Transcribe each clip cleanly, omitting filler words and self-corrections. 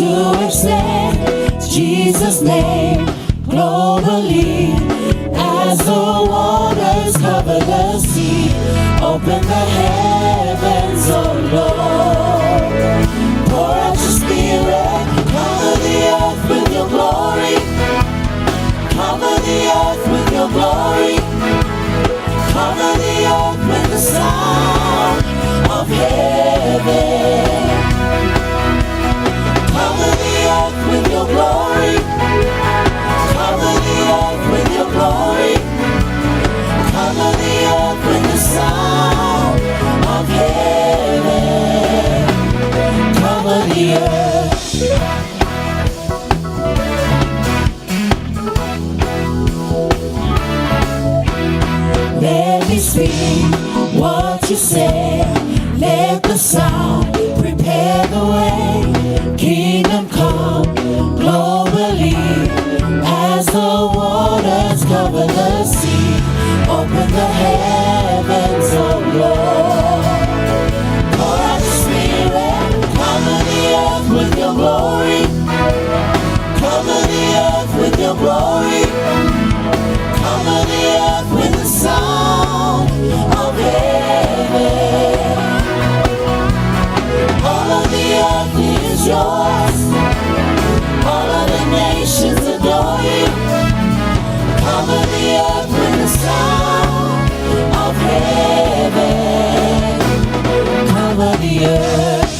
to extend Jesus' name globally. As the waters cover the sea, open the heavens, oh Lord. Pour out your spirit, cover the earth with your glory. Cover the earth with your glory. Cover the earth with the sound of heaven. Cover the earth with your glory. Cover the earth with your glory. Cover the earth with the sound of heaven. Cover the earth. Let me speak what you say. Let the sound prepare the way. Kingdom come globally. As the waters cover the sea, open the heavens, oh Lord. Pour out your spirit, cover the earth with your glory. Cover the earth with your glory. Cover the earth with the sound of heaven. All of the earth is yours. All of the nations adore you. Cover the earth with the sound of heaven. Cover the earth.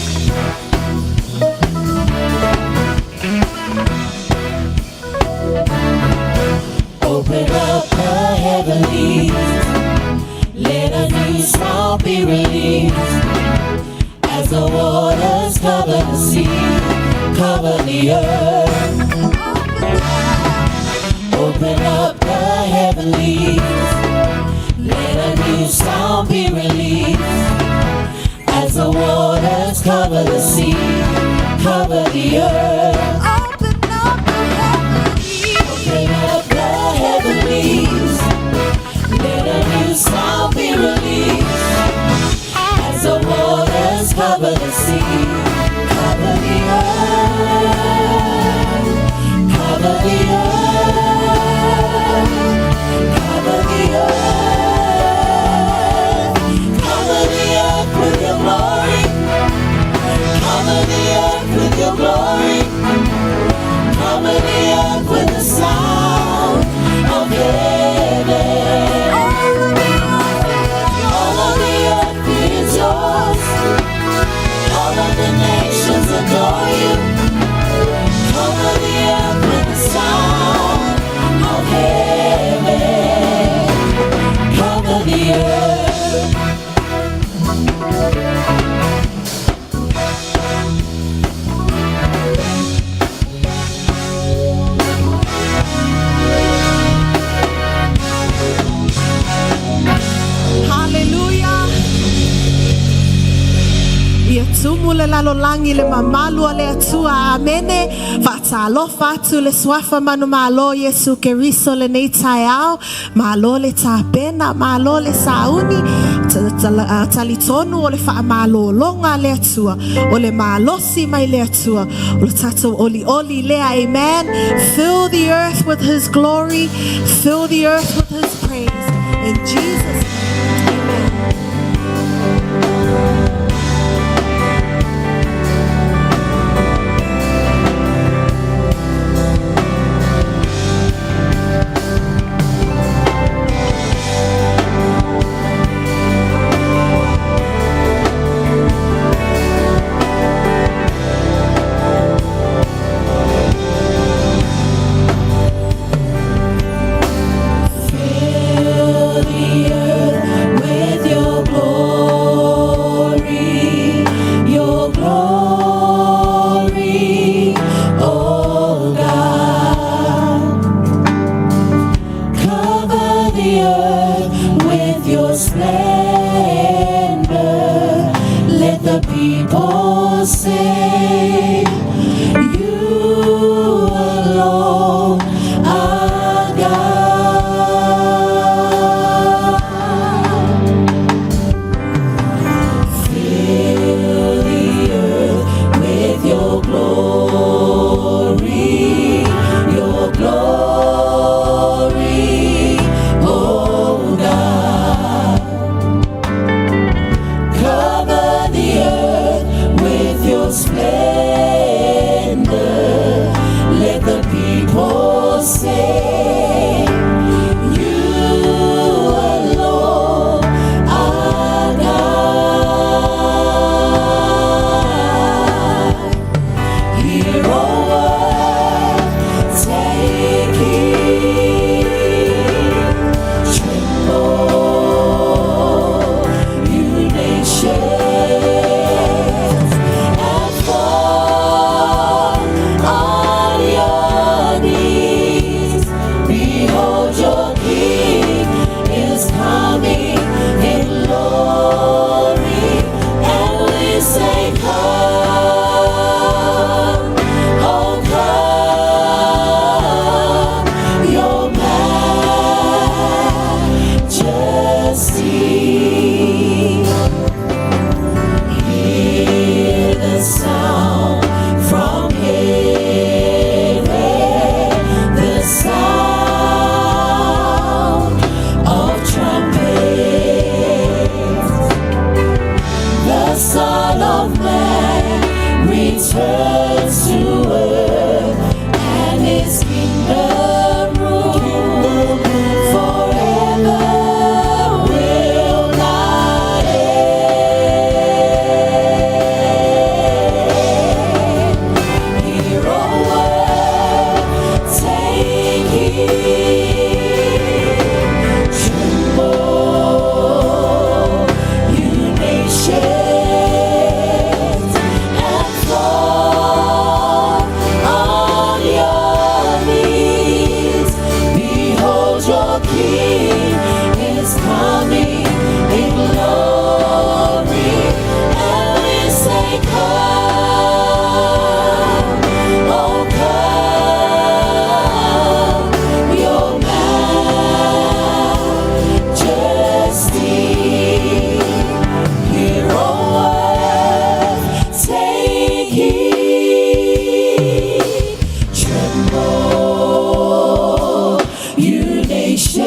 Open up the heavenlies. Let a new song be released. As the waters cover the sea, cover the earth. Open up the heavenlies. Let a new sound be released. As the waters cover the sea, cover the earth. Open up the heavenlies. Let a new sound be released. As the waters cover the sea, cover the earth. Cover the earth. Cover the earth. Cover the earth with your glory. Cover the earth with your glory. Cover the earth with the sound of heaven. All of the earth is yours. All of the nations adore you. Cover the earth with the sound of heaven. Cover the earth. Hallelujah. Ia tumu le lalolangi le mamalu le atua amene fatalofa atu le swafa manu malo Yesu Keriso le neitai au malo le tapena malo le sauni talitonu o le faa malo longa le atua o le malosi mai le atua o le tato oli oli lea. Amen. Fill the earth with his glory. Fill the earth with his praise. In Jesus' name. Fill the earth with your glory. say, you alone are God. Hear, O earth, take heed. Tremble, you nations, and fall on your knees. Behold, your King is coming in glory, and we say, come, oh come, your majesty. Hear the sound from heaven, the sound of trumpets. The Son of Man returns to earth, and his kingdom rule forever will not end. Hear, O earth, take heed. Tremble, you nations, and fall on your knees. Behold, your King is coming in glory, and we say, come, oh come, your majesty. Hear, O earth, take heed. Tremble, you nations,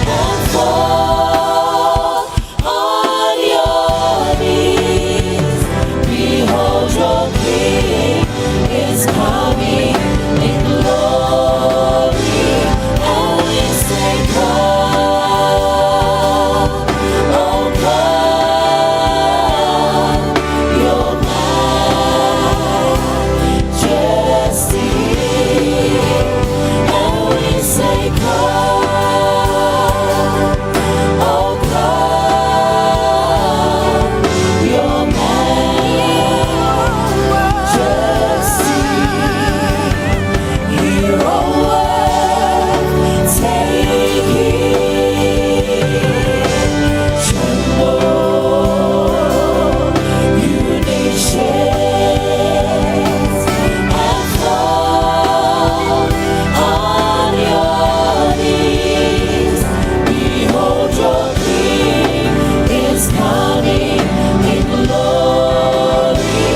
and fall on your knees. Behold, your King is coming in glory, and we say, come, oh come, your majesty. And we say, come, oh come, your majesty. Hear, O earth, take heed. Tremble, you nations, and fall on your knees. Behold, your King is coming in glory,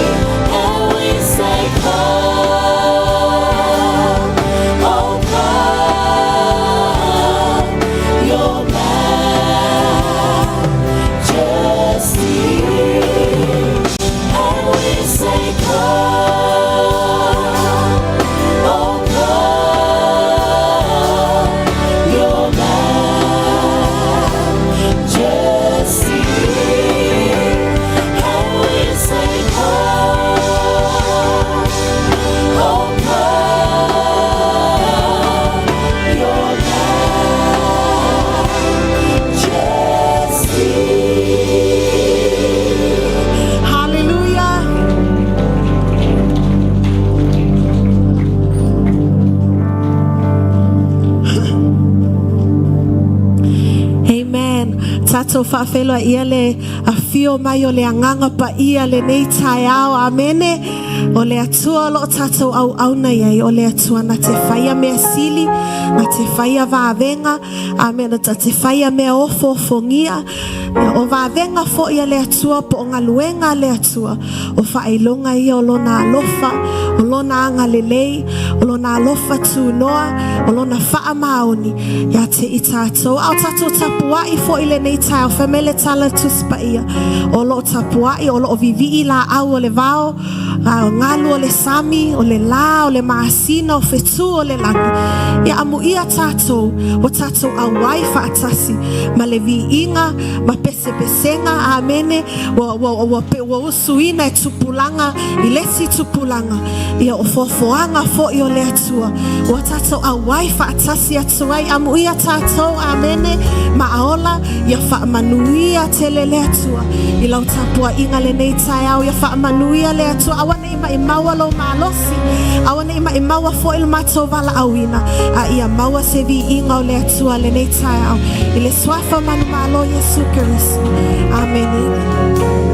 and we say, come, oh come, your majesty. And we say, come, oh come, your majesty. And we say, come, oh come, your majesty. Hallelujah. Amen. Tato whawhelua ia le a whio mai o le anganga pa ia le nei tai ao. Amene. O le atua lo tato au auna iai. O le atua na te whaia mea sili, na te whaia vāvenga. Amen. Ta te whaia mea ofo fongia. O vāvenga fo ia le atua po o ngā luenga le atua. O whaelonga ia o lona alofa, o lona anga lelei, o lona lona alofa tu noa o lona faa maoni ia te i tātou au tātou tapuai fo i le nei tai o whamele tala tuspaia o lo tapuai o lo vivi la au o le vao ngalu o le sami o le la o le maasina o fetu o le langi ia amu ia tātou o tātou a waifa atasi ma le vi inga ma pese pesenga amene wa usuina e tupulanga i lesi tupulanga ia o fofoanga fo i o le atua o tātou a waifa atasi atuai amu ia tātou amene ma aola ia wha manuia tele le atua i lau tapua inga le nei tai au ia wha manuia le atua awana ima i maua lo malosi awana ima i maua fo il mato vala awina a ia maua se vi inga o le atua le nei tai au i le swafa manu malo Yesu Keriso amen.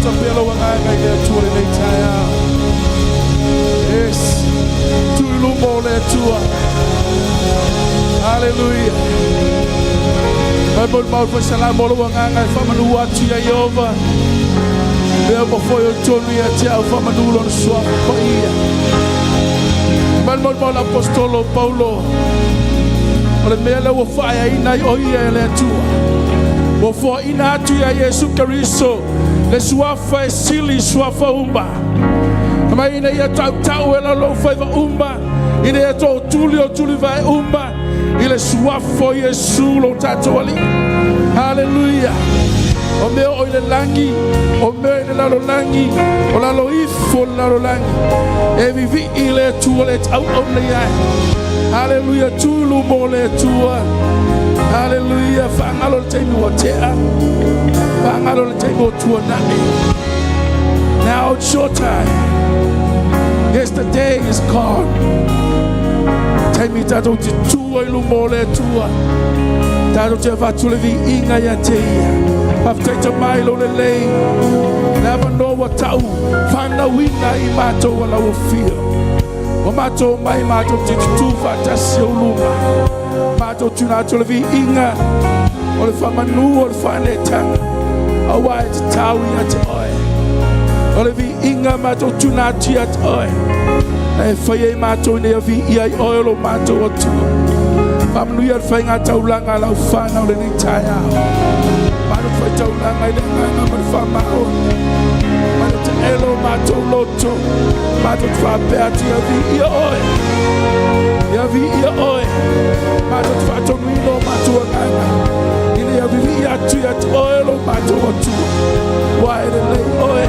tapelo wanganga ile tua le taya. Yes. Tulumo le tua. Hallelujah. Bible mau salam mo wanganga famanu watu ya Yehova. Leo before you turn me at your famanu lon swap pa iya. Bible mau apostolo Paulo. Ole mele wo fire ina o ia le tua. Wo fo ina tu ya Yesu Kristo. Le swafa sili swafa umba. Kama ina ya tau ela lo faiva umba. Ina ya tuli vai umba. Ile swafo Yesu lo tatoli. Hallelujah. O me o ile langi. O me ile lalo langi. O lalo ifo lalo langi. E vivi ile tuole tau omne ya. Hallelujah. Tulu mole tua. Hallelujah. Fangalo temi watea. Fangalo temi watua nani. Now it's your time. Yesterday is gone. Temi tato te tua ilu mole tua. Tato te vatulevi inga ya teia. Paftaita mailo le lei. Never know what tau. Fana wina i mato wala ufio. O mato mai mato te tufa tasi uluma. Mato tuna tulevi inga. O le famanu o le fanetanga. Awai te tawi ya te oe. O le vi inga mato tuna tia te oe. Na e whaie mato ne a vi ia i oe lo mato o tu. Famanu ia whai ngā taulanga lau whana o le ni tai au. Mato whai taulanga i le nganga ma le whamao. Mato te elo mato loto. Mato te whapea ti a vi ia oe. Ia vi ia oe. Mato te whato nuino mato a nganga. Ine ia vi ia tu ia te oe lo mato o tu. Wai le lei oe.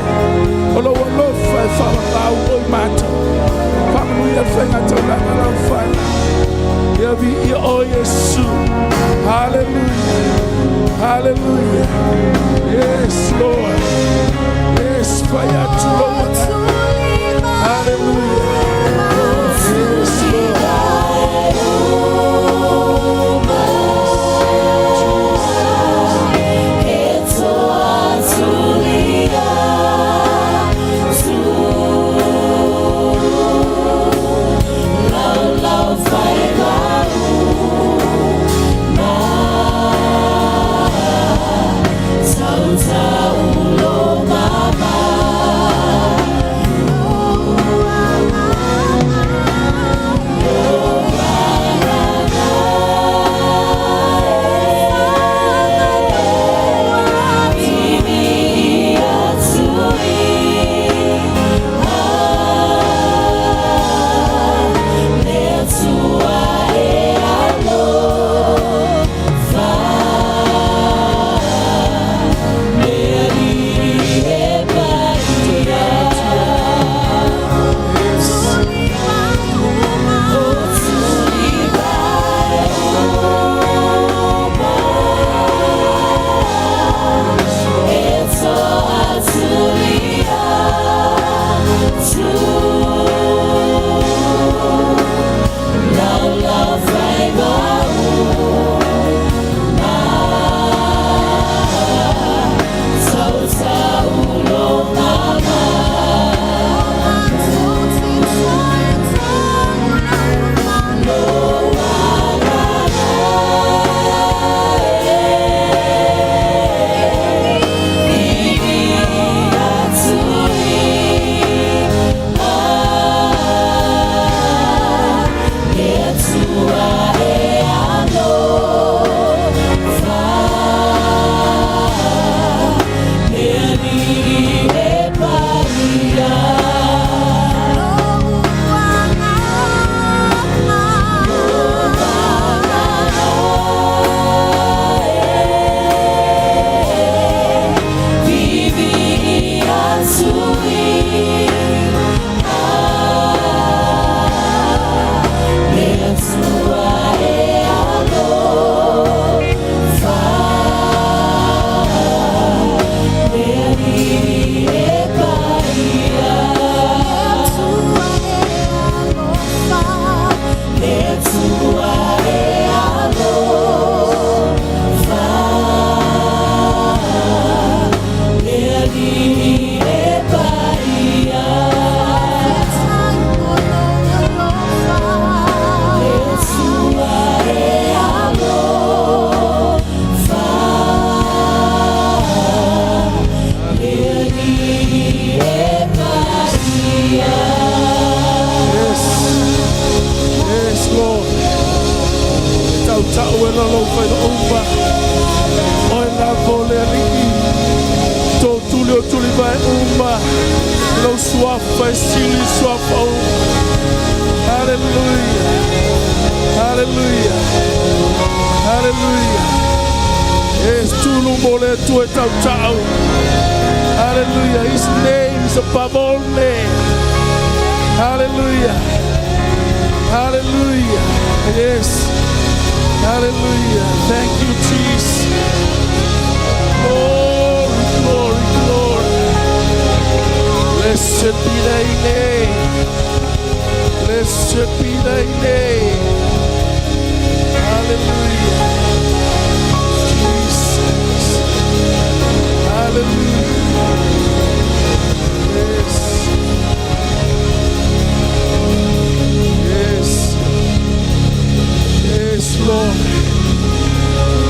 Olo wa lo fai whawakau oi mato. Whamamu ia whenga taulanga lau whana. Ia vi ia oe Yesu. Hallelujah. Hallelujah. Yes, Lord. Yes, fire to Lord. Hallelujah. Yes, Lord. It's so hard to Yes, Lord. Tau ela lo fai umba. Oi na vole ali. Tau tuli o tuli vai umba. Lo suafa sili suafa. Hallelujah. Hallelujah. Hallelujah. Yes, tulu mole tu tau tau. Hallelujah. His name is above all names. Hallelujah. Hallelujah. Yes. Hallelujah. Thank you, Jesus. Glory, glory, glory. Blessed be thy name. Blessed be thy name. Hallelujah. Jesus. Hallelujah. Yes. Yes. Yes, Lord.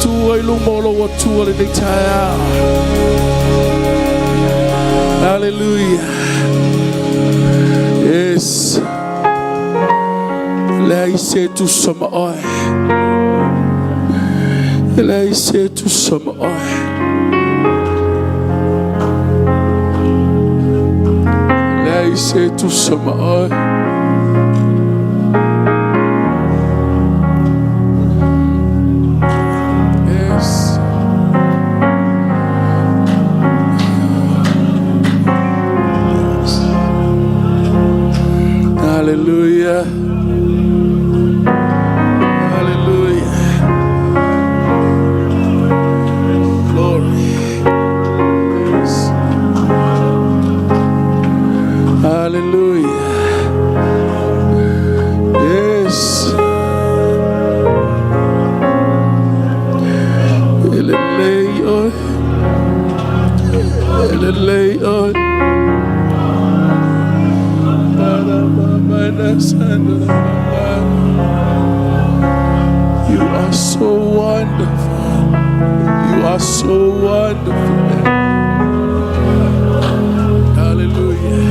Tua ilumolo wa tua le taya. Hallelujah. Yes. Lei se tu sama oi. Lei se tu sama oi. Lei se tu sama oi. Hallelujah. Hallelujah. Glory. Yes. Hallelujah. Yes. You are so wonderful. You are so wonderful. Hallelujah.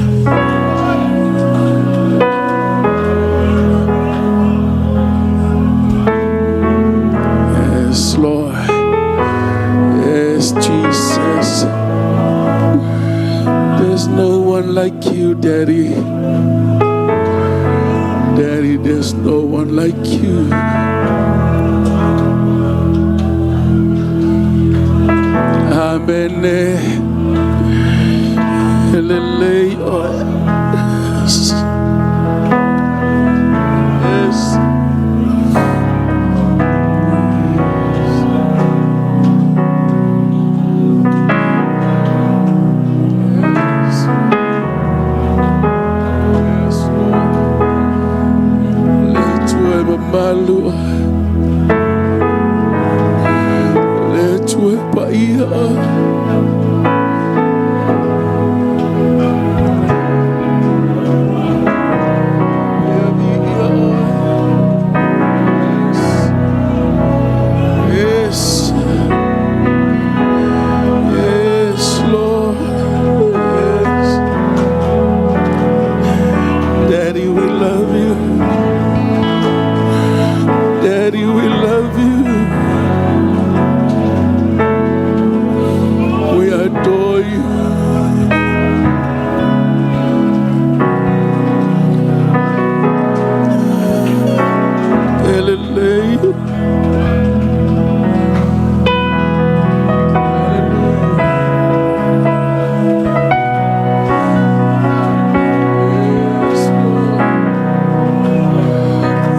Yes, Lord. Yes, Jesus. There's no one like you, Daddy. Daddy, there's no one like you. Amen. Yes. Malu, letue paia. Yes, yes, Lord. Yes, Daddy, we love you. Daddy, we love you. We adore you. Hallelujah.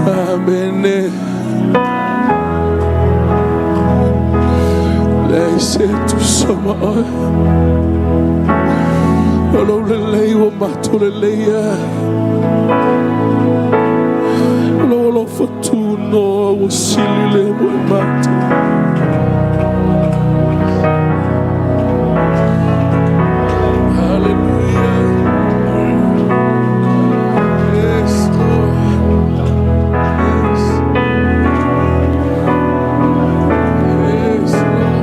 Amen. Say to sama alo lelei wa matu leleia lo fatu no wa silile wa matu hallelujah. Yes, Lord. Yes. Yes, Lord.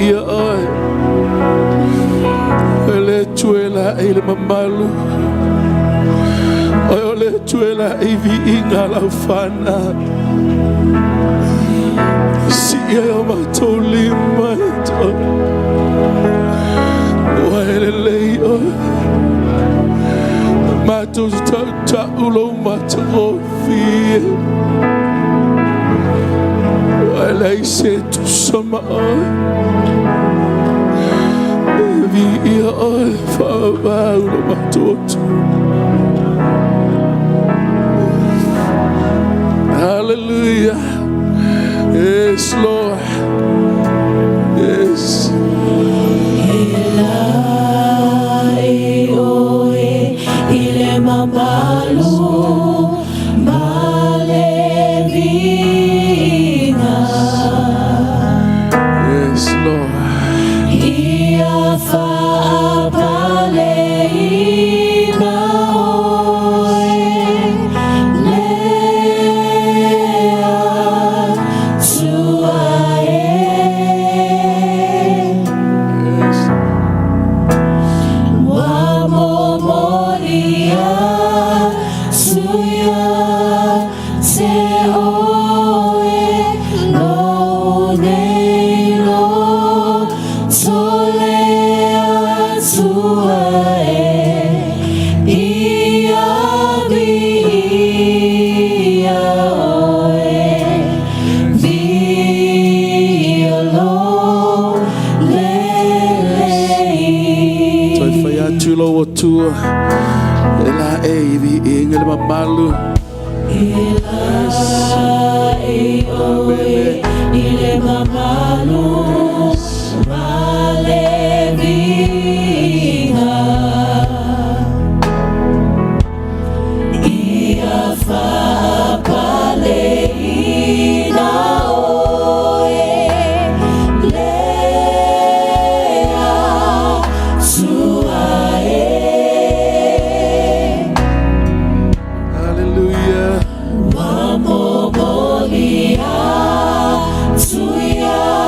ia oi. Ele tuela ele mamalu. Ole tuela ivi inga la fana. Si ia matoli mato. Waele lei oi. Mato ta ulo mato fi. Waele se tu sama oi. Vi ia oi fa va ulo mato. Hallelujah. Yes, Lord. Yes. Ile mamalu malevina. Yes, Lord. Ia fa paleina tua ela evi ingel mamalu ile mamalu malevina. Ia fa paleina Hallelujah. Mamomolia suya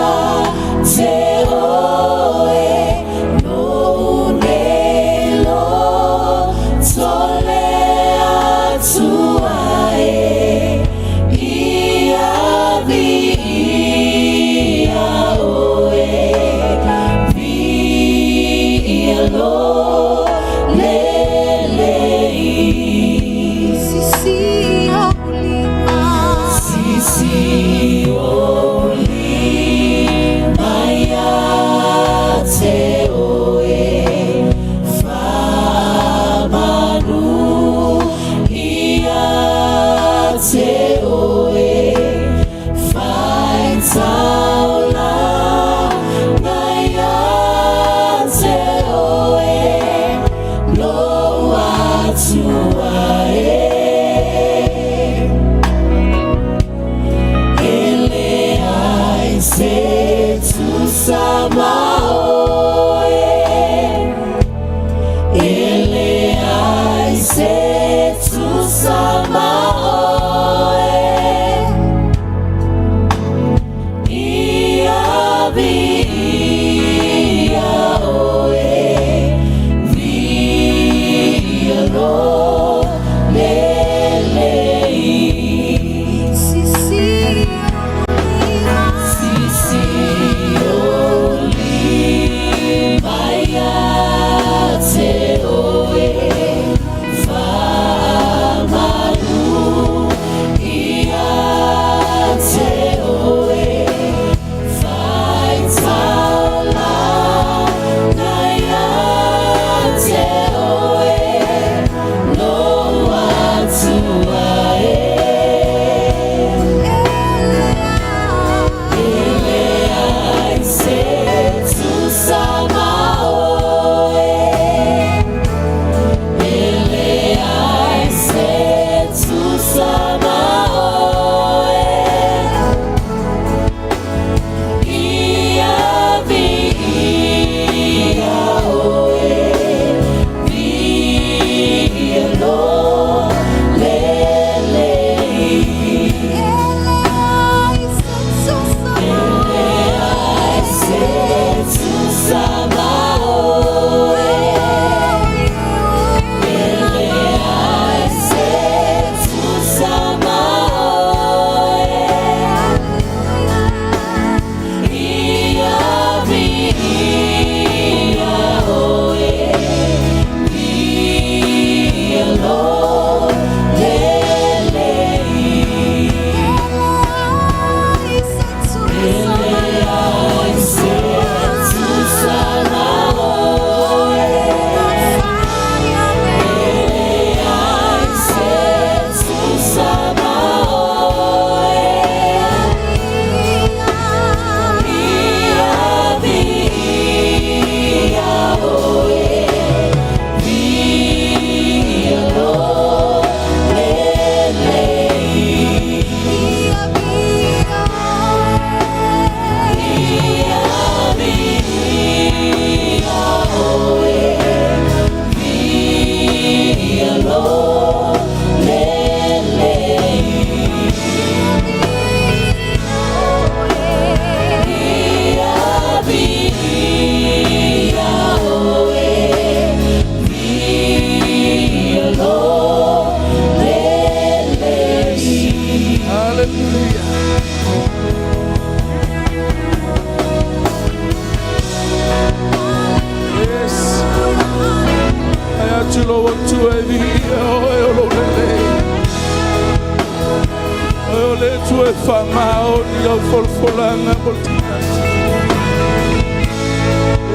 folfolanga botinati.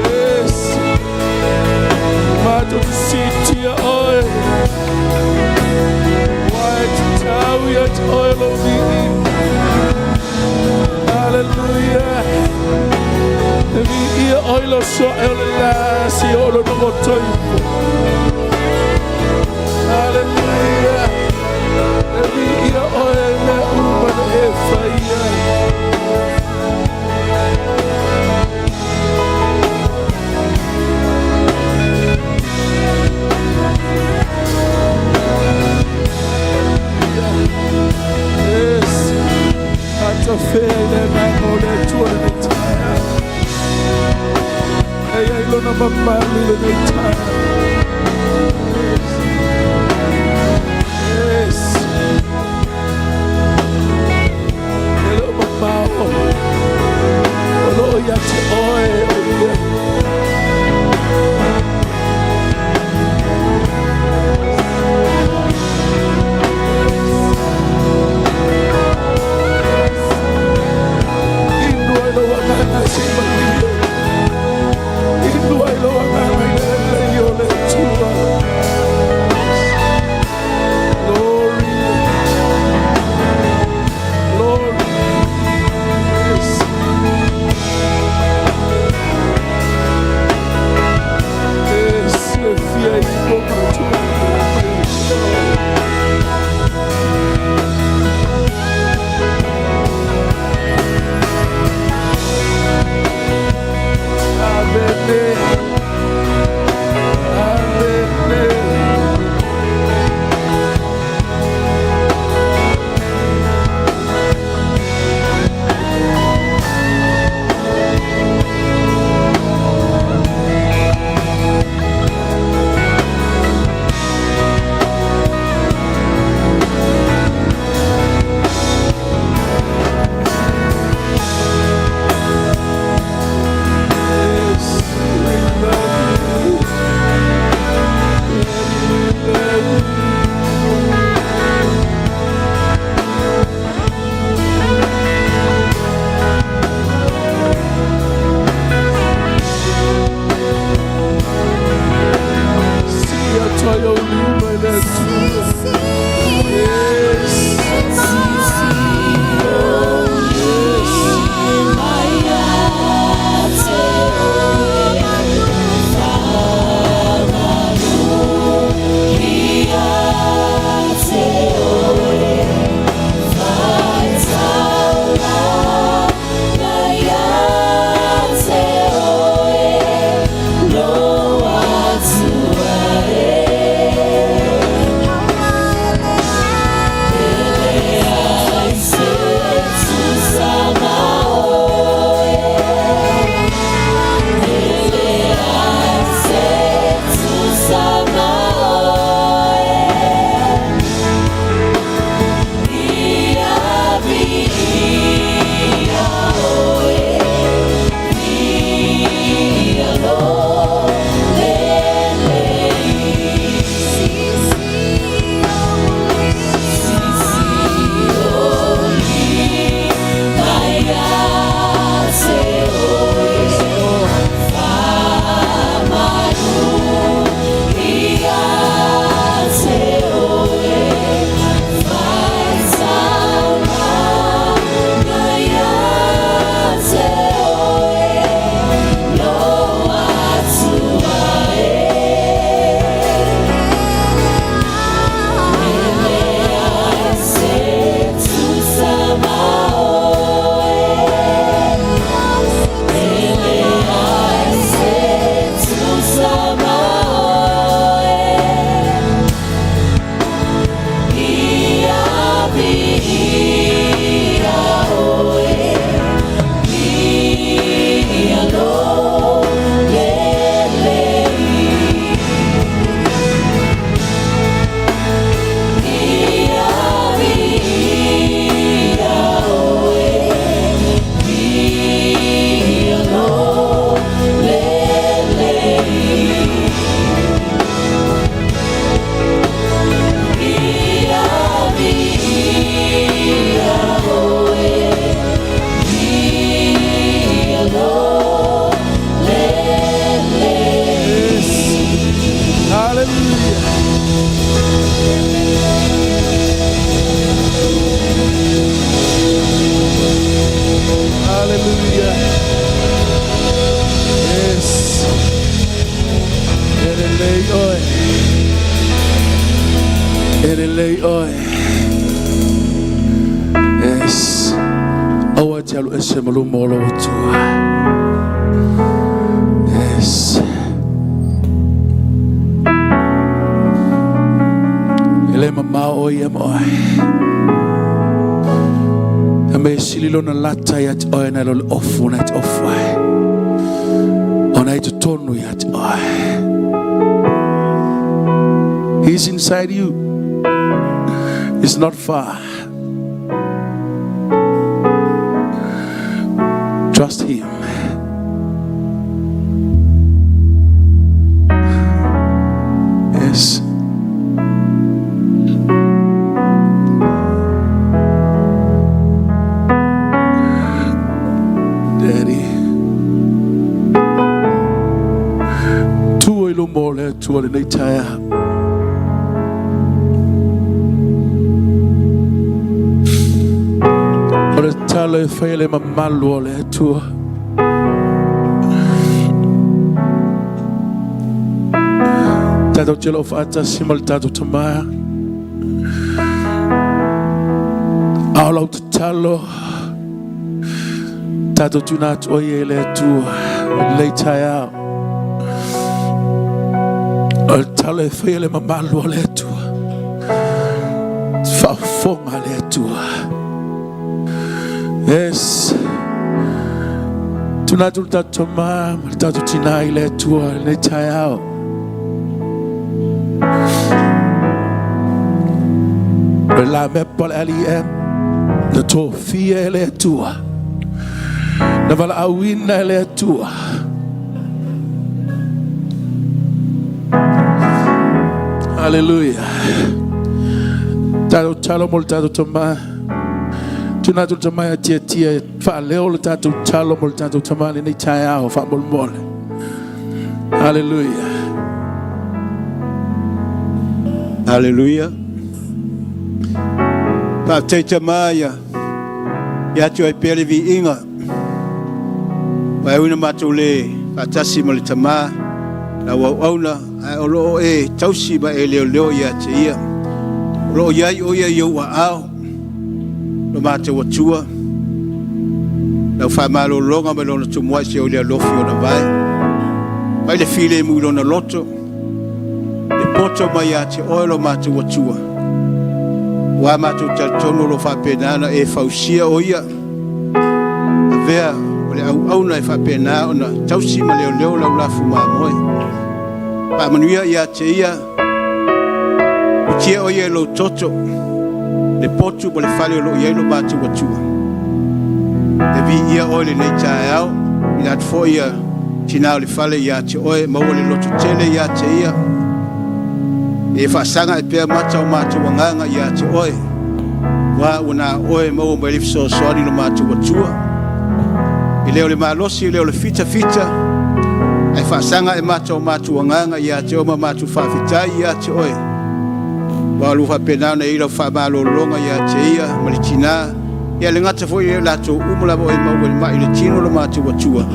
Yes. Mato sitia oil. White tawiyat oil of the inn. Hallelujah. Vi ia oil so elala si olo no botoi. Hallelujah. Vi ia oil na uba na efaya. Yes. At a fair man more than 200 times. I don't know about my little time. Yes. Hello, Mama. Hello, Yat oil. Lay oi. Yes. Awa jalu esemalu molo tua. Yes. Ele mama oi em oi. Ame sililo na lata yat oi na lo ofu na ofu. Ona itu tonu yat oi. He's inside you. It's not far. Trust him. Yes. Daddy. Tu ilo mole tu ale taya. Ora talo e fai mamalu le tua. Tato cielo fatta simultato tamaya. Aula talo. Tato tunat oye le tua. Le taya. Ora talo e fai mamalu le tua. Fa fonga le tua. Yes. Tunatulta toma, tatu tina ile tua le tayao. La me pol aliem, le to fie le tua. Na vala awina le tua. Hallelujah. Tatu chalo moltatu toma. Tunatu tamaya tia fa leo tatu chalo mol tatu tamali ni chaya o fa mol mol. Hallelujah. Hallelujah. Pa te tamaya ya tu ai pele vi inga. Wa una matule pa tasi mol tama na wa ona ai olo e tausi ba e leo ya te ia. Ro ya yo wa ao. No mate wa tua na fa malo longa me lona tu moi se o le lofi o na vai le file mu lona loto le poto mai ate o lo mate wa tua wa mate ta tono lo fa penana e fausia o ia vea o le au na fa pena ona tausi ma le la fu ma moi pa manuia ia te ia o tia o ia lo toto le potu po le fale lo yelo batu watua e vi ia ole nei taiao ina fo ia tina le fale ia te oe ma ole lo tele ia te ia e fa sanga e pe mata o mata wanganga ia te oe wa una oe ma o belif so sorry no mata watua i leo le malosi leo le fita e fa sanga e mata o mata wanganga ia te o ma mata fa fitai ia te oe Walu fa pena na ilo fa malo longa ya teia malitina ya lengata fo ye la to umula bo ma wel ma ile tino lo matu watua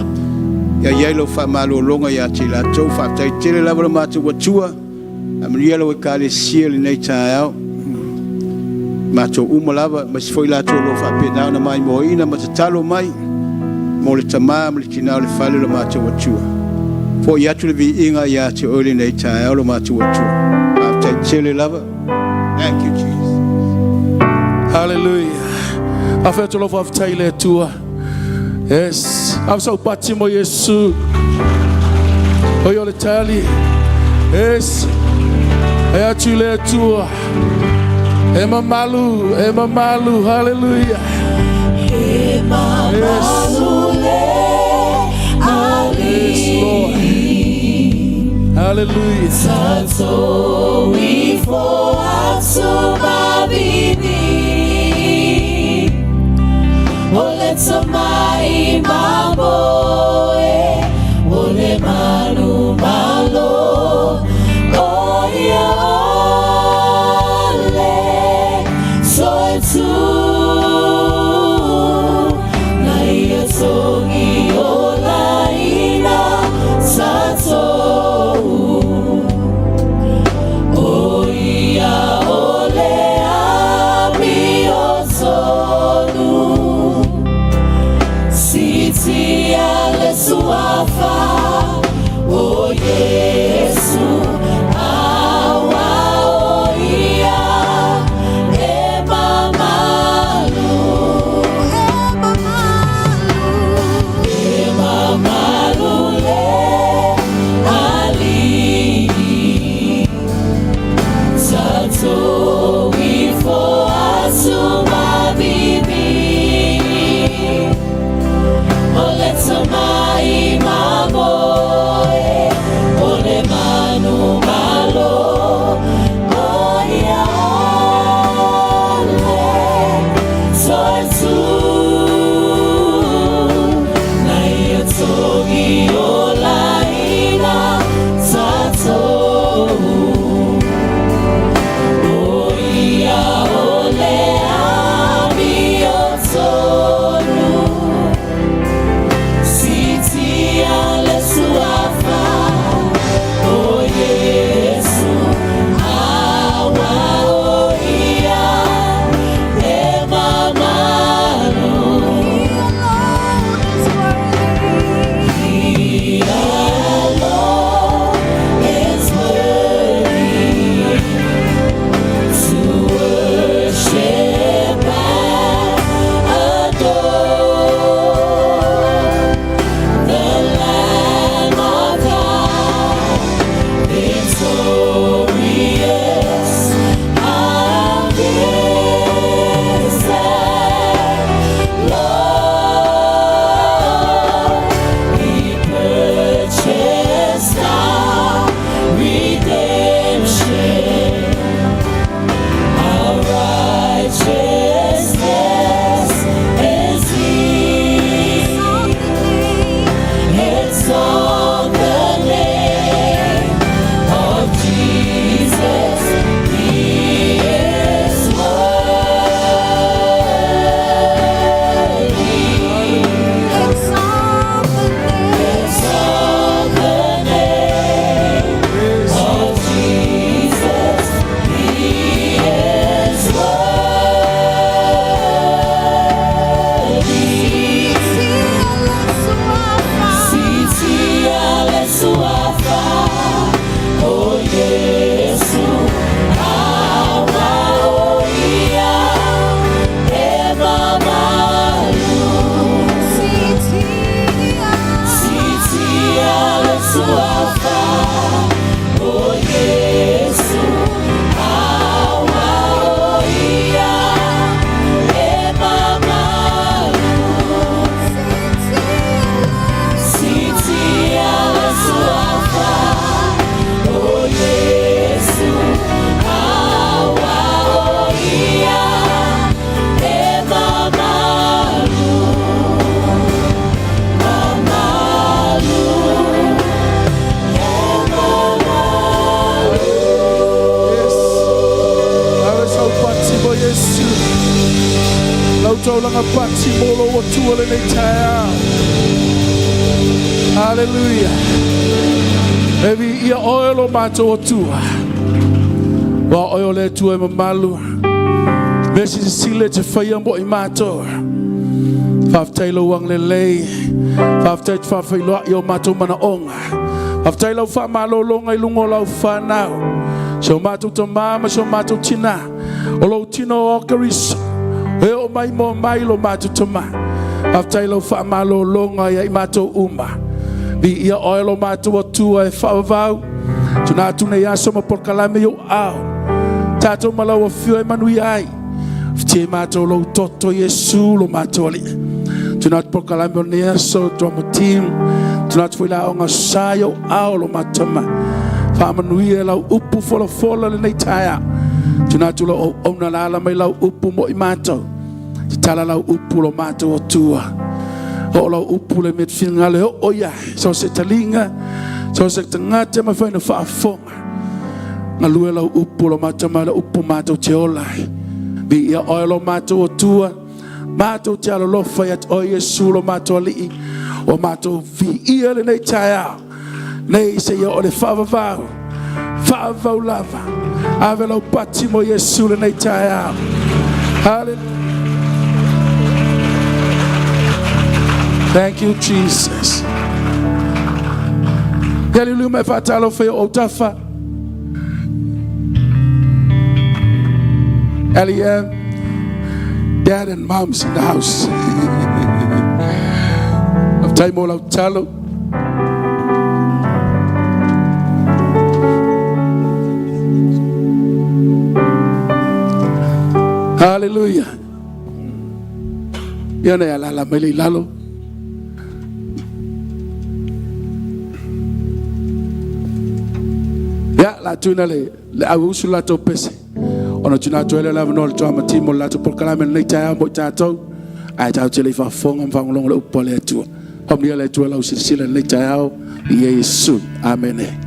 ya yelo fa malo longa ya te la to fa tai tele la bo matu watua amria lo kale siel nei tao matu umula ba mas fo la to lo fa pena na mai mo ina matatalo mai mo le tama malitina le fa lo matu watua fo ya tu le vi inga ya te ole nei tao lo matu watua fa tai tele la. Thank you, Jesus. Hallelujah. After love of Taylor tour. Yes. I'm so patimo Yesu. Oyo le tali. Yes. Aya chule tour. Ema malu. Hallelujah. Ema malu Yes, Lord. Hallelujah. Santo wifo asubabini Ole tamai maboe Ole manu malo Oya ole Soe tu Na ia songi ola ina Santo Oya ole tua le nei taia. Hallelujah. Evi ia oilo mato tua. Wa oilo le tua mamalu. Besi sile te faya mo I mato. Faftai lo wang le lei. Faftai fafai lo yo mato mana onga. Faftai lo fa malo longa ilungo lo fa now. So mato to mama so mato tina. Olo tino okaris. E o mai mo mai lo mato to ma. Faftai lo fa malo longa ya mato uma. Bi ia oilo mato tua e fa vau. Tuna tuna ya so mo proclamation yo ao. Tato malo fio e manui ai. Fte mato lo toto Yesu lo mato ali. Tonight proclamation near so drama team. Tonight we la onga sayo ao lo matama. Famanui la upu fola le nei taia. Tonight lo ona la mai la upu mo I mato. Tala la upu lo mato o tua. O la upu le met finga le o ya. So se talinga. So se tangate ma fa na fa fonga. Ngalue la upu lo matama la upu mato te olai. Bi ia oilo mato o tua. Mato te alo lofa ya o Yesu lo mato ali. O mato vi ia le nei taia. Nei se ia o le fava vau. Fava vau lava. Ave lo patimo Yesu le nei taia. Hallelujah. Thank you, Jesus. Hallelujah, me fatalo fe o tafa. Eliam, dad and mom's in the house. Of time all out talo. Hallelujah. Yana ya la meli lalo. Ya la tuna le awusu la to pese. Ona tuna to le la no to amatimo la to proclamation nei taia mo tato. Ai tau te le fa fonga mfang long le upole tu. Omnia le tu la usila nei taia Yesu. Amen.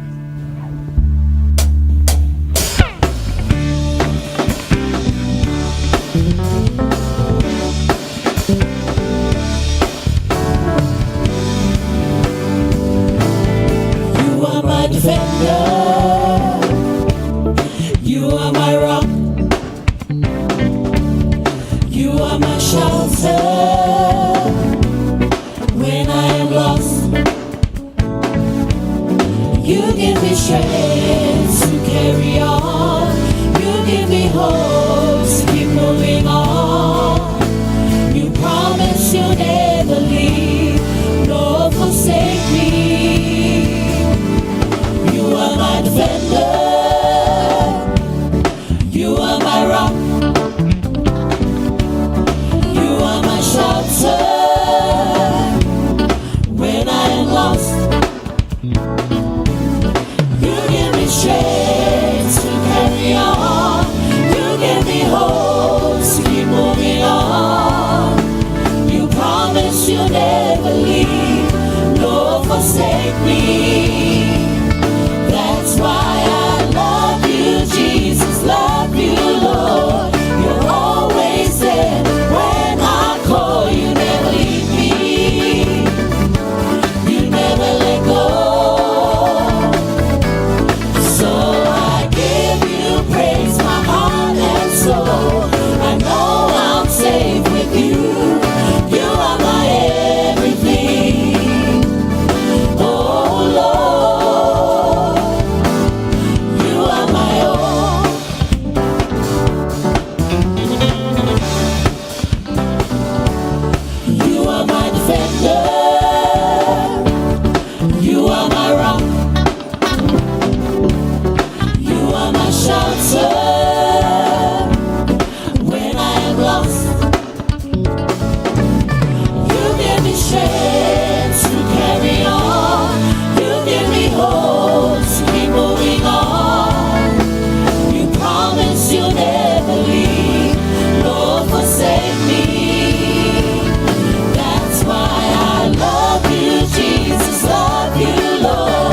Love you, Lord.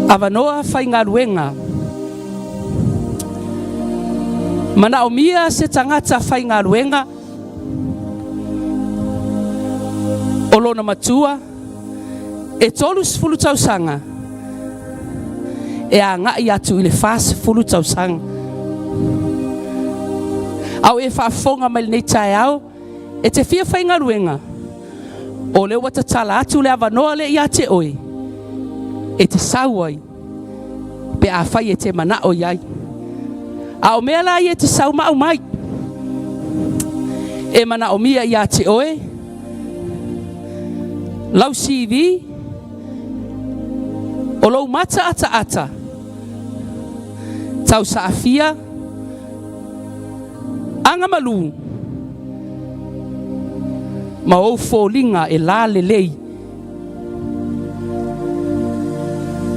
Avanoa whaingaruenga. Mana o mia se tangata whaingaruenga. O lona matua. E tolu sifulu tausanga. E a ngai atu ile fas fulu tausanga. Au e whaafonga mai nei tae au. E te fia whaingaruenga. O le wata tala atu le avanoa le ia te oi. E te sauai. Pe a whai e te mana o iai. A o mea lai e te sau mau mai. E mana o mia ia te oe. Lau CV. O lau mata ata ata. Tau saafia. Anga malu. Ma o fōlinga e la lelei.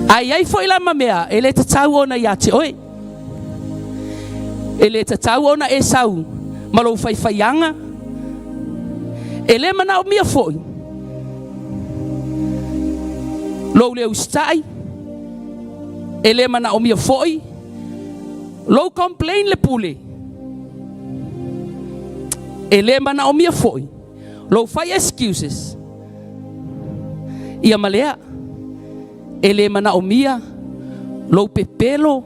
Ai foi la mamea. E le te tau ona ia te oe. E le te tau ona e sau. Ma lo whaiwhaianga. E le mana o mia foi. Lo le ustai. E le mana o mia foi. Lo complain le pule. E le mana o mia foi. Lo fai excuses. Ia malea. E le mana o mia. Lo pepelo.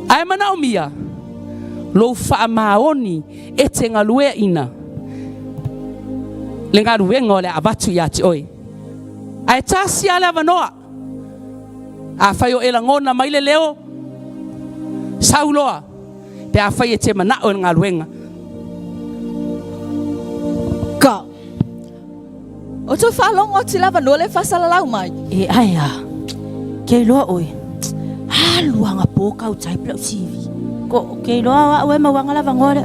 Ai mana o mia. Lo faa maoni. E te ngalue ina. Le ngalue ngole abatu ya te oi. Ai tasi ale avanoa. A fai o elangona mai le leo. Sauloa. Pe a fai e te mana o ngaluenga. Ka. O tu whalong o te lava nole whasalalau mai. E aia. Kei loa oi. Haluanga pōka o taipla o TV. Ko kei loa wa ue mawanga lava ngore.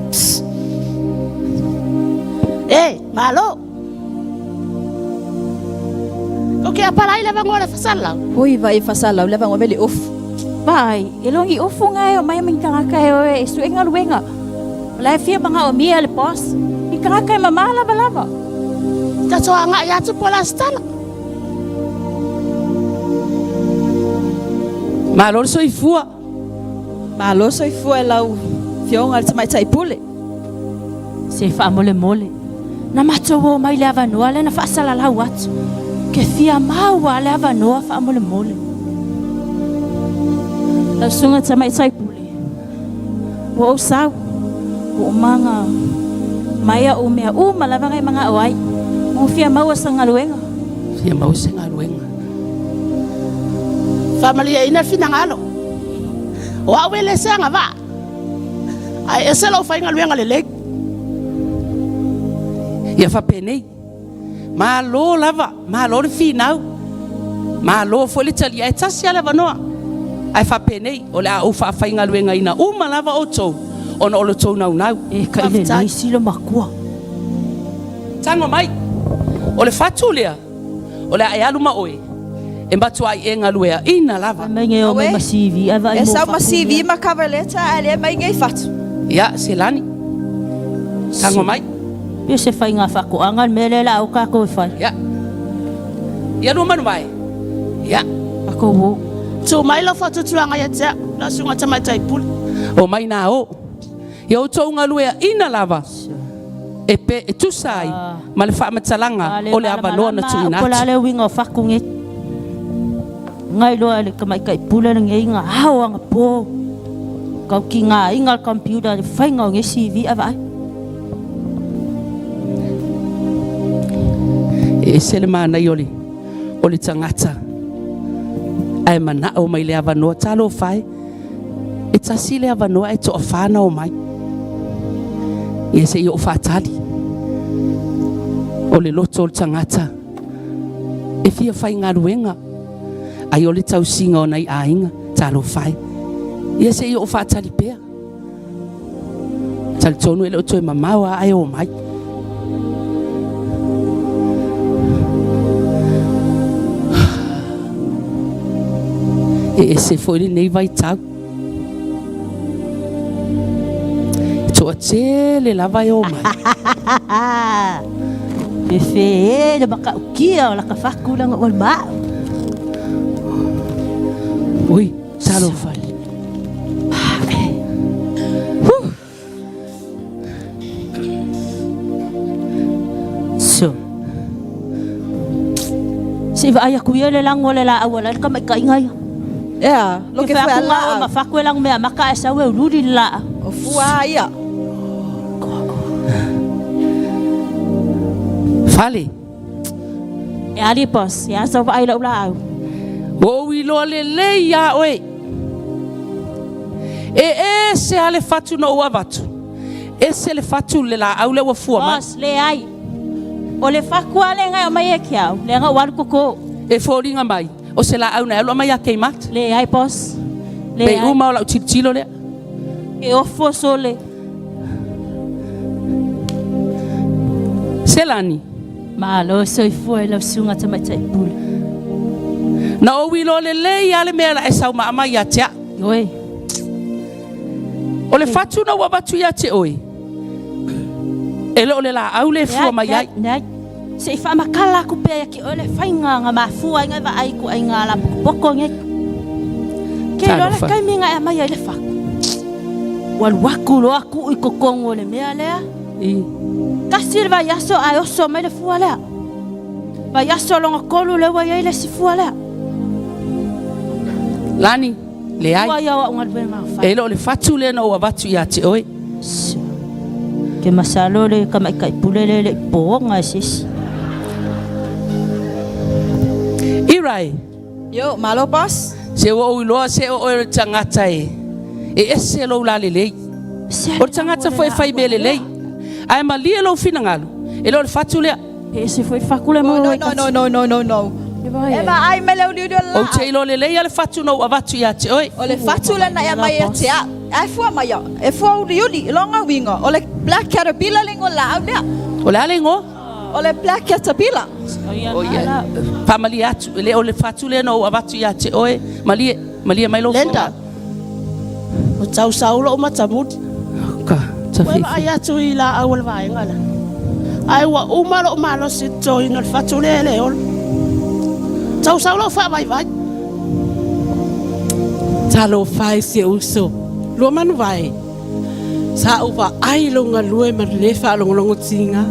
E, malo. Ko ke apalai lava ngore whasalau. Hoi vai whasalau lava ngore le ofu. Bai, e longi ufu ngai o mai mingtanga kai o e su enga luenga. Lai fia manga o mia le pos. I kanga kai mama lava lava. Ta soa nga ya tu pola stala. Malo soifua. Malo soifua e lau fionga le mai tai pule. Se wha mole mole. Na matowo mai le avanoa le na whaasala lau atu. Ke fia maua le avanoa wha mole mole. La sunga ta mai tai pule. Wo o sau. Wo manga. Maia o mea malava ngai manga oai. Mo fia maua sa ngaluenga. Fia mau se ngaluenga. Family e ina fina ngalo. Wa wele sanga va. Ai eselo fai ngaluenga le leg. Ia whapenei. Malo lava. Malo le finau. Malo foli tali e tasi ale vanoa. Ai whapenei. O le a ufa fai ngaluenga ina lava o tau. Ona o le tau nau nau. E ka ile nai silo makua. Tango mai. O le fatu lea. O le ai alu ma oe. E mbatu ai e ngaluea. Ina lava. Mai ngai o mai masivi. E sau masivi ma cover letter ale mai ngai fatu. Ia, se lani. Tango mai. Ia se whai ngā whakoanga mele la au kako e whai. Ia. Ia lua manu mai. Ia. Ako wo. Tu mai lo fatu tuanga ya tia. La sunga ta mai tai pule. O mai nā o. Ia o tau ngaluea ina lava. E pe e tusai. Ma le whaamatalanga. O le avanoa na tu inatu. Ko la le winga o whakunge. Ngai loa le kamai kai pula na ngai ngā hawanga pō. Kau ki ngā inga computer le whainga o nge CV awai. E sele mana i o le tangata. Ai mana o mai le avanoa talo whai. E tasi le avanoa e to a whana o mai. Ia se i o whatali. O le loto o le tangata. E fia whai ngā ruenga. Ai o le tau singa o nei a inga. Talo whai. Ia se i o whatali pea. Tali tonu e le o toi mamawa ai o mai. E se foi nei vai tau. To tele la vai o mai. E fe le baka ukia o la ka whakulanga o le maa. Ui, talo fale. So. Si va ya kuya le lang wala la awala ka mai kai ngai. Yeah, look Ke at fa la. ma fa ko lang me maka sa we ludi la. Fua ia. Fale. E ali pos, ya so va ai la ula. O wilo le ya oi. E se ale fatu no wa vatu. E se le fatu le la au le wa fua ma. Pos le ai. O le fa ko le ngai mai e kia. Le nga war ko. E foringa mai. O se la au na lo mai ke mat. Le ai pos. Le Pe ai. uma la tilo le. E o fo sole. Selani. Ma lo so i fu e lo sunga te mai tai pula. Na o wilo le ya le mera e sau ma ya tia. Oi. O le fatu na wa batu ya te oi. E lo le la au le fua mai ai. Nai. Se fa makala ku pe ki ole fainga nga ma fua nga va ai ku ai nga la poko nge. Ke lo le kai minga e mai le fa. Wal waku lo aku i kokongo le mea lea. Kasi va yaso ai oso mai le fua lea. Va yaso longa kolu le wa ai le si fua lea. Lani, le ai. Wa ya wa ngal ben ma fa. E lo le fatu le na wa batu ya te oi. Ke masalo le ka mai kai pulele le po nga sis. Irai. Yo, malo boss. Se o lo se o tangata e. E ese lo la le. O tangata foi fai bele le. Ai ma li lo fina ngalo. E lo le fatu le. E se foi fakule mo. No. Ema ai me leu ni la. O te lo le le fatu no avatu ya te oi. Ole fatu le na mai e te a. Ai fua mai ya. E fua uri longa winga. Ole black caterpillar lingo la au dia. O le alengo. Ole black caterpillar. O ya. Family atu le o le fatu le no avatu ya te oi. Malie mai lo. Lenda. O tau saulo o matamut. Ka. Wai ai atu I la awal vai ngala. Ai wa umalo malo sito ino fatu le ol. Tau saulo fa vai. Talo fai se uso. Lo manu vai. Sa upa ai longa lue ma le fa longo tinga.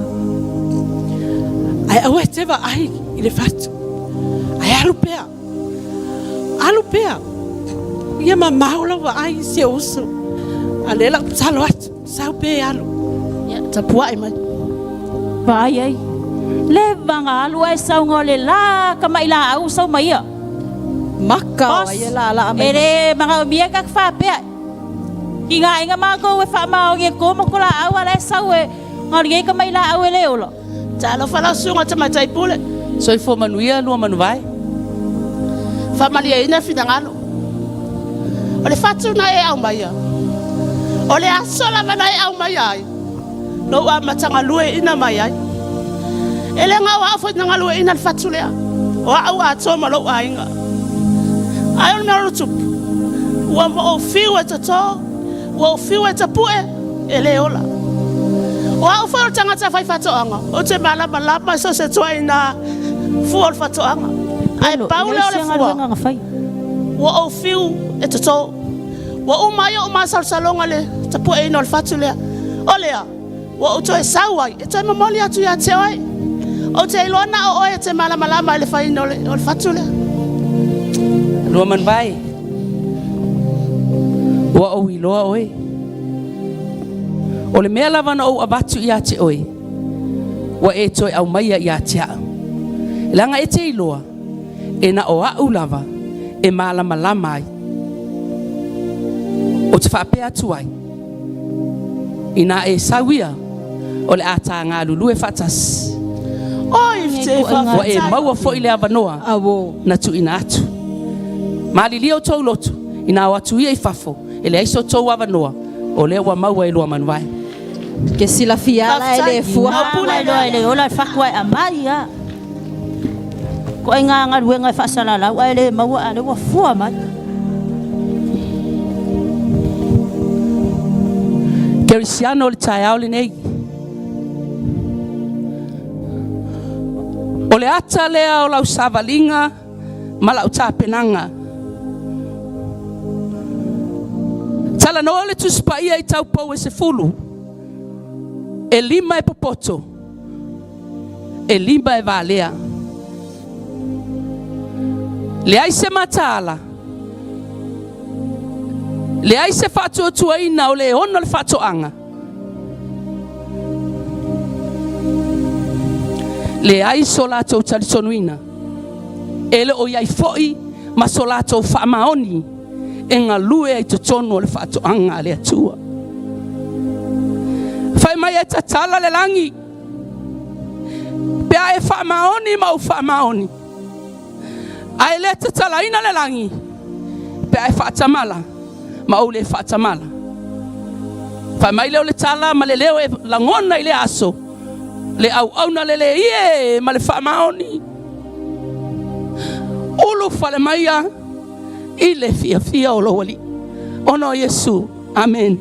Ai awe te va ai I le fatu. Ai alupea. Ia ma maula va ai se uso. Alela salo atu. Sao pe alu. Ya tapua mai. Vai ai. Le vanga alu ai sau ngole la ka mai la au sau mai ya. Maka ai la mai. Ere mga bia ka fa pe. Kinga inga ma ko we fa ma o ge ko mo ko la au ala sau e ngori ka mai la au le olo. Talo fala sunga te mai tai pule. So I fo manuia lo manu vai. Family ina fina ngalo. Ole fatu na e au mai ya. Ole asola mana e au mai ai. Lo wa matanga lue ina mai ai. Ele nga wa fo nga lue ina fatu le. Wa au ato ma lo wa inga. Ai on me tup. Wa mo fiwa tato. Wa fiwa tapue ele ola. Wa o fo tanga ta fai fatu anga. O te mala ma so se toi na fuol fatu anga. Ai paule ole fuwa. Wa o fiu e tato. Wa o mai o masal salonga le tapu e no fatu le. Olea. Wa o toe sawai e toe mamoli atu ya te oi. O te lona o e te mala le fai no le fatu le. Lo man vai. Wa o I loa oi. O le mea lava na o avatu ya te oi. Wa e toi au mai ya te a. Langa e te iloa. E na o au lava. E mala mai. O te whape atu ai. Ina e sawia. O le ata ngā lulu e whatas. Oi te Wa e maua fo I le avanoa. Awo. Na tu ina atu. Mali lia o tau lotu. Ina o atu ia I fafo. E le aiso tau avanoa. O le wa maua I loa manuai. Ke sila fiala ele fua. Pula ele ola fakwa amai ya. Ko nga ruenga fa sala la wa ele maua ale wa fua mai. Kerisiano le tai au le nei. O le ata lea o lau savalinga, ma lau tāpenanga. Tala no le tuspa ia I tau pau e se fulu. E 5 e popoto. E 5 e valea. Le ai se matala. Le ai se fatu tuaina o le ono le fatu anga. Le ai solato talisonuina. Ele o iai foi ma solato fa maoni. E ngā lue ai totono le fatu anga le atua. Fai mai e tatala le langi. Pea e fa maoni ma u fa maoni. Ai le tatala ina le langi. Pea e fa tamala. Ma o le fa tamala. Fai mai leo le tala ma le leo e langona I le aso. Le au na le ie ma le fa maoni. Ulu fale mai ya. I le fia o lo wali. Ono Yesu. Amen.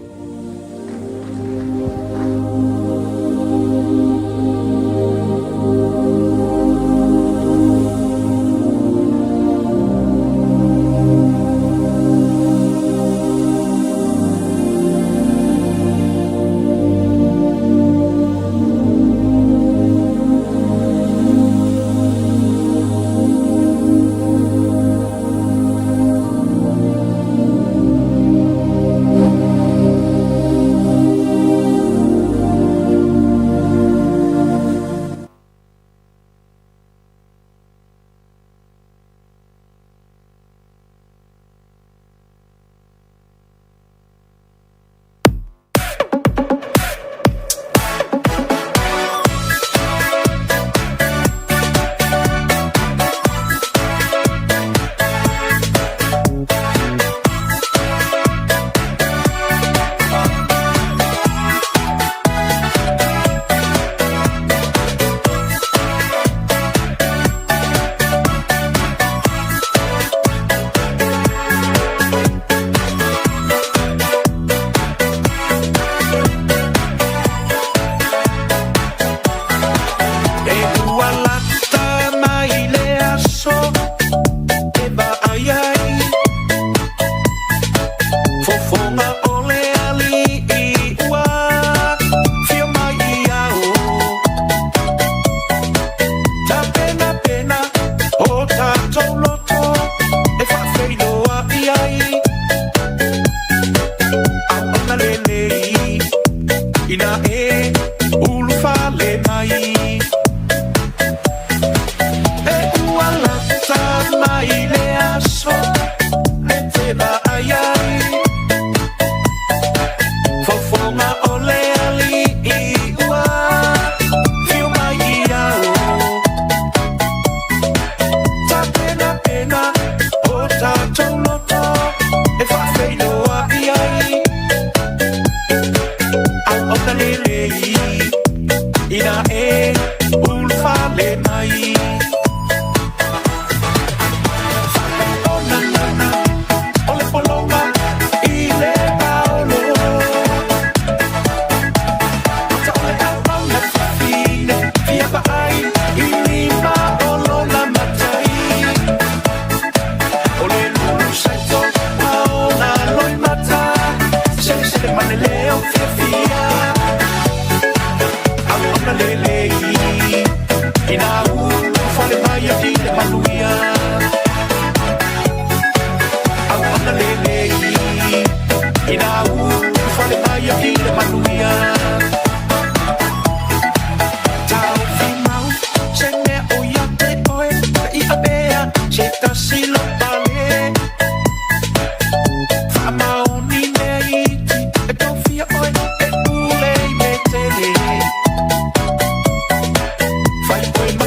Fai quei ma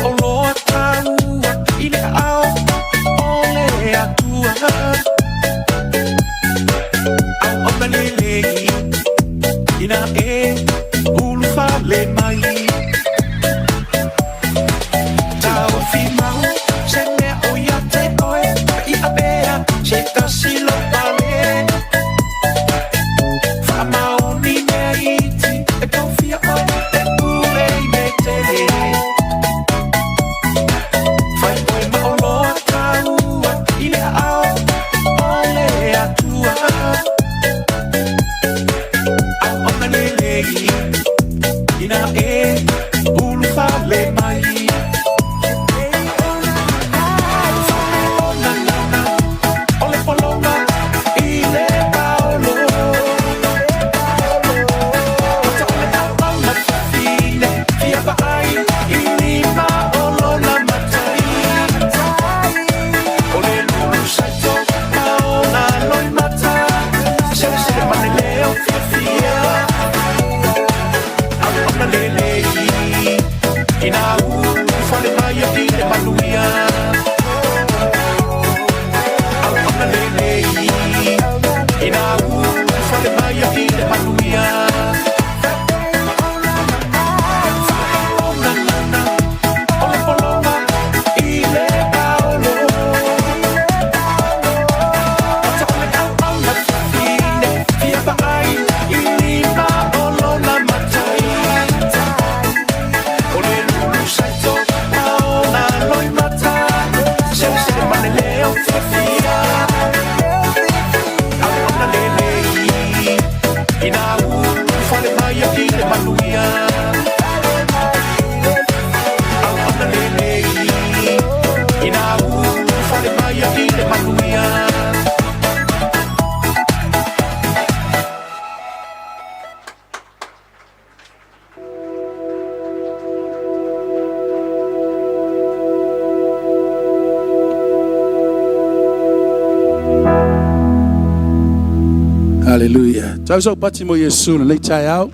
Hallelujah. Tau so pati mo Yesu na lei tai au.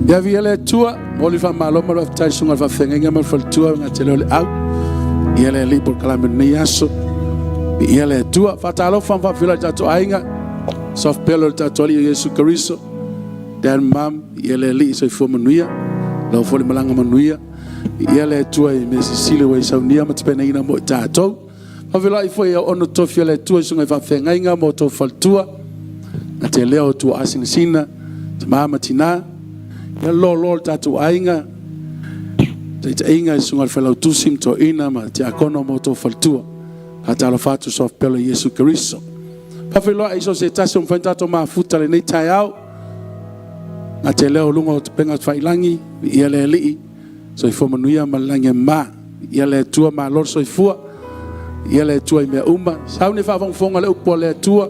Ya viele tua, moli fa maloma fa tai sunga fa fengenga mal fa tua nga tele le au. Yele li por kala me yaso. Yele tua fa talo fa fa fila tatu ainga. Sof pelo tatu ali Yesu Kristo. Dan mam yele li so fo manuia. Lo fo le malanga manuia. Yele tua me sisile we sa nia mat pena ina mo tato. Fa vela ifo ya ono to fiele tua sunga fa fengenga mo to fa tua. Na te leo tua asing sina. Mama tina. Ya lo tatu ainga. Te inga sunga fa tusim to ina ma te akono mo to fa tua. Hata lo fatu sof pelo Yesu Kristo. Pa vela iso se tasi um fantato ma futa le nei tai au. Na te leo lunga o te penga fa ilangi yele li. So ifo manuia malange ma yele tua ma lor so ifua yele tua me uma sau ne fa fonga le upo le tua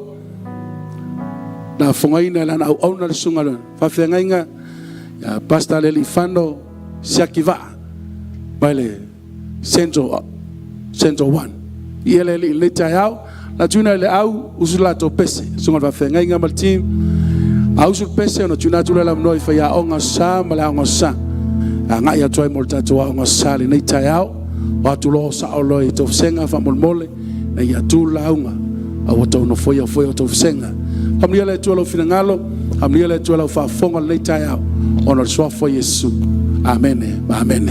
na fonga ina la na ona le sunga fa fenga ya pastor Lealiifano siakiva baile central 1 yele le tayao la tuna le au usula to pese sunga fa fenga mal team au sul pese no tuna tula la noi fa ya onga sa mala onga sa nga ya toi molta toa nga sali nei tai au watu lo sa olo i to senga fa molmole na ya tu launga a wato no foia to senga amlia le tu lo finangalo amlia le tu lo fa fonga nei tai au ono so fo Yesu amen amen.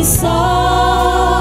Sa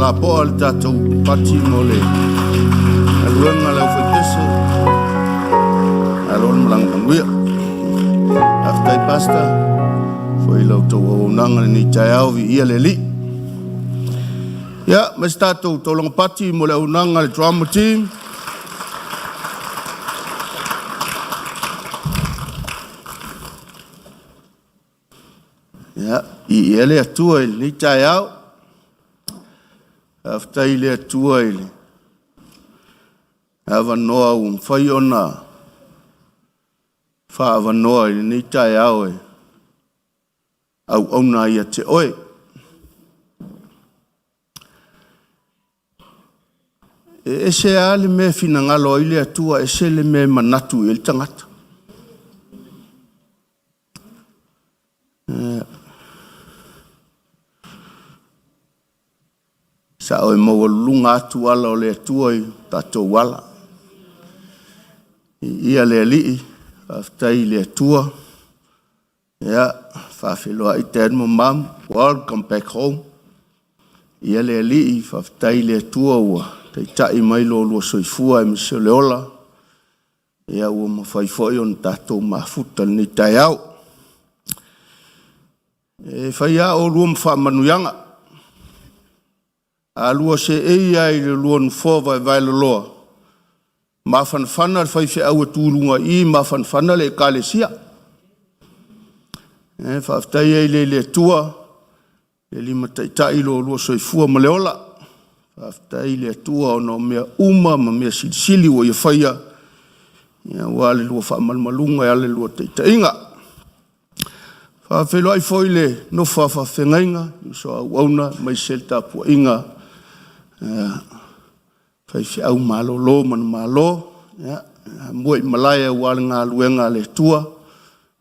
la po al tatou pati mole. Aluanga lau fiteso. Alon malang panguia. Aftai pasta. Foi lau tau nanga ni taiao vi ia le li. Ya, mas tatou tolong pati mole unanga le drama team. Ya, i ele atua ele ni taiao. Aftai le atua ele. Ava noa fai ona. Fa ava noa ele ni taiao e. Au ona ia te oe. E se ale me fina ngalo ile atua e se le me manatu ele tangata. Sa oe mawalunga atu ala o le atua i tato wala. Ia le alii, aftai le atua. Ia, whawhiloa i te anmo mam, welcome back home. Ia le alii, aftai le atua ua. Tei tai mailo lua soifua e misio leola. Ia ua mawhaifoi on tato mafuta ni tai au. E whaia o lua mwhamanuyanga. A lua se eia i le lua nufo vai loa. Ma fanfana le fai se au e tūrunga i ma fanfana le kalesia. Whaftai e le tua. Le lima taitai lo lua soifua ma leola. Whaftai le tua o no mea uma ma mea silisili o ia whaia. Ia wale lua whamalmalunga e ale lua taitainga. Whawhelo ai foi le no whawhengainga. So au auna mai selta pua inga. Fai au malo lo man malo ya moi malaya wal nga luenga le tua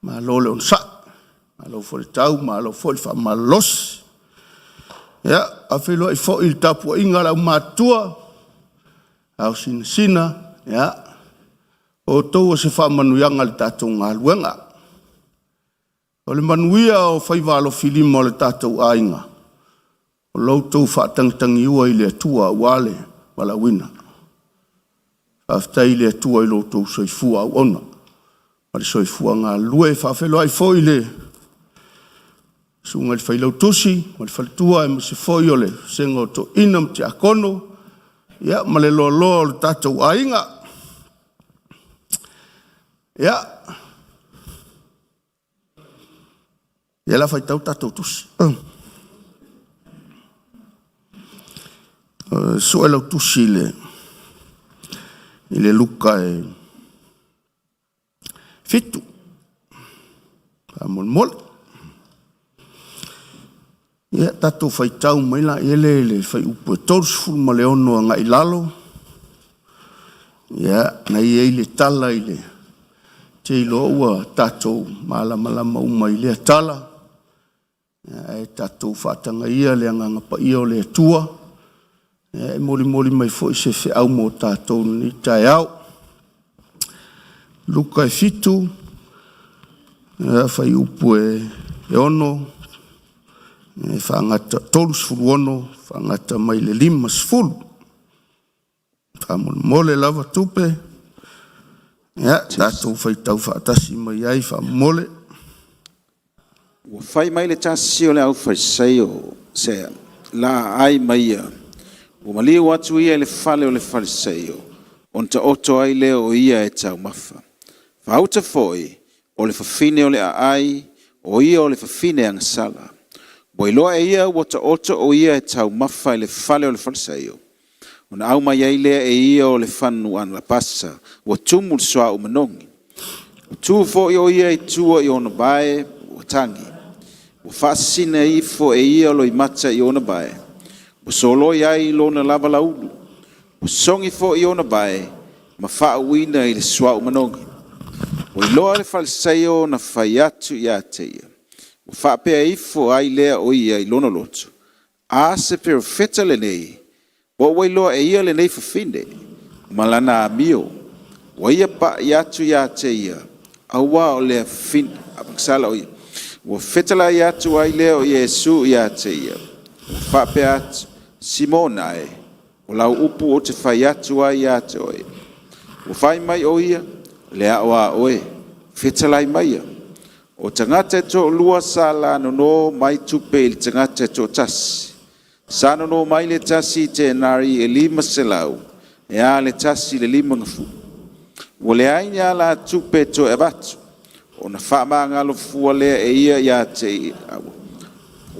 malo le onsa malo fol tau malo fol fa malos ya afelo I fo il tapu inga la matua au sina ya o to se fa manu yanga le tatu nga luenga o le manuia o fai valo filimo le tatu ainga o loutou whaatangitangi ua I le atua wale wala wina. Aftai le atua I loutou soifua au ona. Mare soifua ngā lue whawhelo ai foi le. Sunga le whailau tusi, mare whaletua e mase foi ole. Sengo to inam te akono. Ia, male loa loa le tatou ainga. Ia. Ia la whaitau tatou tusi. So ela tusi le luka e fitu amol mol ia tato fai tau mai la ele le fai upo tors ful maleono nga ilalo ia na ie le tala ile te ilo ua tato malama uma ile tala ia e tato fatanga ia le anga pa ia le tua e moli mai foi se fe au mo tatou ni tai au luka e fitu e fai upu e ono e whangata tolus fulu ono whangata mai le lima sfulu whamon mole lava tupe ia tatou fai tau whaatasi mai ai whamole ua fai mai le tasi o le au farisei o se la ai mai ia o maliu atu ia le fale o le fariseo, on ta oto ai leo o ia e tau mafa. Whauta foi, o le fafine o le aai, o ia o le fafine angasala. Boiloa e ia o ta oto o ia e tau mafa e le fale o le fariseo. O na au mai ai lea e ia o le fanu an la pasa, o tumu le soa o manongi. O tu foi o ia e tua i ona bae, o tangi. O fasina i fo e ia o lo i mata i ona bae. O solo iai lona lava laulu. O songi fo I ona bae, ma faa wina I le swa umanongi. O iloa le fariseo na fai atu ia teia. O faa pea ifo ai lea o ia I lona lotu. A se pero feta le nei. O wailoa e ia le nei fafine. Malana amio. O ia pa I atu ia teia. Awa o le fin. Apaksala o ia. O feta la ia atu ai lea o Yesu ia teia. O faa pea atu. Simona e, o lau upu o te whai atu ai a te oe. O whai mai o ia, le a oa oe, whetalai mai ia. O tangata to lua sa la no mai tupe il tangata to tasi. Sa no mai le tasi te nari e 5 selau, e a le tasi le 5 ngafu. O le ainia la tupe to e batu, o na wha ngalo fua lea e ia te awa.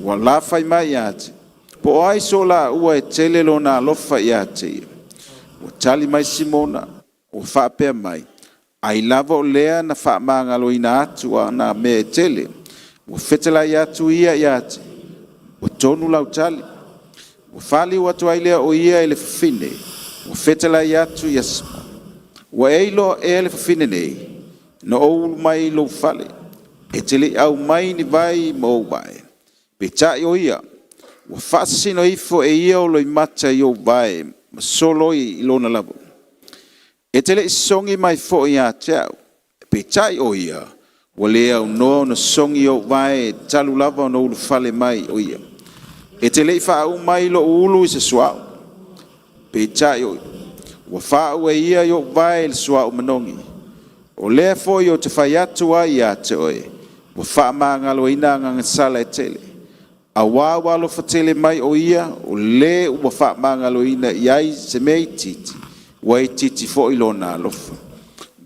O la whai mai ia te. Po ai so la ua e tele lo na lofa ia te ia. O tali mai Simona, o whapea mai. Ai lava o lea na wha ngalo ina atu a na me e tele. O whetela ia tu ia te. O tonu lau tali. O whali watu ai lea o ia e le fine. O whetela ia tu iasma. O eilo e le fine nei. No ou mai lo fale. E tele au mai ni vai mo vai. Pe tai o ia. O whaasino ifo e ia o loi mata i o vai. Ma solo i lona labo. E tele songi mai fo ia teau. Pe tai o ia. O lea o no songi o vai. Talu lava o no ulu fale mai o ia. E tele wha au mai lo ulu i se suau. Pe tai o ia. O wha au e ia i o vai le suau manongi. O lea fo i o te whai atu ai a te oe. O wha maangalo ina ngangasala e tele. A wawalo fatele mai o ia. O le ua wha maangalo ina iai se mei titi. Wai titi fo i lona alofa.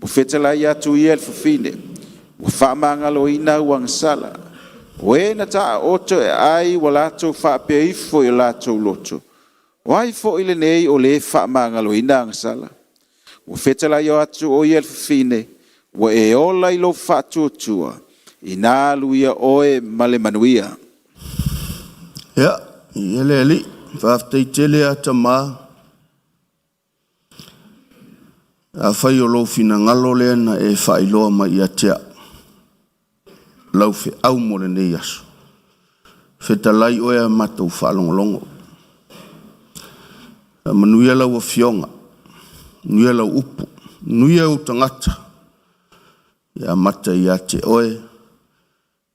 O whetala i atu ia le fafine. O wha maangalo ina uangasala. O e na taa oto e ai wa lato wha pia ifo i lato loto. Wai fo i le nei o le wha maangalo ina angasala. O whetala i atu o ia le fafine. Wa e ola i lo whātua tua, i nā luia oe male manuia. Ia, i ele ali, whaaftei tele a ta mā. A whai o lo fina ngalo lea na e whailoa mai i a tea. Lau whi au mo le nei aso. Whetalai oe a matou whaalongolongo. Manuia lau a fionga, nuia lau upu, nuia u tangata. Ia mata i ate oe,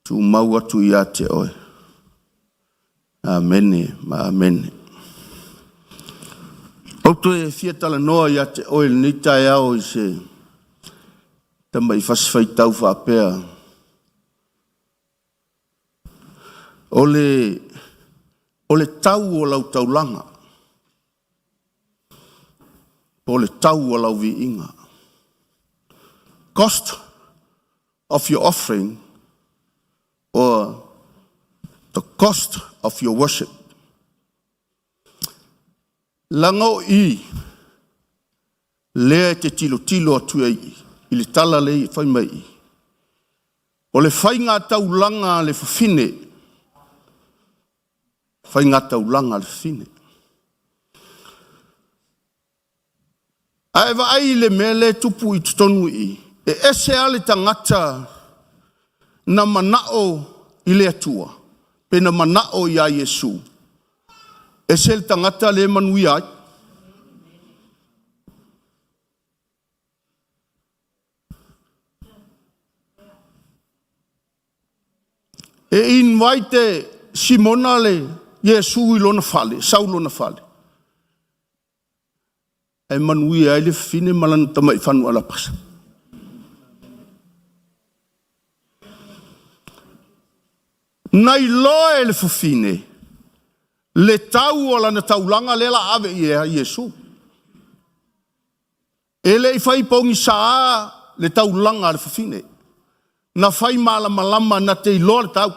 tu mau atu i ate oe. Amene, ma amene. Auto e fia tala noa i ate oe, ni tae au i se tamba i fasifai tau whaapea. Ole tau o lau taulanga. Ole tau o lau vi inga. Cost of your offering or the cost of your worship. Lango i lea te tilo atu ai i le tala lei whai mai. O le whai ngā taulanga le whawhine. Whai ngā taulanga le whawhine. Aewa ai le mele tupu i tutonu i. E ese ale tangata na manao i le atua. Pe na manao i a Yesu. Ese le tangata le manui ai. E invite Simona le Yesu i lona fale. Sau lona fale. E manui ai le fine malana tamai whanu ala pasa. Nai loe le fufine, le tau o lana taulanga le la ave i a Yesu. E le i fai pongi saa le taulanga le fufine. Na fai malama na te ilo le tau.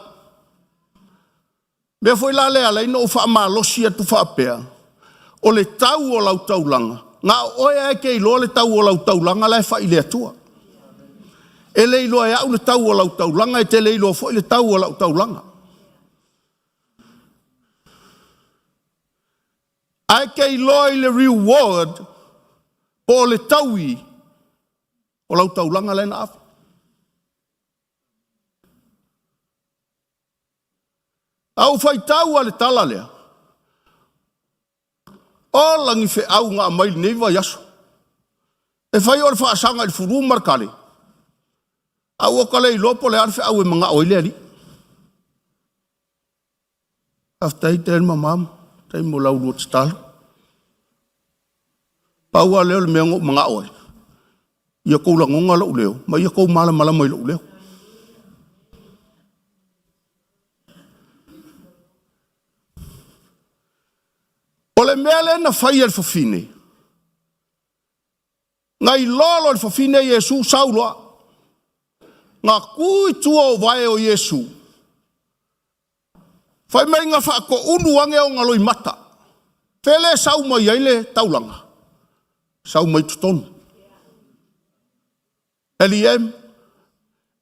Mea foi la le ala ino ufa malosi atu whaapea. O le tau o lau taulanga. Ngā oe e ke ilo le tau o lau taulanga le fai le atua. E le ilo e au le tau o lau taulanga e te le ilo foi le tau o lau taulanga. Ai ke ilo le reward o le taui o lau taulanga le na afi. Au fai tau ale tala lea. O langi fe au ngā mai nei wa yaso. E fai o le whaasanga i furu markale. Au o kale i lopo le arfe au e mga oile ali. Aftai ten mamam. tai mo lau lo talo paua leo le mengo mga oi ia ko la ngonga lo leo ma ia ko mala mai lo leo ole mele na fai al fofine ngai lolo al fofine Yesu saulo nga kui tua o vai o Yesu fai mai nga fa ko unu wange o ngaloi mata fele sau mai ile taulanga sau mai tuton eliem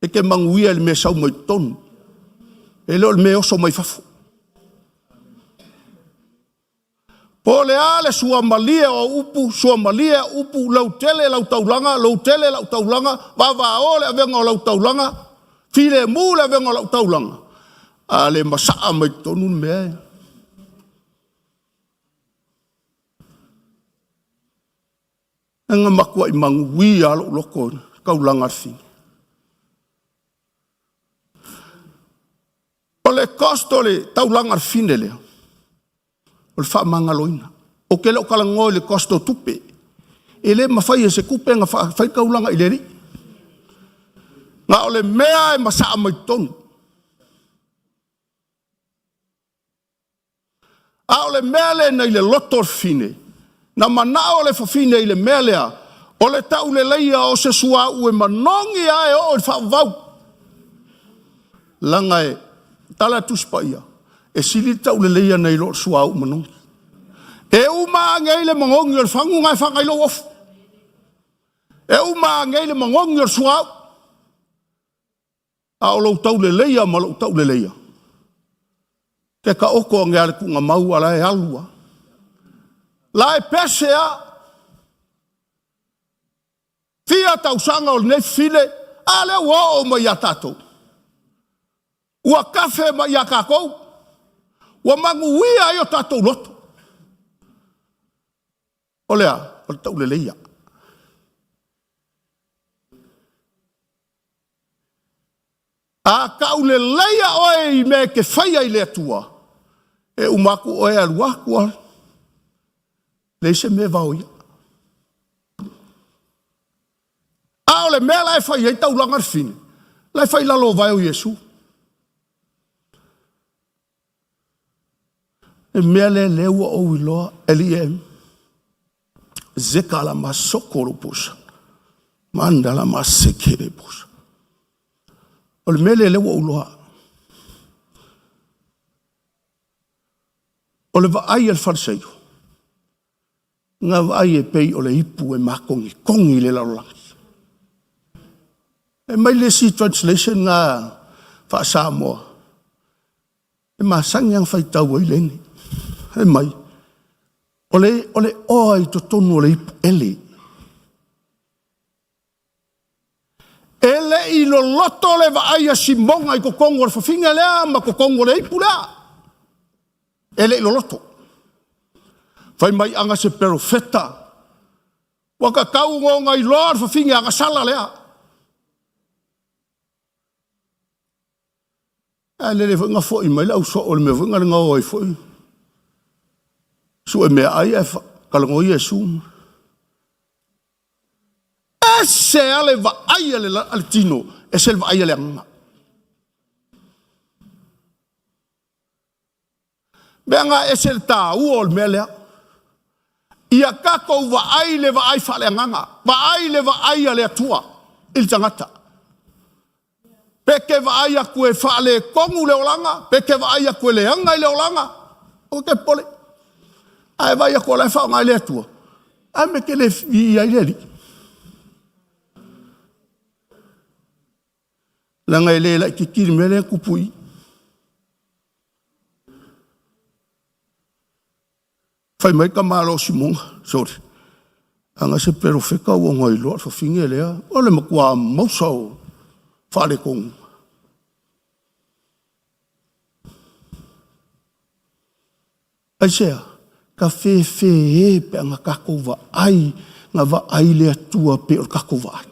e ke manguia le me sau mai ton ele o me oso mai fafu pole ale sua malia o upu lau tele lau taulanga va ole avenga lau taulanga file mule avenga lau taulanga ale masaa mai tonu me nga makua i mangui alo loko kaulanga fi ole kostole taulanga finele o le whaamanga loina. O ke leo kalango le kosto tupe. E le mawhai e se kupe nga whai kaulanga i leri. Nga o le mea e masaa mai tonu. A o le mea le na i le lotor fine. Na mana o le whafine i le mea lea. O le tau le leia o se sua ue manongi ae o le whaavau. Langa e tala tuspa ia. E sili tau le leia nei lo sua u manongi. E uma ngei le mangongi o fangu ngai whangai lo of. E uma ngei le mangongi o sua u. A o lo tau le leia ma lo tau le leia. Te ka oko ngea le kunga mau ala e alua. La e pese a. Fia tau sanga o ne file. A le wa o ma ia tatou. Ua kafe ma ia kakou. Wa mangu wia yo tatou loto. Olea, o tau le leia. A kau le leia oe i me ke whaia i le atua. E umaku oe aluakua. Leise me vau ia. A ole mea lai whaia i tau langar fine. Lai whai lalo vai o Yesu. E mea le leua o iloa eliem. Zeka la masokoro pusa. Manda la masekere pusa. O le mele leua o loa. O le vaai al farseio. Nga vaai e pei o le ipu e makongi. Kongi le laulangi. E mai le si translation nga fa Samoa. E masangi ang faitau o ileni. E mai. Ole oi to tonu ole ipu ele. Ele i lo loto le vaai a simonga i kokongo le fafinga lea ma kokongo le ipu lea. Ele i lo loto. Fai mai anga se profeta. Waka kau ngonga i loa le fafinga anga sala lea. Ele le vunga fo i mai lau so ole me vunga le ngau oi fo i. Su e mea ai e kalango i e su. E se ale va ai ale altino. E se va ai ale anga. Beanga e se ta uol melea. Ia kako va ai fale anga. Va ai ale atua. Il tangata. Peke va ai a kue fale kongu le olanga. Peke va ai a kue le anga i le olanga. O ke pole. Ai vai a kola fa ngai le tua. Ai me ke le i ai le. La ngai le la ki kiri mele kupui. Fai mai ka malo simonga, sorry. Anga se pero feka o ngai lo fa finge le. Ole makua moso fa le kong. Ai sea ka fe e pe nga kako va ai nga va ai le atua pe o kako va ai.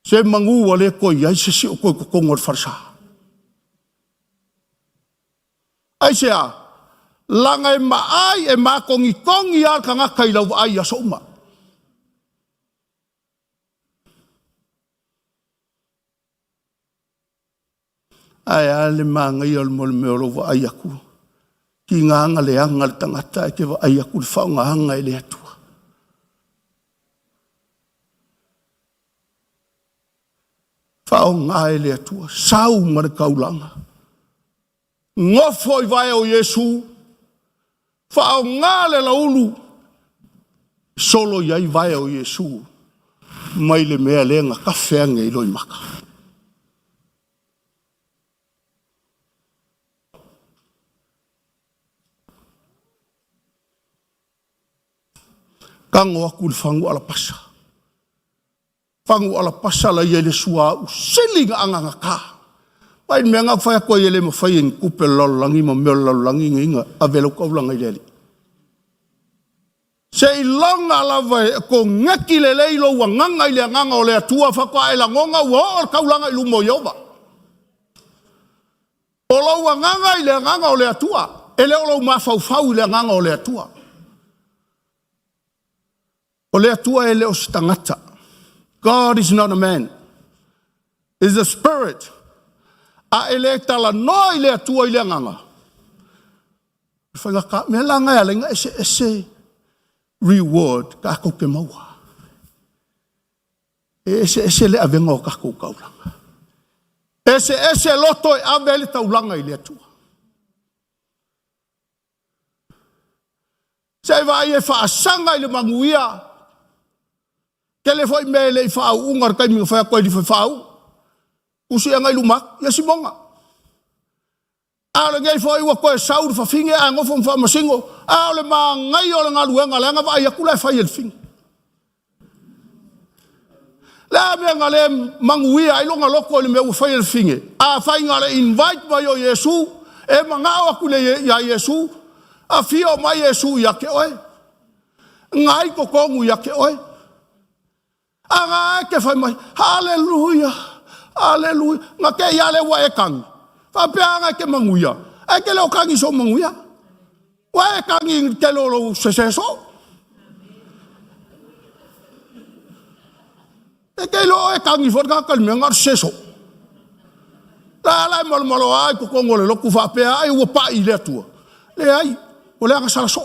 Se mangu wale ko ai se si o ko ngor farsa. Ai sea Langa e maai e makongi al ka ngaka I lau ai aso uma. Ai ale manga I al mol me olo wa ai aku. Ki nganga le anga le tangata e ke wa ai aku le whaunga hanga I le atua. Whaunga I le atua. Sau mara kaulanga. Ngofo I vai o Yesu. Whaunga le laulu. Solo iai vai o Yesu. Mai le mea lenga ka whenga I loi maka. Kango aku le whangu ala pasa. Whangu ala pasa la ia le sua u selinga anganga ka. Pai mea ngā whai ako ia le mawhai en kupe lalangi ma mea lalangi inga a velo kaulanga I leli. Se I longa lava e ko ngeki le leilo wa nganga I le nganga o le atua whakwa e la ngonga ua o kaulanga I lumo Iova. O lau wa nganga I le nganga o le atua. E le o lau mawhau I le nganga o le atua. O le atua e le o stangata. God is not a man. Is a spirit. A ele tala no I le atua I le nganga. Whanga ka me langa e alenga ese reward ka ako ke maua. Ese le avenga o kako kaulanga. Ese loto e avele taulanga I le atua. Se vai e whaasanga I le manguia. Kele foi mele I whau ungar kai minga whai koe li whau. Usi angai lumak, ia simonga. Ale ngai foi wa koe saur whawhinge a ngofo mwha masingo. Ale ma ngai o le ngā luenga le anga wa ia kula e whai el finge. Le a mea ngā le manguia I longa loko le mea ua whai el finge. A whai ngā le invite mai o Yesu. E ma ngā waku le ia Yesu. A fio mai Yesu ia ke oe. Ngai ko kongu ia ke oe. Anga ke fai mai, hallelujah, hallelujah. Nga ke iale wa e kangi. Whapea anga ke manguia. E ke leo kangi so manguia. Wa e kangi ke leo seseso. E ke leo e kangi fot kakal me ngar seso. La lai malo ai ko kongo le loku whapea ai ua pa I le atua. Le ai, o le anga saraso.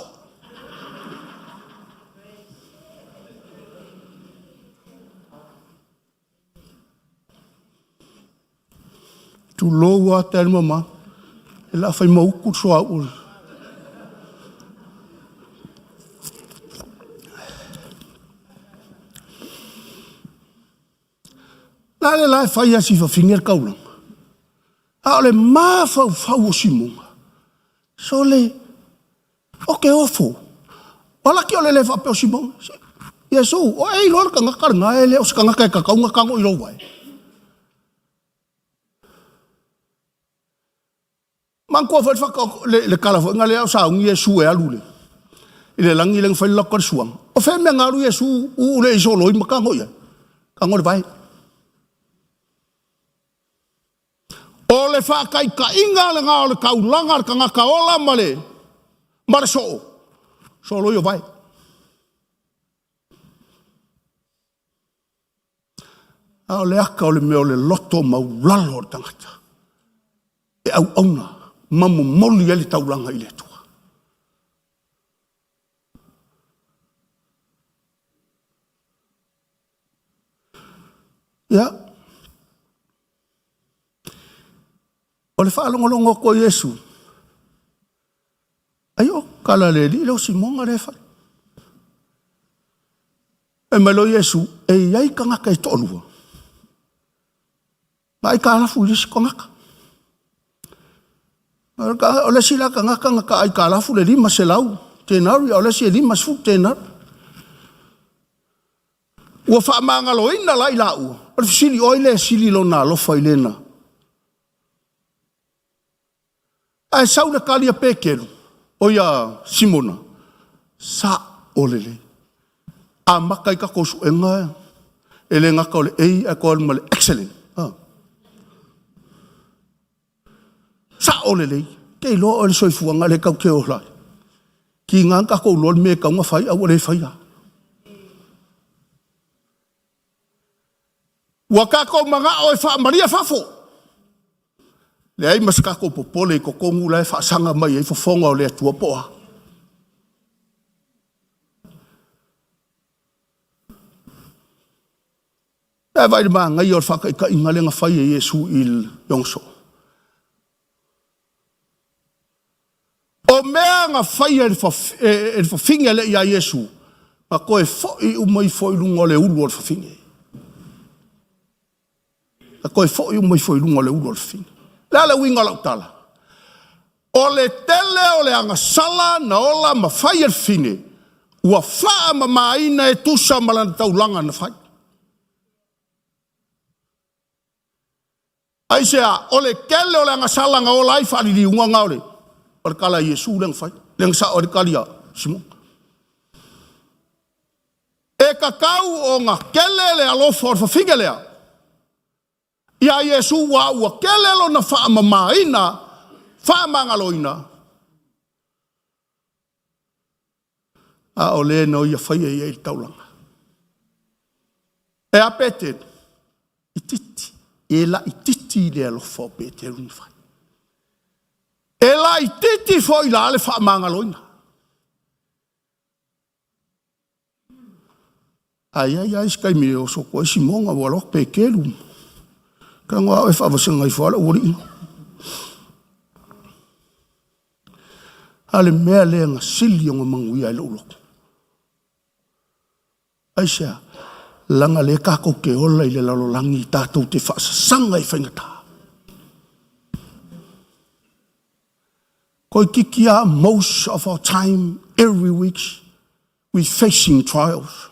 Tu loa tel mama e la fai mau ku so au la fai asi fa finger kaulang a le ma fa o simonga so le okay ofo wala ki ole le fa pe simonga Yesu o ei lor ka ngakar nga ele os ka ngakai ka kaunga kango ilo wai Man ko fa le kala fo ngale sa un Yesu e alule. Ile langi leng fa la kor suang. O fe me ngaru Yesu u le so loi maka ngoya. Ka ngor vai. O le fa kai ka inga le nga le ka ulanga ka nga ka ola male. Mar so. So loi vai. A le aka o le me o le loto maulalo tangata. E au auna. Mamu moli ele taulanga I le tua. Ya. O le whaalongolongo ko Yesu. Ayo, kala le li lo simonga refa. E malo Yesu, e iai ka ngaka I tolua. Mai ka alafu I ko ngaka. O le sila ka ngaka ai ka alafu le lima se lau. Tenaru, o le si lima se fuk tenaru. Ua wha mangalo ina lai lau. O le sili oile sili lo na lofa I lena. Ai sau le kalia pekelu. O ia Simona. Sa olele. A makai ka kosu enga. Ele ngaka o le ei a ko le excellent. Sa olele. Kei lo o le soifuanga le kau ke o lai. Ki ngā kako lor me kaunga whai au le whaia. Wa kako manga o e wha maria whafo. Le ai mas kako popole ko kongu lai wha sanga mai e whafonga o le atua poa. E vai ma ngai o whaka i ka inga le ngā whai e Yesu il yongso. O mea ngā whai e whawhinga le ia Yesu. Ma koe whoi umai whoi lunga le ulu o le whawhinga. A koe whoi umai whoi lunga le ulu o le whawhinga. Lea le winga lau tala. O le tele o le anga sala na ola ma whai e whine. Ua whaa ma maina e tusa malana taulanga na whai. Aisea, o le kele o le anga sala nga ola ai whaari li unga ngā ole. O le kala Yesu leng whai. Leng sa o le kalia Simon. E kakau o ngā kele le alofo o le whawhinga lea. Ia Yesu wa ua kele lo na wha mamaina, wha mangaloina. A o le no ia whai e i taulanga. E apete, i titi. E la i titi le alofo pe te runi whai. E la i titi fo i la le wha mangaloina. Ai, skai me o so koe si monga walok pe kelu. Ka ngā e whawasanga i whala ori inga. Ale mea lea ngā sili o ngā mangui ai lauloko. Aisea, langa le kako ke ola i le lalolangi tātou te whaasasanga i whaingata. Koi kikia, most of our time, every week, we're facing trials,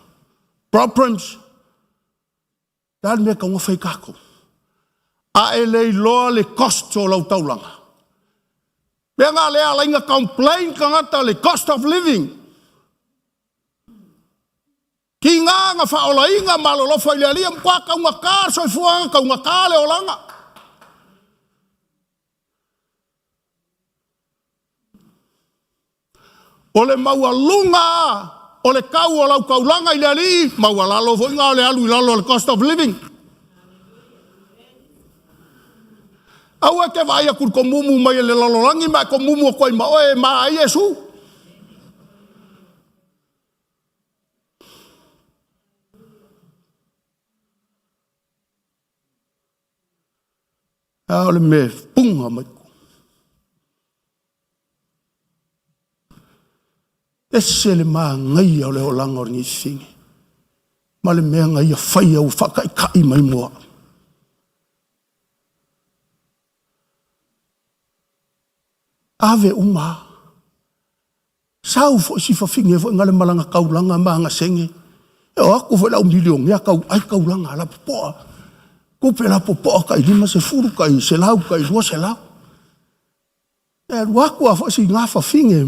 problems. Tāne mea ka ngā whai kako. A e lei loa le cost o lau taulanga. Pea ngā lea lainga complain ka ngata le cost of living. Ki ngā whaola inga malolofa i lea lia mkwa kaunga kā soifuanga kaunga kā le olanga. O le maua lunga, o le kau o lau kaulanga i lea li, maua lalo foinga o le alu i lalo le cost of living. Au e ke vai a kur ko mumu mai le lalolangi mai ko mumu ko ma oe ma ai Yesu. Au le me punga mai. Ese le ma ngai o le olanga o ni singi. Ma le me ngai a fai au whakai kai mai moa. Ave uma. Sau fo si whawhinge fo ngale malanga kaulanga maanga senge. E o ako fo lau miliong ea kau ai kaulanga la popoa. Kupe la popoa kai lima se furu kai se lau kai lua se lau. E wako a fo si ngā whawhinge.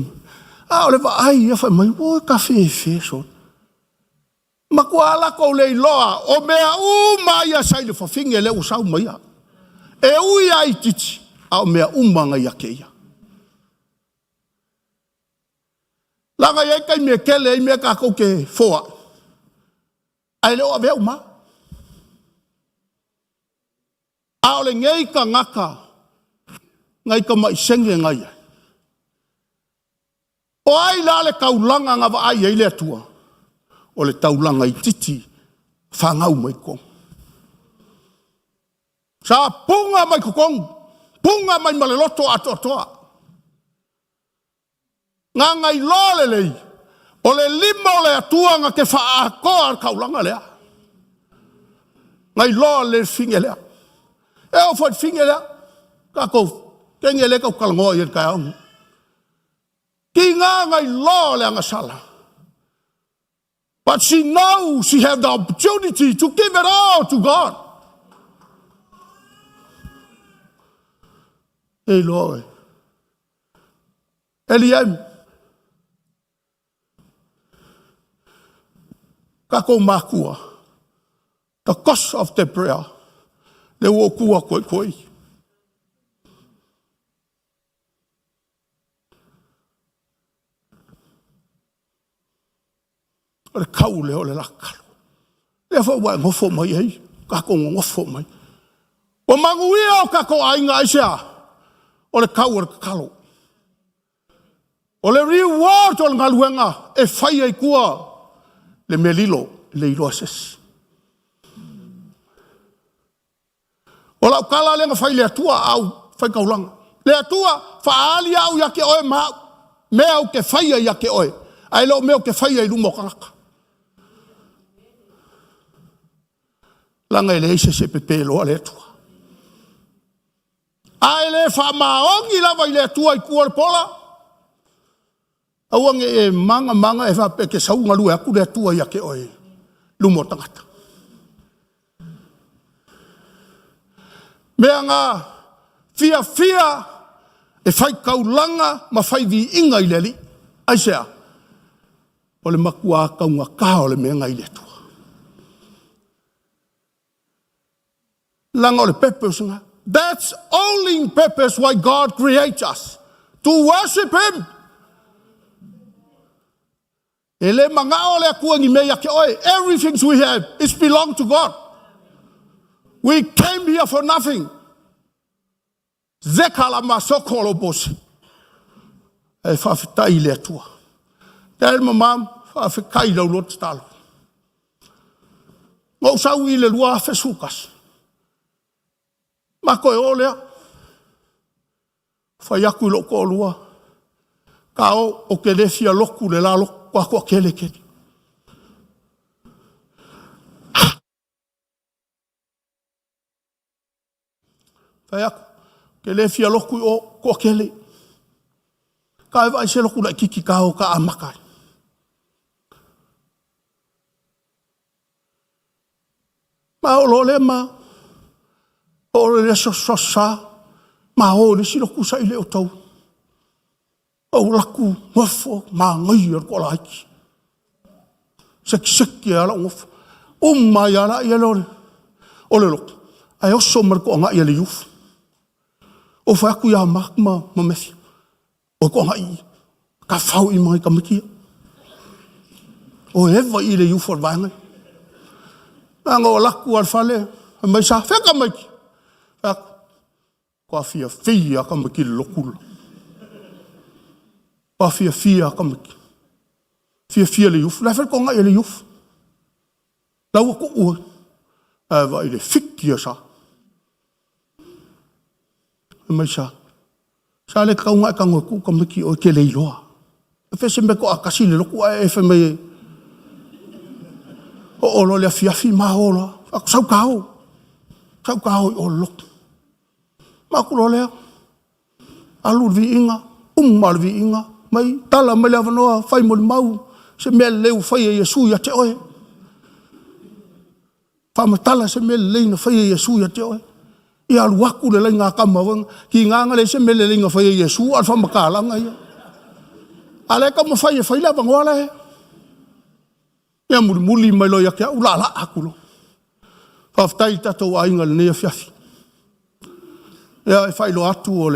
A ole wa ai e whai mai o kafe e wheso. Ma kua ala kou lei loa o mea mai a sai le whawhinge le o sau mai a. E ui ai titi a o mea umanga ia keia. Langa ia kai me kele i me ka kou ke foa. Ai leo a vea uma. A ole ngei ka ngaka. Ngai ka mai senge ngai. O ai la le kaulanga nga wa ai le atua. O le taulanga i titi. Whangau mai kong. Sa punga mai kong. Punga mai maleloto ato atoa. Ngā ngai lole lei, o le lima o le atuanga ke whaakoa ar kaulanga lea. Ngai lole le finge lea. E o whai finge lea, ka kou, kenge le kau kalangoa i kai aungu. Ki ngā ngai lole anga sala. But she knows she have the opportunity to give it all to God. Ei loe. Eliam. Kako makua. The cost of the prayer. Le wo kua koi koi. O le kau le o le lakalo. Le fa wa ngofo mai ai. Ka ko ngofo mai. O manguia o ka ko ainga aisea. O le kau o le kalo. O le reward o le ngaluenga e fai ai kua le melilo le iloases. O la kala le fai le atua au fai kaulanga. Le atua fa ali au ya ke oe ma me au ke fai ya ke oe. Ai lo me au ke fai ai lumo kaka. Langa ele se pepe lo le atua. Ai le fa maongi la vai le atua I kua le pola. Awange e manga e fa ke saunga lu aku le atua ya ke oe. Lumo tangata. Mea ngā fia e whai kaulanga ma whai vi inga I le li. Aisea, o le makua kaunga kaha o le mea ngai le atua. Langa o le purpose nga. That's only purpose why God creates us. To worship Him. Ele manga o le akua ngi mea ke oe. Everything we have is belong to God. We came here for nothing. Zekala masokolo bosi. E whawhitai le atua. Te mamam, whawhikai lau lot talo. Ngau sau I le lua whesukas. Mako e olea. Whai aku loko o lua. Ka o ke lefia loku le lalo kwa kele kele. Whai aku. Ke le fia loku o ko kele. Ka e vai se loku la kiki ka o ka amakai. Ma o lo le ma. O le so sa. Ma o le si loku sa I le o tau. O laku ngofo ma ngai o ko la iki. Seki ala ngofo. O mai ala I lo. O le loku. Ai o so mar ko nga I le yuf. O fa ku ya ma mefi. O ko hai ka fau I mai ka miki. O eva I le you for vanga. Anga o laku al fale, mai sa fe ka miki. Ko fia ka miki lokul. Ko fia ka miki. Fia le yuf, la fe ko nga le yuf. La ko o. Eva I le fikia sa. Mai sa le kaunga ka ngoku ka miki o ke leiloa e fe se me ko akasi le loku e fe me o lo le fiafi ma ola sau kao o lok ma ku lo le alu vi inga mal vi inga mai tala me le vanoa fai mo mau se me le fai Yesu ya te oe fa ma tala se me le na fai Yesu ya te oe I alu aku le nga kamawang ki nga le se mele le nga fa Yesu al fa makala nga ia ale ka mo fa la bangwala ya muli mai lo ya ka ulala aku lo fa ftai tato ai nga le fiafi ya fa lo atu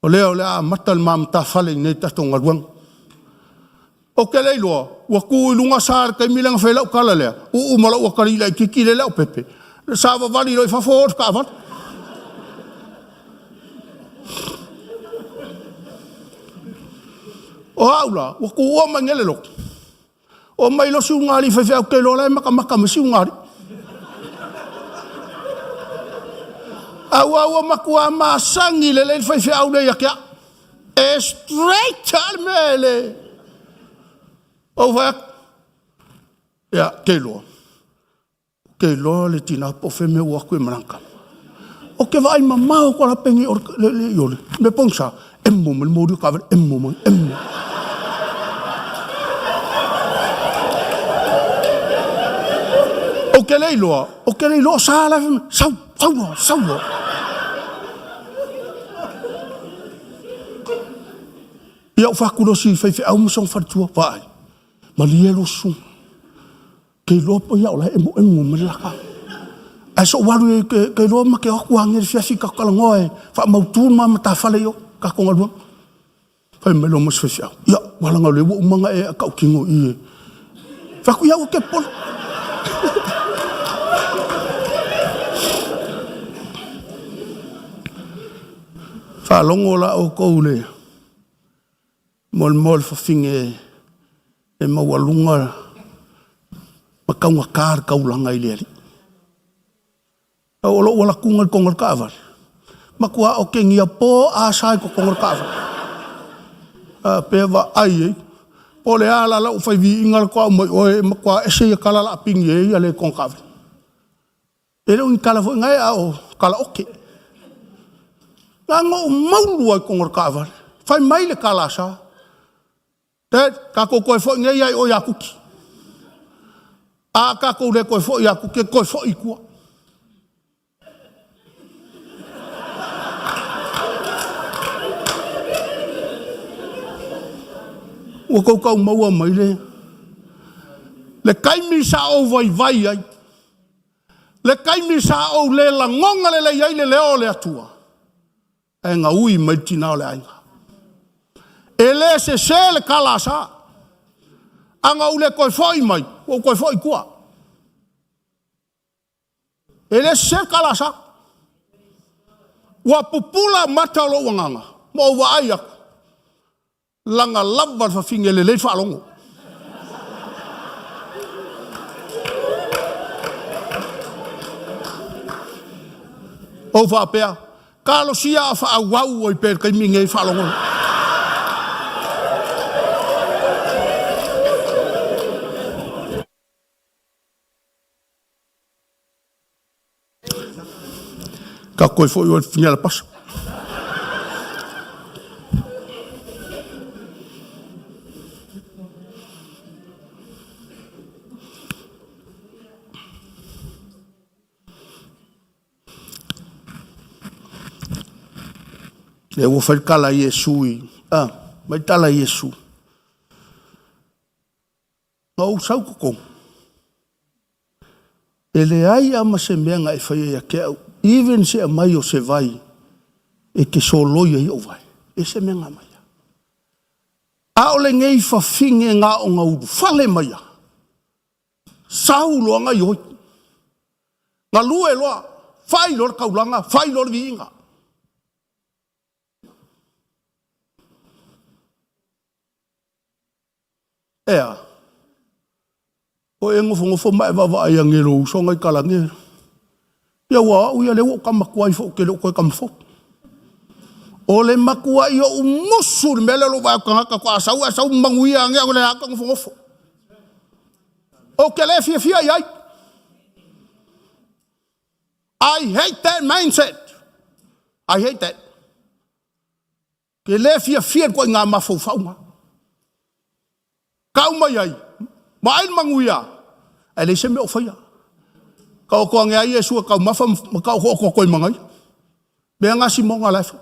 ole a matal mam ta fale ne tato ngalwang o ke le lo wa ku lunga sar ka milang fa la kala le u mala wa kali la ki le la pepe Sava vali lo fa for ka vat. O aula, o ko o mangele lo. O mai lo su ngali fa fa ke lo la maka masi ngali. Awa makua ma sangi le fa fa au le ya ka. Straight mele. O va ya ke lo. Ke lo le tina po fe me wa ku manaka o ke vai mama ko la pengi o le yole me ponsa emmo me modu ka emmo o ke le lo sa la sau ia fa ku lo si fe au mo son fa tu vai ma lielo su ke lopo ia ola emu melaka aso walu ke lo ma ke aku angel fiasi ka kalongoe fa mautu ma mata fale yo ka konga lu fa melo mo sfesia ia wala ngale wo manga e ka kingo I Whaku iau ke polo. Whalongo la o koule. Mol whawhinge e mawalunga makaunga kār kaulanga i leali. O lo wala kungal kongal kaawal. Makua o ke ngia po asai ko kongal kaawal. Pewa ai o le ala la ufai vi ingal ko mai o makua ese ya kala la pingi e ale kongal kaawal. Ele un kala fo ngai a o kala oke. Lango maulu ai kongal kaawal. Fai mai le kala sa. Tet ka ko koe fo ngai ai o yakuki. A ka ko le koe fo yakuki koe fo ikua. O kau maua mai le kaimi sa o vai ai le kaimi sa o le la ngonga le ai le leo le atua e nga ui mai tina o le ainga e le se le kala sa anga ule koe foi mai o koe foi kua e le se kala sa wa pupula mata lo wanganga mo wa ai aku langa lava fa fingele le fa longo o fa pea kalo sia fa awau o per kai minge fa longo ka koe fo yo finala paso e wo fai kala Yesu mai tala Yesu au sau ko ele ai ama se menga e fai ya ke even se mai o se vai e ke solo ye o vai e se menga mai a ole ngei fa finge nga o nga u fale mai sau lo nga yo nga lue lo fai lo kaulanga fai lo vinga ea o e ngofo mai wa ai ngelo so ngai kala nge ya wa u ya le o kamakuai fo ke lo ko kamfo o le makuai o musul mele lo ba ka asau manguia nge o le aka ngofo o ke le fia ai I hate that mindset. I hate that. Ke le fia ko nga mafo fauma kau mai ai mai manguia ele se me o faia kau ko nga Yesu kau mafa kau ko mangai be nga si mo nga life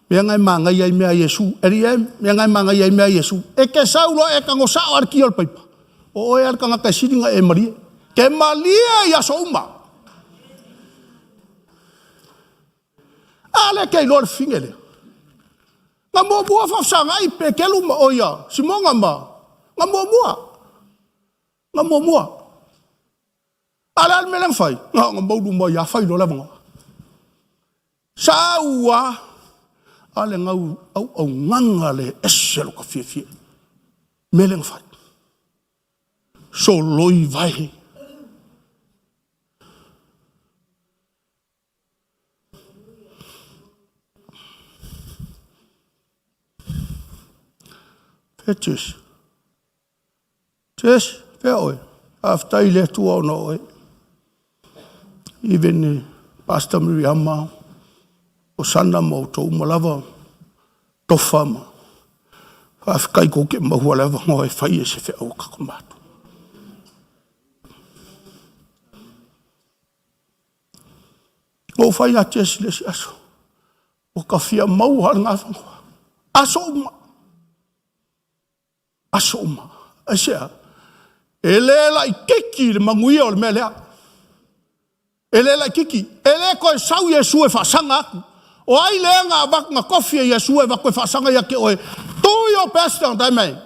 be nga mangai ai me Yesu me nga mangai ai me Yesu e ke saulo e ka ngo sa arkiol paipa o e ar ka nga siringa e Maria ke Maria ya souma ale ke lor fingele nga mo bua fa sanga i pe kelu ma oya simonga ma nga mo mua ala melang fai nga mo du mo ya fai lo la mo sawa ale nga au nganga le eselo ka fie melang fai so loi vai Tes, oi. After I left to no, even Pastor Miriama, Osana Moto, Malava, Tofama, Afkai Coke, Mahualava, no, if I is if I combat. O fai a tesles aso, o kafia mau haranga asoma asia elela ikiki le manguia o le melea elela ikiki ele ko sau Yesu e fasanga o ai le nga bak nga kofi Yesu e ba ko fasanga ya ke o Do your best on that man.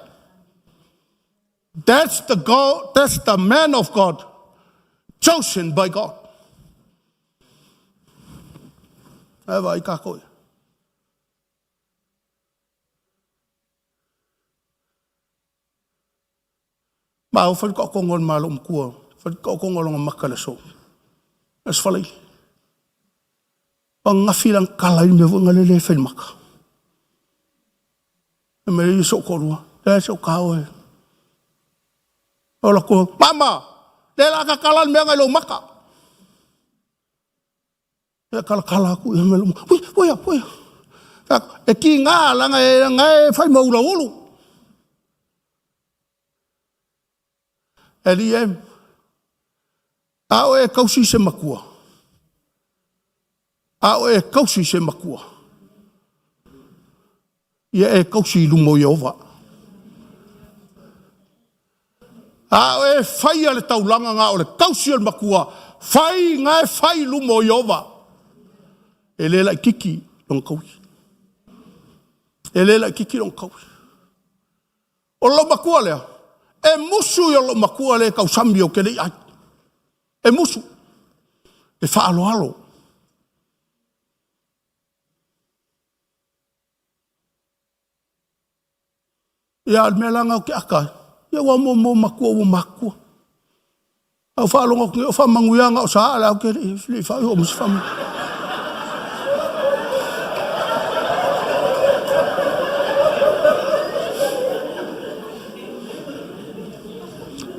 That's the God, that's the man of God, chosen by God. Eva I ka koe. Ma o fai ko ngon malo mkua, fai ko ngolong makale so. Es falei. Pangafilang kalai me ngalele fai maka. Me iso ko rua, so kawe. Ola ko, mama, lela ka kalan me ngalo maka. Ya kala ku ya melo. Ui, poia. E ki nga la nga fai mo ula ulu. Eliem. Ao e kausi se makua. Ia e kausi lumo Yehova. Ao e fai ale taulanga nga ole kausi al makua. Fai nga e fai lumo Yehova. E lela kiki long kausi. O lo makua lea. E musu yo lo makua le kausami o kele ai. E musu. E whaalo. Ia almelanga o ke aka. Ia wa mo makua. Au whaalonga o ke o whamanguyanga o saala o kele. Fili whai o musi whamu.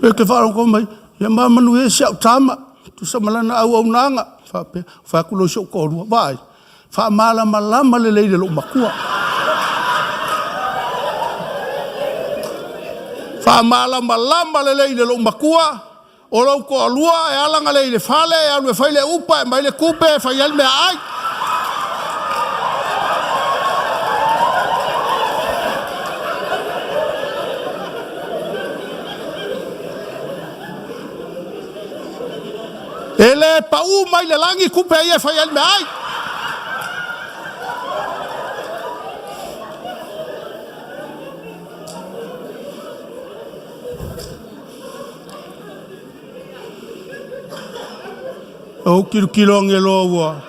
E ke whaarong ko mai, ia mamanu e siau tama, tu sa malana au nanga, whakulo siau korua, vai, malama le leile lo makua. Malama le leile lo makua, o lau ko alua, e alanga leile fale, e alu e whaile upa, e maile kupe, e whaiel mea ai. Ele pau mai le langi kupe ia fai al mai. O kilo ngeloa.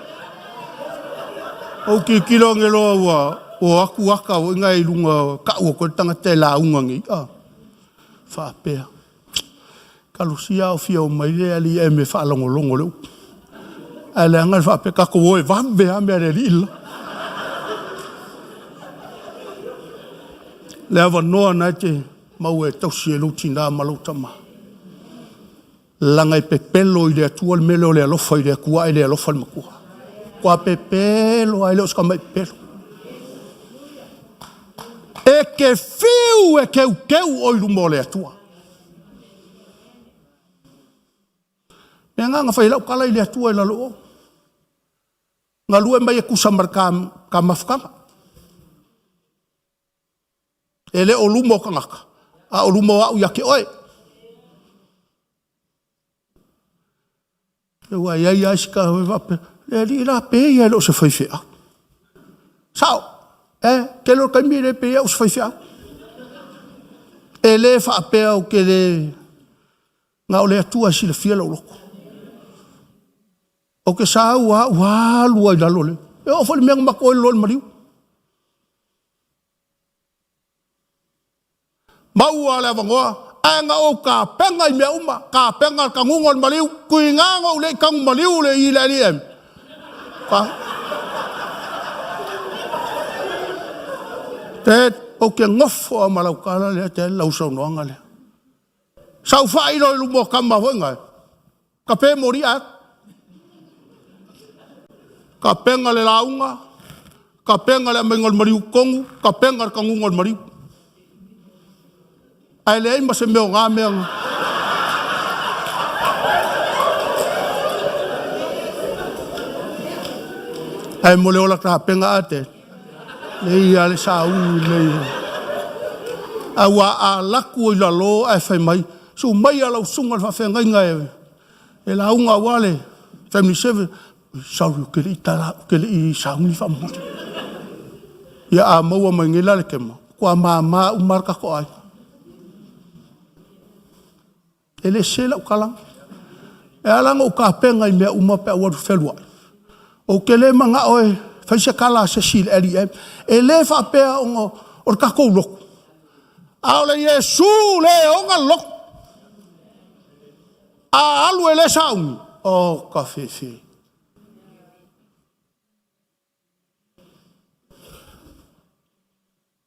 O aku aka o ngai lunga ka o ko tanga te la unga ngi. Fa pea. Kalusia o fia o maile ali e me whaalongolongo leu. Ale angal whape kako oe wambe ame are lila. Lea wanoa na te mau e tausi e luti nā malautama. Langa i pepelo i lea tua le mele o lea lofa i lea kua i lea lofa le makua. Kua pepelo ai leo ska mai pepelo. E ke fiu e keu o i lumo lea tua. E nga whai lau kala i lea tua i la loo. Nga lue mai e kusamar ka mafukanga. E le o lumo ka ngaka. A o lumo au yake oe. E wa iai aisika hoi wape. Le li la pe ia lo se whaiwhea. Sao? Ke lo kaimi le pe ia o se whaiwhea. E le whaapea o ke le nga o lea tua si le fia lau loko. O ke sa wa lua i lalo le. E o fali meang mako e lol mariu. Mau ale avangoa. A nga o ka penga i mea uma. Ka penga ka ngungon mariu. Kui nganga o le kangu mariu le i le ni em. Te o ke ngofo a malaukala le te lau sau noanga le. Sau whai roi lumo kama hoenga. Ka pe mori ak. Ka penga le launga, ka penga le amengol mariu kongu, ka penga le kangungol mariu. Ai le ai mase meo ngā mea. Ai mo le ola ka penga ate. Le ia le sa ui le. Awa a laku i la lo ai fai mai. Su mai ala usunga le whawhenga inga e. E launga wale, family 7. Sauri ke le i saungi whamote. Ia a maua mai ngila le kema. Kua mama umarka ko ai. Ele sela ukalang. E alanga o ka penga I mea uma pe awaru whelua. O ke le manga oe, whaisa kala se sil eri e. E le wha pea ongo o kako loko. A ole Yesu le onga loko. A alu e le saungi. O ka whewhe.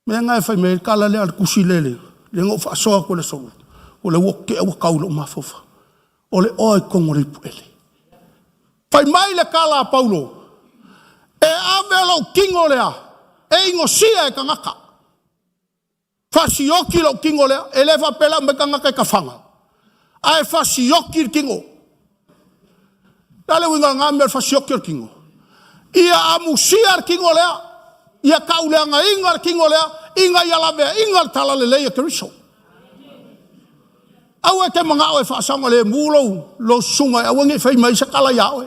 Mea ngai whai me kala le al kusi lele. Le ngo wha soa ko le solu. O le woke e wakaulo mafofa. O le oi kongo ripu ele. Whai mai le kala Paulo. E amelo kingo lea. E ingo sia e kangaka. Fasioki lo kingo lea. E le whapela me kangaka e kawhanga. Ai fasioki kingo. Dale winga ngamel fasioki kingo. Ia amusia kingo lea. Ia kaulea nga ingar kingo lea. Inga yalabea ingar talalele ya keriso. Awe ke mga awe whaasanga le mulo lo sunga awangi whai mai sa kala yawe.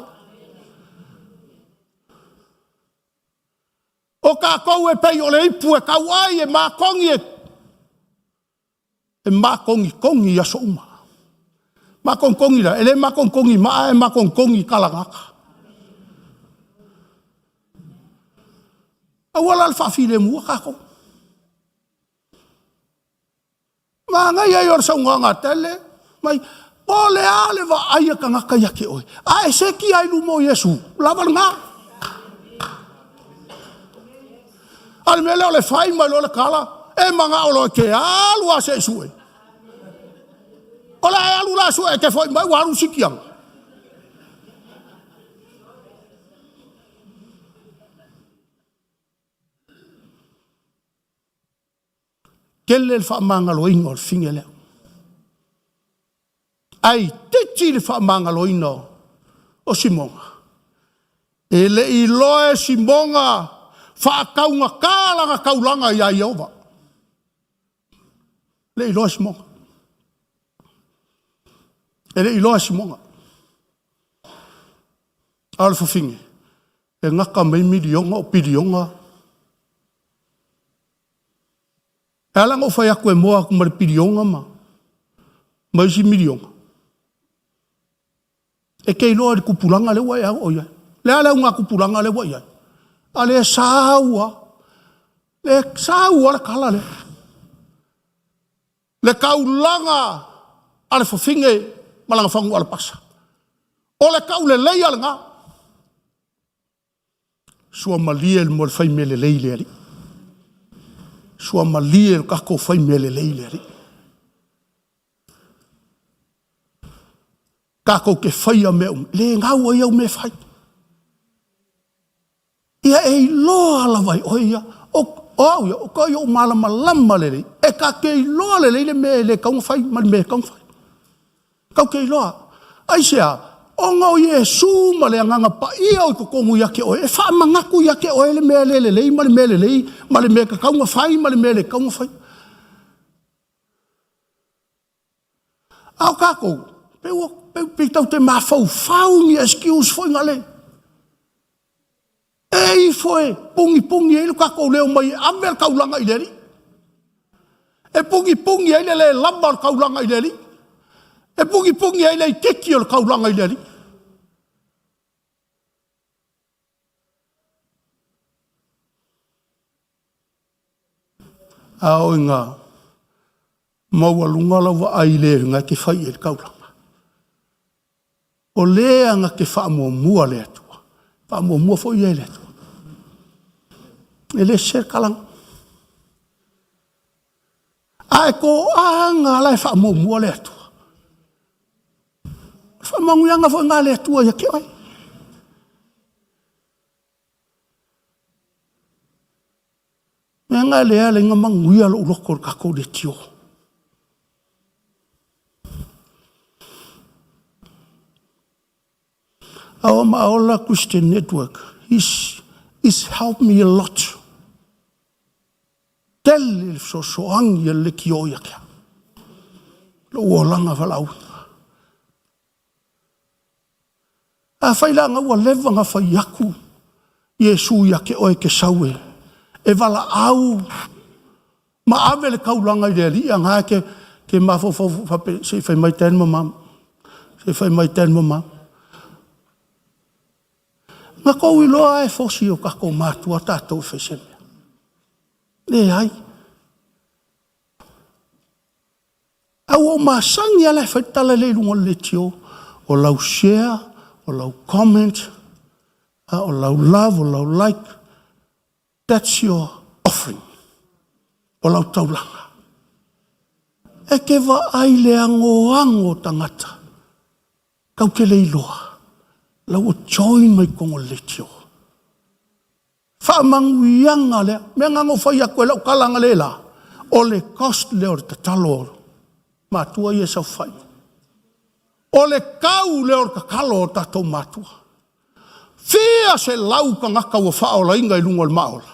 O ka kou e pei o le ipu e kau ai e mākongi e mākongi kongi aso uma. Mākong kongi la, ele mākong kongi maa e mākong kongi kalangaka. Awala al whawhile mua kako. Mā ngai ai or saunga ngā tele, mai, o le ale wa aia ka ngaka yake oi. A e seki ai lumo Yesu, lawal ngā. Ale me leo le whai mai lo le kala, e manga o lo ke alu a se sue. O la e alu la sue ke whai mai waru sikiang. Kele le whaamanga lo ingo le whinge leo. Ai titi le whaamanga lo ino o Simonga. E le I loe Simonga whaakaunga kālanga kaulanga I a Iova. Le I loe Simonga. E le I loe Simonga. Alfa whinge. E ngaka mai milionga o pilionga. E alanga o whai aku e moa aku mare pirionga ma. Mai si milionga. E kei loa de kupulanga le wai au oia. Le ala unga kupulanga le wai ai. Ale saua. Le saua le kala le. Le kaulanga ale whawhinge malanga whangu ala pasa. O le kau le lei ala ngā. Sua malie le mo le whai me le lei le ari. Sua malie kako whai mele leile. Kako ke whai a mea le ngau ai au me whai. Ia e loa la vai oia. O ka i o malama lama le rei. E ka ke i loa le leile me le kaunga whai. Mali me kaunga whai. Kau ke i loa. Aisea. O ngau Yesu ma le anganga pa ia o kokongu yake oe. E wha mangaku yake oe le mea le lei, ma le mea le lei, ma le mea ka kaunga whai, ma le mea le kaunga whai. Au kako, pe tau te mawhau ni excuse foi ngale. E I foi, pungi e lu kako leo mai amel kaulanga I leri. E pungi e le lambar kaulanga I leri. E pungi ai nei teki o kaulanga I leri. Ao ngā maualunga lawa ai le ngā ke whai e kaulanga. O lea ngā ke whaamua le atua. Whaamua fo I le atua. E le ser kalanga. Ai ko anga lai whaamua le atua. Whamanguyanga fo ngā le atua ia ke oi. Mea ngā lea le ngā manguia lo uloko kako le tio. Our Maola Christian Network is helped me a lot. Tele so soangi le kio ia kia. Lo olanga valau. A whailanga ua levanga whaiaku Yesu ia ke oe ke saue. E wala au Ma ave le kaulanga i le ali anga ke mafo fape se fai mai ten mama. Se fai mai ten mama. Nga kou i loa e fosi o kako mātua tātou wheseme. Le ai. Au o māsangi ala e whaitala le lunga le tio. O lau share, o lau comment, o lau love, o lau like. That's your offering. O lau taulanga. E ke wa ai le ango tangata. Kau ke le iloa. Lau o join mai kongo le tio. Whamanguianga lea. Mea ngango whai a koe lau kalanga le la. O le cost leo re tatalo. Mātua i e sau whai. O le kau leo re kakalo o tatou mātua. Whia se lau ka ngaka ua whaola inga i lunga le maola.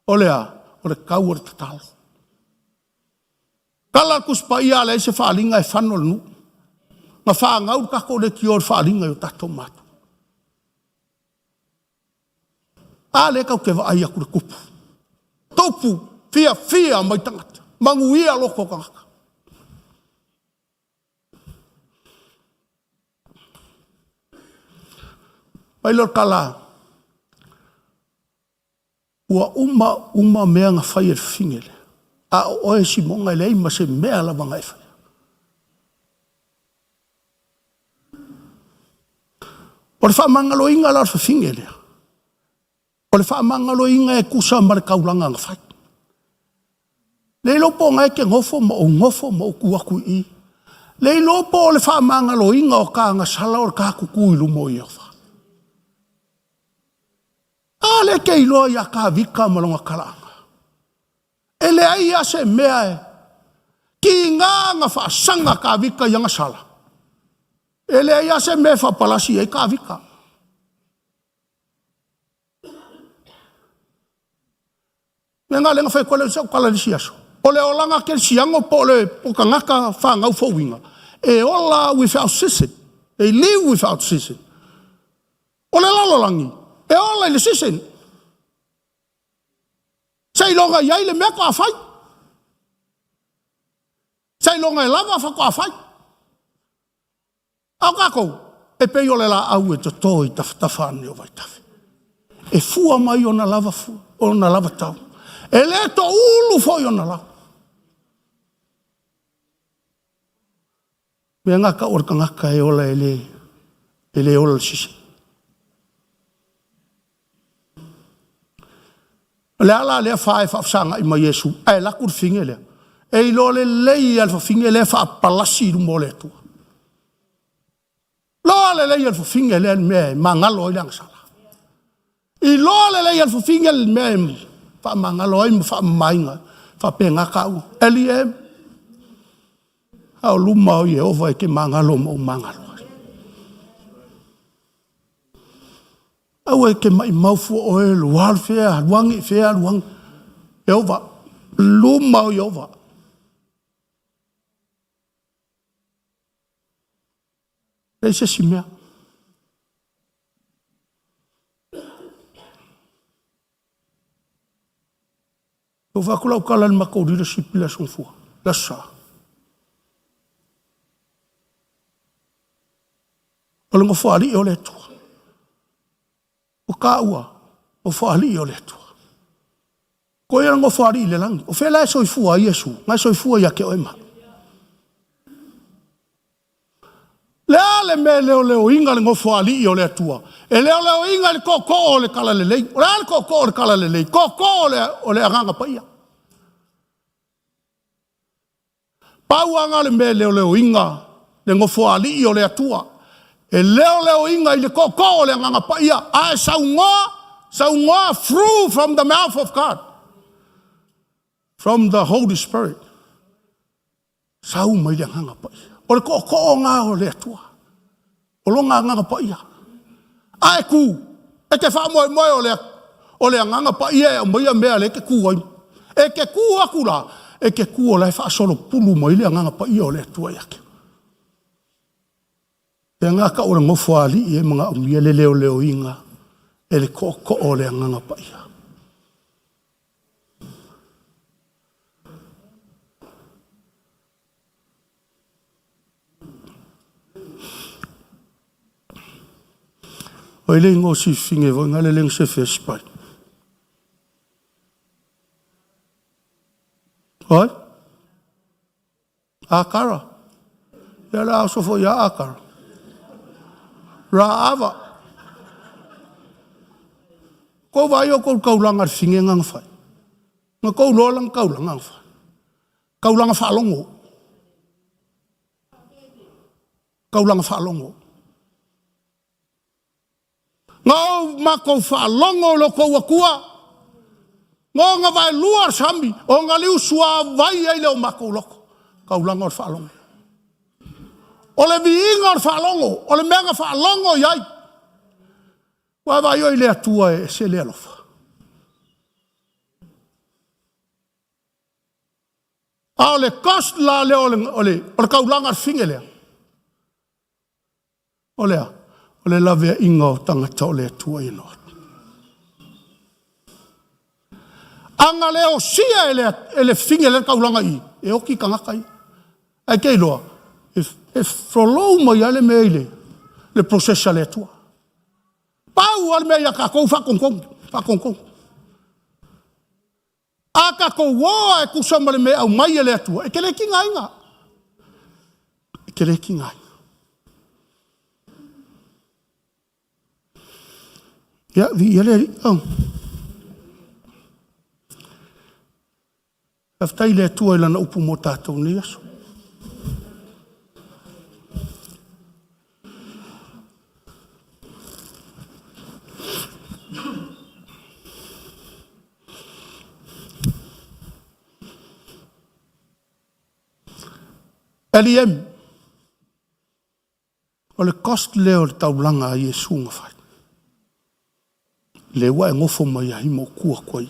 O le kau o re tatalo. Kala kuspa ia le se whaalinga e whanol nu. Nga whaangau kako le ki o whaalinga i o tatou mātua. Ale kau ke wa ai aku le kupu. Topu, fia mai tangata. Manguia loko kangaka. Pai lor kala. Ua uma mea nga whai e whingele. A oe si monga i lei ma se mea la wanga e whai. O le whamangalo inga la whingele. O le whaamangalo inga e kusa mare kaulanga nga whai. Le lopo ngai ke ngofo ma o kuaku i. Le lopo o le whaamangalo inga o ka nga sala o ka kuku i lumo i awha. A le ke iloa ia ka vika malonga kalanga. E le ai ase mea e. Ki nga whaasanga ka vika i nga sala. E le ai ase mea whapalasi e ka vika. Nga lenga fai kole sa kala di siaso. Ole olanga ke siango pole poka ngaka fa ngau fowinga. E ola without ceasing. E live without ceasing. Ole lalolangi. E ola le ceasing. Sai longa yai le mea ka fai. Sai longa e lava fa ka fai. Au kako. E pe ole la au e toi tafani o vai tafi. E fua mai ona lava fu. Ona lava tau. E le to ulu foi ona la. Mea ngaka orka ngaka e ola e le ola sisi. Le ala le whae whaafsanga i ma Yesu. E lakur finge le. E ilo le lei alfa finge le wha palasi rumo le tua. Lo le lei alfa finge le mea ma ngalo i lang sala. I lo le lei alfa finge le mea fa mangalo i fa mainga fa penga kau eliem au luma o Yehova ke mangalo mo mangalo au ke mai maufu o e warfare wangi fea wang Yehova luma o Yehova ese simea o vakulau kala ni mako leadership la songfua la sa o lengo fali o le tua o kaua o fali o le tua ko ia ngo fali le lang o fela so fua Yesu ngai so fua ya ke o ema le me leo inga le ngo fali o le tua e leo inga le koko o le kala le lei o le koko o le kala le lei koko o le aganga pa ia pauanga le me leo inga le ngo fali o le atua e leo inga i le koko o le aganga pa ia a saungoa through from the mouth of God from the Holy Spirit sau mai le aganga pa ia o le koko nga o le atua o longa aganga pa ia ai ku e ke fa mo o le nganga pa ia mo ia mea le ke ku ai e ke ku akula e ke ku o le fa solo pulu mo ile nganga pa ia o le tua yake e ngaka o le ngofo ali e mga umia le leo inga e le ko o le nganga pa ia O ele ngo si finge vo ngale leng se fespai. Oi? Akara. Ya la so fo ya akara. Ra ava. Ko vai o ko kaulanga finge ngang fai. Nga ko lolang kaulanga fai. Kaulanga fa longo. Kaulanga fa longo. Ngau mako fa longo lo ko wakua. Ngo nga vai luar sambi. O nga liu sua vai ai leo mako loko. Kaulanga fa longo. Ole vi inga fa longo. Ole menga fa longo yai. Wa vai oi le atua e se le alofa. Ole cost la le ole kaulanga finge le. Ole lave inga o tangata ole atua ino. Anga leo sia ele finge le kaulanga I. E oki kangakai. Ai kei loa. E frolou mai ale meile. Le processa le atua. Pau ale mea ka kou fa kongkong. Aka ko woa e kusama le mea au mai ele atua. E kele ki ngainga. Ya, vi ele Aftai le atua ilana upu mo tātou ni aso. Eliem. O le cost leo le taulanga a Yesu nga fai. Le wa e ngofo mai a himo kua koi.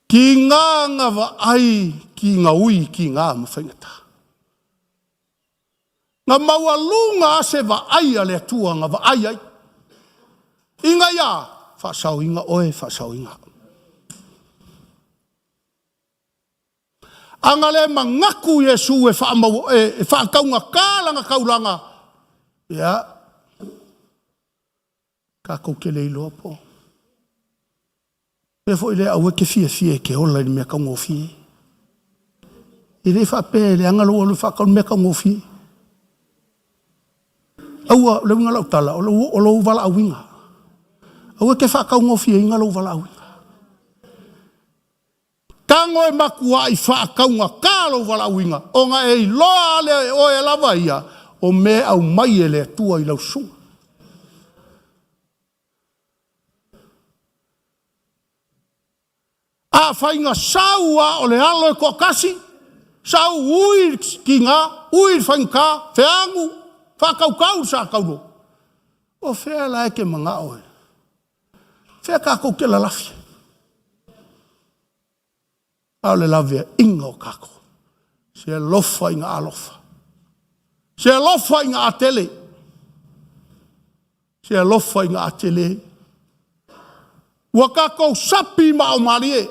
Ki ngā wa ai, ki ngā ui, ki ngā mawhaingata. Ngā maua lunga se wa ai a le atua ngā wa ai ai. Inga ia, whasau inga oe, whasau inga. Anga le mangaku Yesu e whaakaunga kālanga kaulanga. Ia. Ka kou ke leilo po. E fo ile awe ke fie ke ola ni mea kaungo fie. I le whape le angalo o le whakau mea kaungo fie. Aua le winga lau tala, o lo wala awinga. Awe ke whakaungo fie inga lau wala awinga. Tango e makua I whaakaunga kālo wala awinga. O nga e loa le o e lava ia, o me au mai e le tua I lau sunga. A whainga saua o le alo e kua kasi, sau ui ki ngā, ui whainka, whiangu, whakaukau sa kauno. O whea la eke mga oe. Whea kako ke la lafi. Ao le lavea inga o kako. Se lofa inga alofa. Se lofa inga atele. Se lofa inga atele. Wakako sapi ma o marie.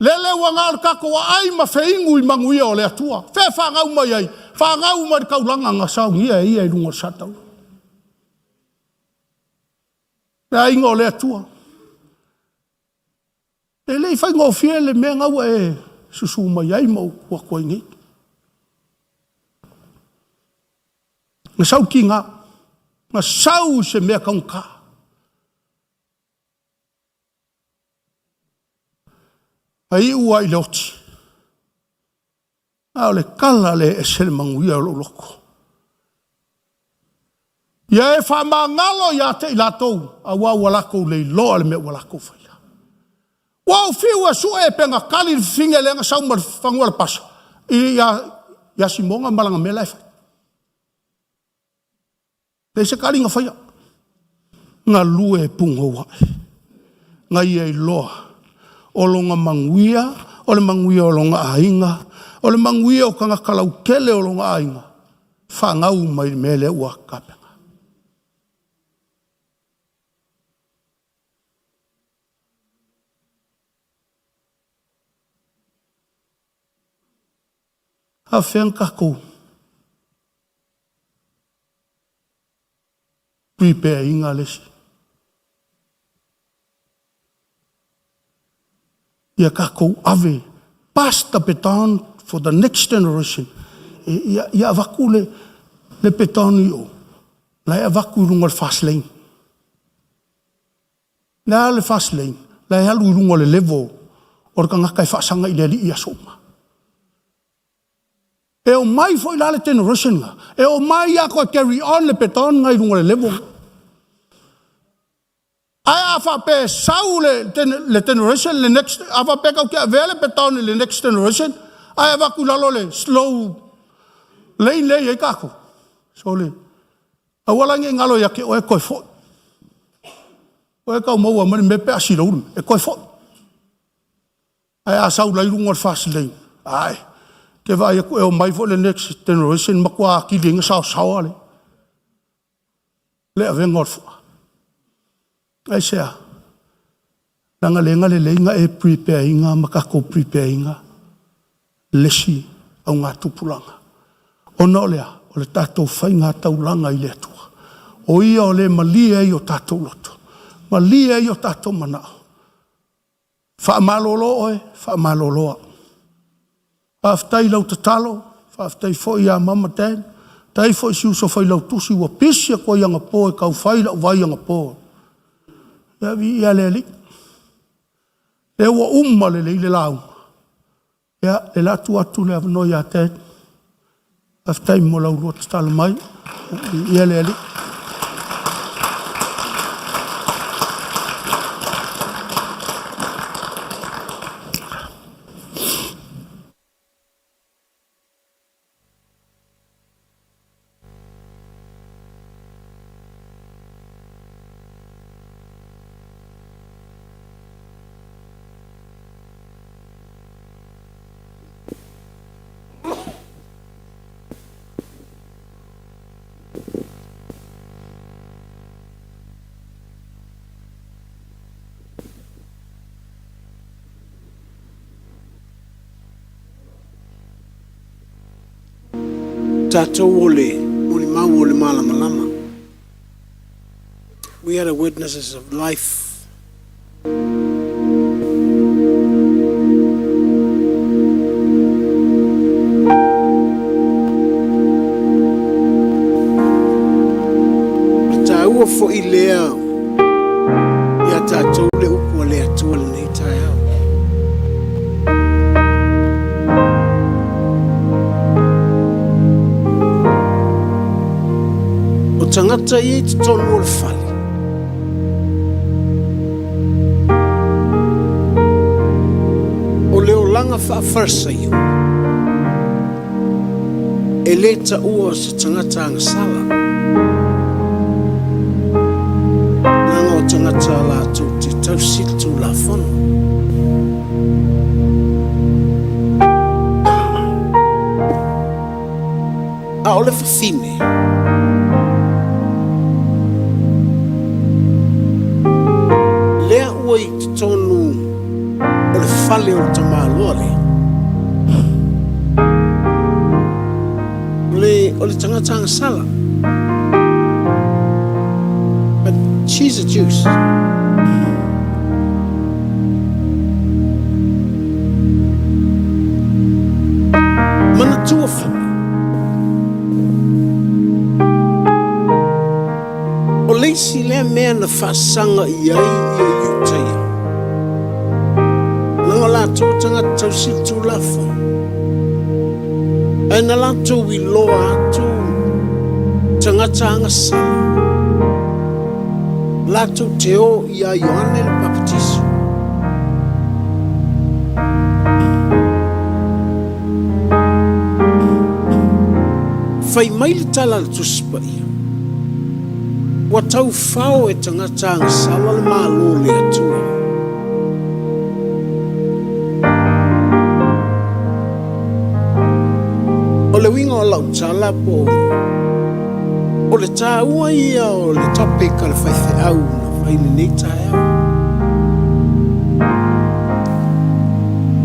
Lele wanga kako wa ai ma feingu I manguia o le atua. Fe whangau mai ai. Whangau mai kaulanga ngā saungia ia I runga satau. Rea inga o le atua. Lele I whainga o fie le mea ngau e susu mai ai mau kua koingi. Ngā sau ki ngā. Ngā sau se mea kaunka. Ai ua I loti. Ao le kala le e sele manguia lo loko. Ia e whamangalo ia te I latou. A wau walako le loa le me walako whaia. Wau whiu e su e penga kali finge le nga saumar whangua le pasa. Ia simonga malanga me lai whai. Le se kali nga whaia. Nga lue pungo wai. Nga ia I loa. O longa manguia, o le manguia o longa ainga, o le manguia o kanga kalau kele o longa ainga. Whangau mai mele ua kapenga. A whenka kou. prepare inga lesi. Ia kako ave, pass the baton for the next generation. Ia avaku le baton i o. La ia avaku runga le fast lane. La le fast lane. La ia lu runga le level. Or ka ngaka i whaasanga i le li ia soma. E o mai fo i la le generation nga. E o mai ia ko carry on le baton nga i runga le level. Ai afa pe sau le generation le next afa pe ka ke vele baton le next generation. Ai avaku lalo le slow lane le e kako. So le awala nge ngalo ya ke o e koi fo. O e ka mo wa me pe asilo e koi fo. Ai asau lai runga fast lane. Ai ke vai e o mai fo le next generation makwa ki dinga sao ale. Le ave ngor fo. Ai sea. Langa le lenga e prepare inga makako prepare inga. Lesi au ngā tupulanga. Ono lea, o le tātou whai ngā taulanga i le atua. O ia o le malia i o tātou loto. Malia i o tātou manao. Whaamalolo oe, whaamaloloa. Whaaftai lau tatalo, whaaftai fo i a mama ten. Tai fo i siuso whai lau tusi ua pisia ko i anga po e kau whai lau vai anga po. Ia vi ia le li. Le ua umma le le lau. Ia, le latu atu le avano ia te. Aftai mo lau lua tala mai. Ia le ali. Tatou ole mau ole malama lama. We are the witnesses of life. Taua fo i lea ia tatou le uku le atua le nei tai au. Tangata i te tonu o le whale. O leo langa whaafrasa iu. E le ta ua sa tangata anga sala. Nanga o tangata la tu te tausit tu la whanu. A o le whawhine. I te tonu o le whale o le tamāloa o le tangatanga sala. But she's a juice. Mana tua whale. O leisi lea mea na whaasanga i ai i iutaia. Nanga la tō tangata tausi tū lafa. E na la tō i loa atu tangata anga sala. La tō te o i a Ioane le Baptiso. Whai mai le tala le tuspa ia. Wa tau whao e tangata anga sala le mālo le atua. O le winga o lau tala po o le tā ua ia o le topic o le whaife au na whaile nei tae au.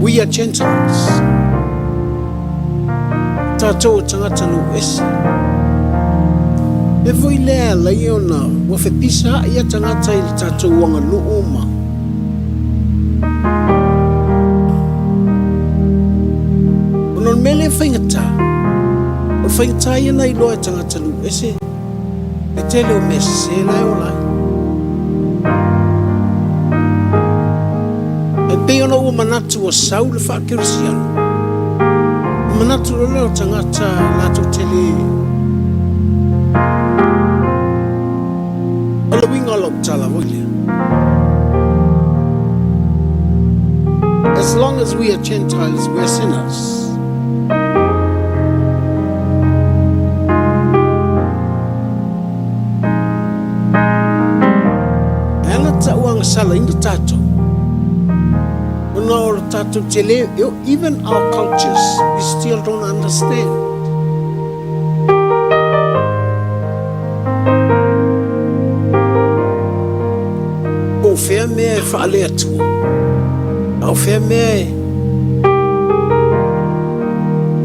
We are Gentiles. Tātou tangata no esi. E foi lea lai ona wa fe pisa ia tangata i le tatou wanga luuma. Onon mele whaingata. O whaingata ia nei loa tangata lu ese. E tele o mese lai o lai. E pe ona ua manatu o sau le whaakirisiano. Manatu o leo tangata lato tele. Ala winga lo tala voile. As long as we are Gentiles, we are sinners. Ela ta uang sala in the tato. No tato tele, even our cultures, we still don't understand. O fea mea e whaale atua. Au fea mea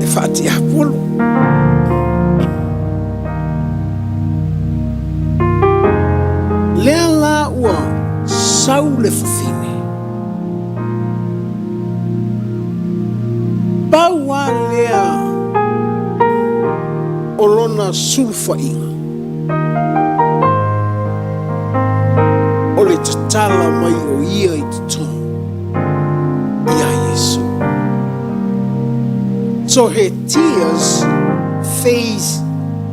e whaati apolo. Lea la ua sau le fafine. Baua lea olona sulfa inga. O le tatala mai o ia i te tonu. Ia Yesu. So her tears face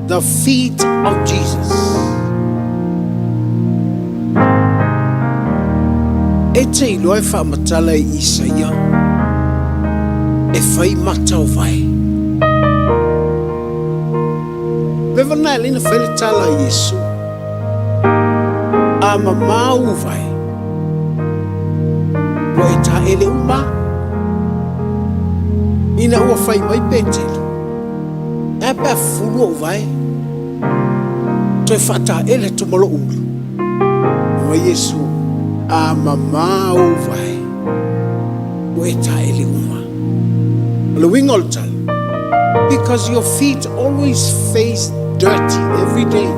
the feet of Jesus. E te ilo e whaamatala i Isaia. E whai matau vai. Lewa nai lina whele tala i Yesu. A mamau vai. Lo e ta ele uma. Ina ua whai mai petelu. E pe fulu o vai. Toi whata ele tu malo ulu. Mo Yesu. A mamau vai. Lo e ta ele uma. Because your feet always face dirty every day.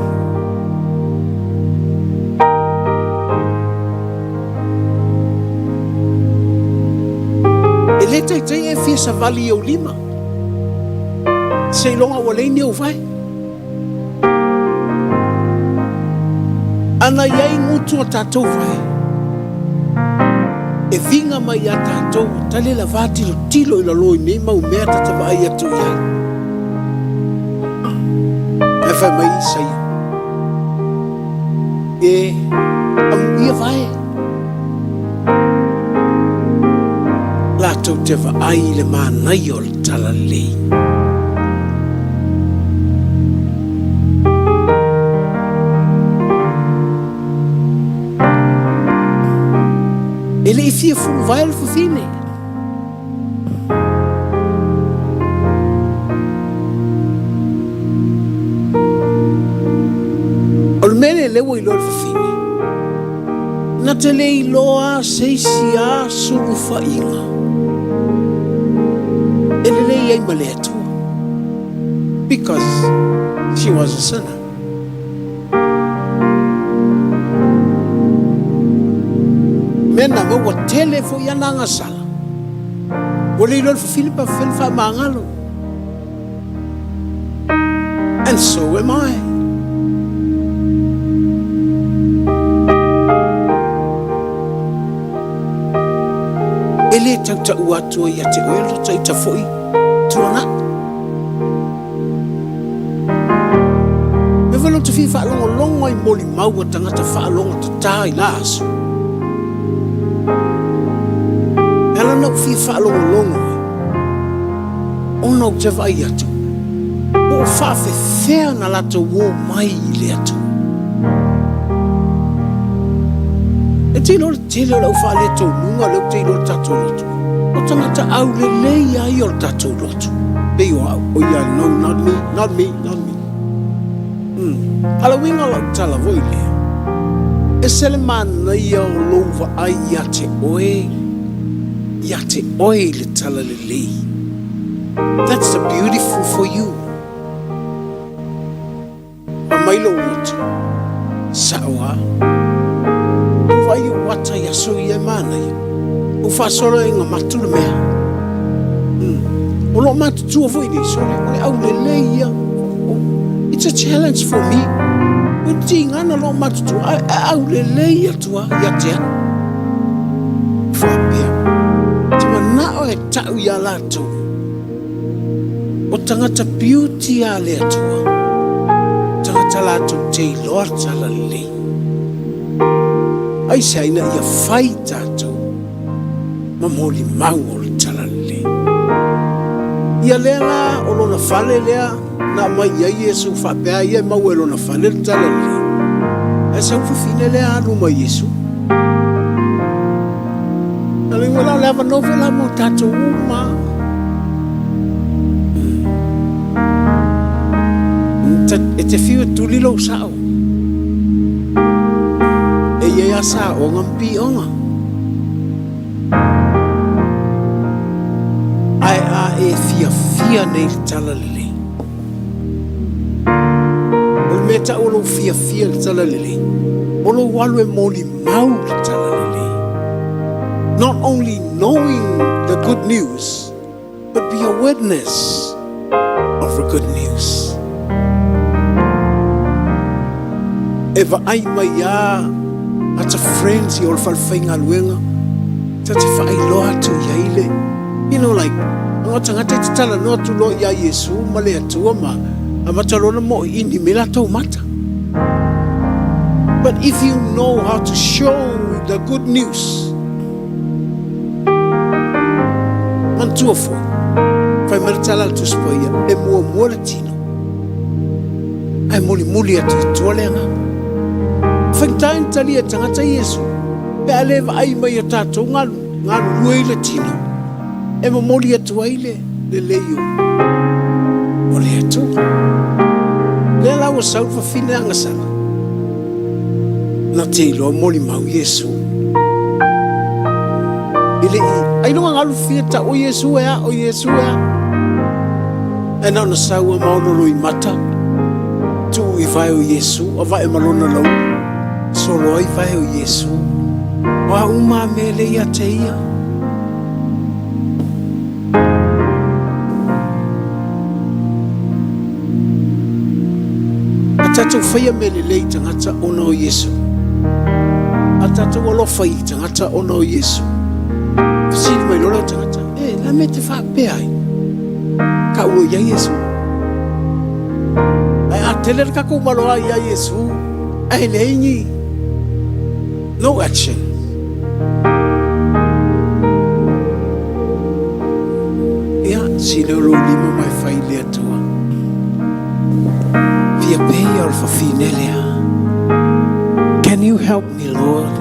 Eleta i tei e fia sa vali au lima. Sei longa wale ni au vai. Ana iai ngutu o tatou vai. E vinga mai a tātou, tale la vāti lo tilo i la loi nei mau mea tata vai atu iai. E whai mai isai. E au ia vai. Lātou te vai le mānai o le tala lei. Ele fia fulu vai al fine. Ol mele le wo ilo al fine. Na tele iloa seisia sulu fainga. Ele le ia maletu. Because she was a sinner. Mena mo wa telefo ya nanga sala. Wole ilo Filipa felfa mangalo. And so am I. Ele tauta uatu ya te oelo taita foi tuana. Me valo te fifa longo longo I moli mau tangata fa longo tata I lasu. Ela não fifa longo. Ona o te vai atu. O fa fe fea na lato wo mai le atu. E te ilo o fa le tau nunga leo te ilo tatou lotu. O tangata au le leia I o tatou lotu. Pei o au. O ia no, not me, not me, not me. Ala winga lau tala voi lea. E sele mana ia o louva ai ia te oe. Ia te oe le tala le lei. That's the beautiful for you. mai lo watu sawa vai wata ya so ye mana o fa solo nga matulu mea o lo matu tu foi di solo o au le ia it's a challenge for me o tinga na lo matu tu au le ia tua ya te fa pia tuma na o e tau ya lato o tangata beauty a le tua tangata lato te lord salali ai sai na ia fai tato mamoli maul talale ia lela o lona fale lea na mai ia Yesu fa pe ia mau lona fale talale esa fu fine lea anu mai Yesu ale wala leva novela mo tato uma te fiu tu lilo sao e ia sa o ngampi onga ai a e fia nei talalele o meta o lo fia talalele o lo walu e moli mau talalele not only knowing the good news but be a witness of the good news eva ai mai ata friends you'll falfinga luenga tata fa ai loa tu yaile you know like no tangata tala no tu lo ya Yesu male tu ma amatalo na mo ini mela to mata but if you know how to show the good news man tu fo fa martala tu spoia e mo latino ai moli atu tolenga Fentain talia tangata Yesu pe aleva ai mai tato ngalu luele tino e momoli atu aile le leio ole atu le la wa sau fa fina ngasana na tilo moli mau Yesu ile ai no ngalu fieta o Yesu e na no sau mau no i mata tu i vai o Yesu o vai malona lo solo ai vai o Yesu wa uma mele ya teia atatu fai mele le tangata ona o Yesu atatu lo fai tangata ona o Yesu sini mai lo tangata la mete fa pe ai ka o ya Yesu ai atele ka ko malo ya Yesu ai leini no action. Ya, si lo lima mai fai le tua. Via pay or for finelia. Can you help me, Lord,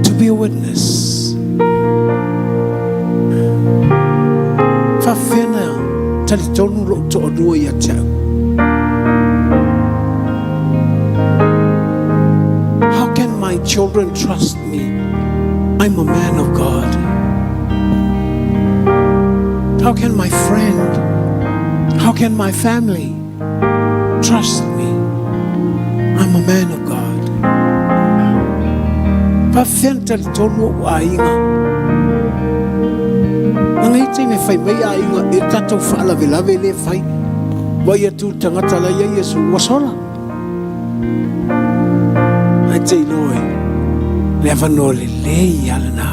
to be a witness? Fa fena talitonu lo to odua ya tau. My children trust me. I'm a man of God. How can my friend, how can my family trust me? I'm a man of God. Pa fentel tonu ainga. Nangai te me fai mai ainga e tato fa la le fai. Vai tu tangata la ya Yesu wasola. Te loi leva no le alna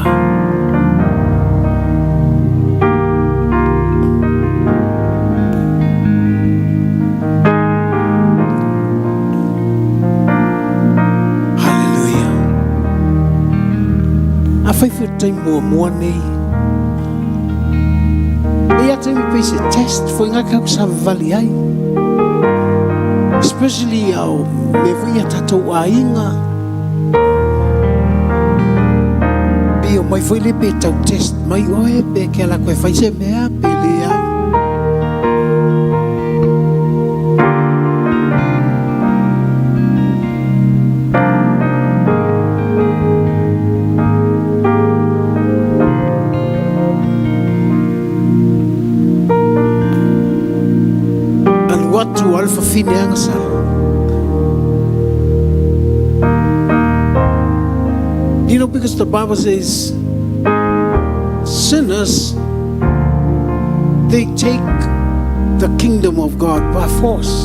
hallelujah a fai futai mo nei e ate mi pese test foi nga ka sa vali ai especially au me vui tato ainga mai foi le pe tau test mai oe pe ke la koe fai se mea pe le ai al watu alfa fine anga sala You know, because the Bible says sinners, they take the kingdom of God by force.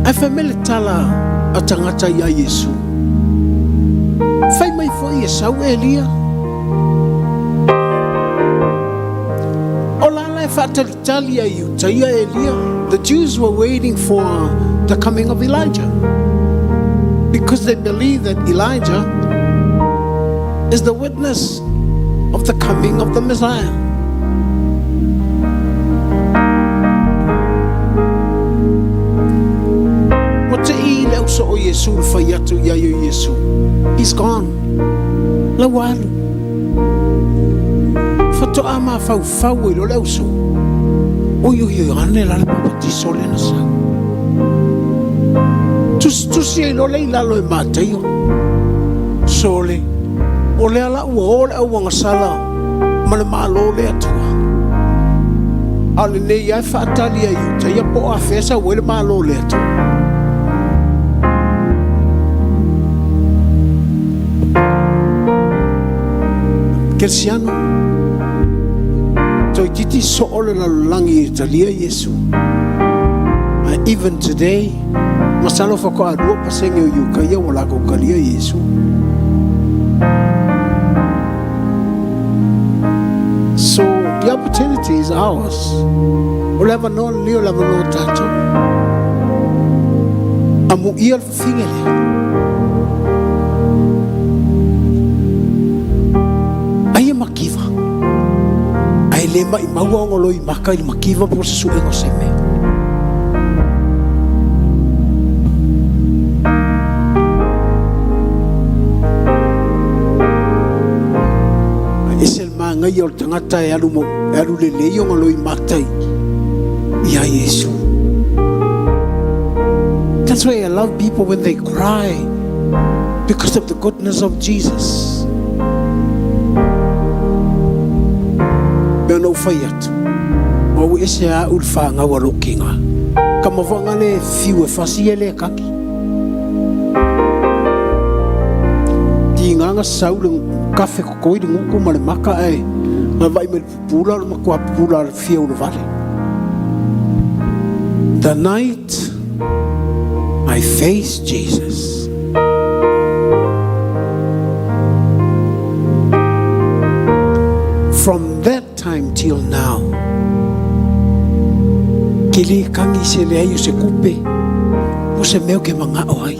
Ai family tala atangata ya Yesu. Fai mai foi Esau Elia. Olala fatalitali ya Utaya Elia. The Jews were waiting for the coming of Elijah because they believe that Elijah is the witness of the coming of the Messiah. So Yesu fayatu ya Yesu. He's gone. Lawalu. Fato ama fau ilo leuso. Oyo ane la papati sole na sa. Tu si ilo le lalo e mateyo. Sole. Ole ala ole awanga sala. Male malo le atua. Ale ne ya fatali ya yuta ya po afesa wele malo le atua. Cristiano, so titi so ole la langi Italia Yesu. Even today, masalo fako adua pasengyo yukaya wala ko kalia Yesu. So the opportunity is ours. Oleva no leo leva no tato. Amu ial fingele. Lema i maua ngolo i maka i makiva po se suengo seme. Esel manga i ol tangata e alu le leio ngolo i matai i a Yesu. That's why I love people when they cry because of the goodness of Jesus. No fayat o ese a ulfanga walukinga kama vanga le fiwe fasiele kaki tinga saulung kafe ko koidi nguku male maka ai na vai me pula ma kwa pula fiu no vale. The night I faced Jesus, from that time till now, kili kangi se le ayo se kupe, o se meo ke manga oai.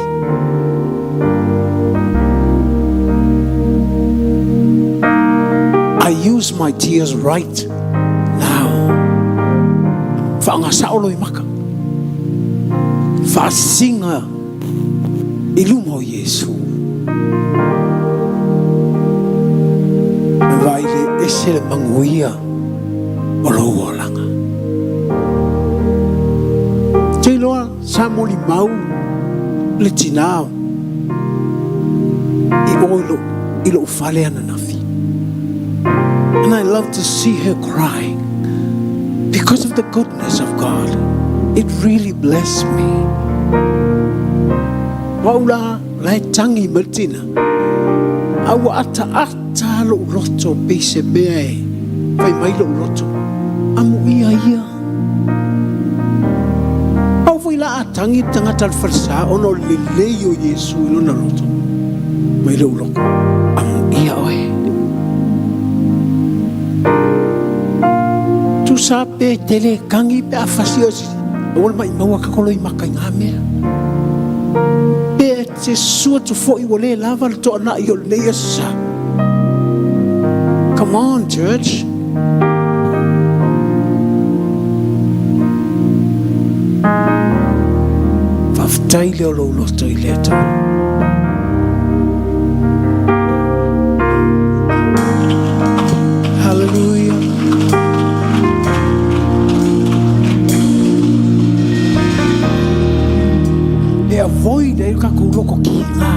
I use my tears right now. Whaanga saolo i maka. Whaasinga ilumo Yesu. Waile esele manguia o lo langa. Te loa samoli mau le tinao i oilo ilo ufale ana nafi. And I love to see her cry because of the goodness of God. It really blessed me. Waula lai tangi meltina. Awa ata lo loto pese mea vai mai lo loto. Amu ia. Au vai la atangi tangata farsa ono leleyo Yesu lo na loto. Mai lo loko. Amu ia oe. Tu sape tele kangi pe afasiosi. Ol mai maua kakolo i maka ngā mea. Pe te sua tu fo i wale lava to na i ol neia sa. Come on, church. Whaftai leo lo loto i leto. Hallelujah. Avoid el kakuloko kinga.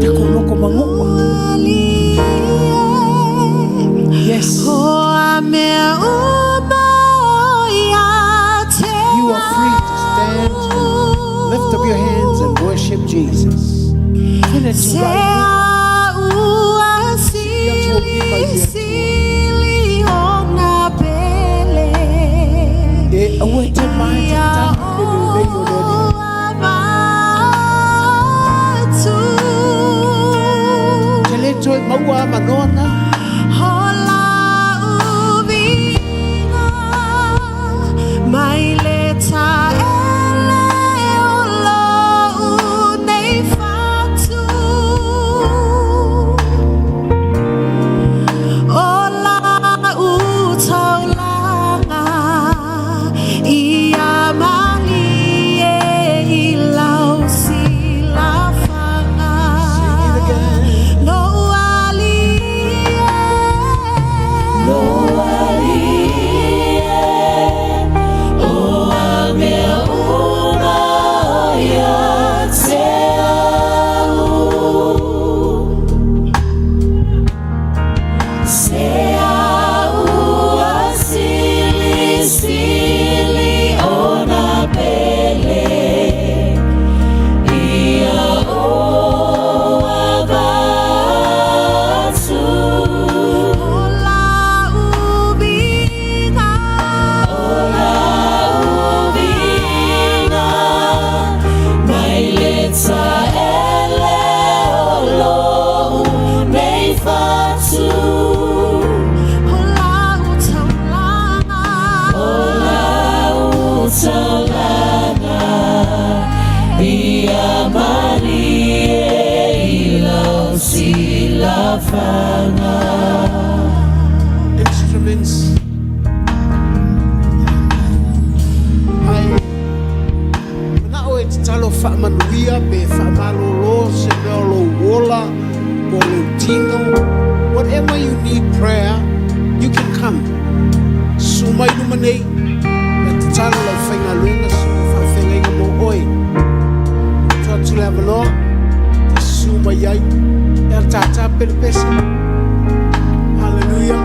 Kakuloko mangopa. Yes. Oh, You are free to stand, lift up your hands and worship Jesus. Instruments. Talo whamanuia pe whamalolo se meolo wola bolutino. Whatever you need prayer, you can come. Sumai numanei na te talo lau whainga luenga suma whawhenga inga mo oi. Tua tule avanoa te sumai ai e tata peripesa. Hallelujah.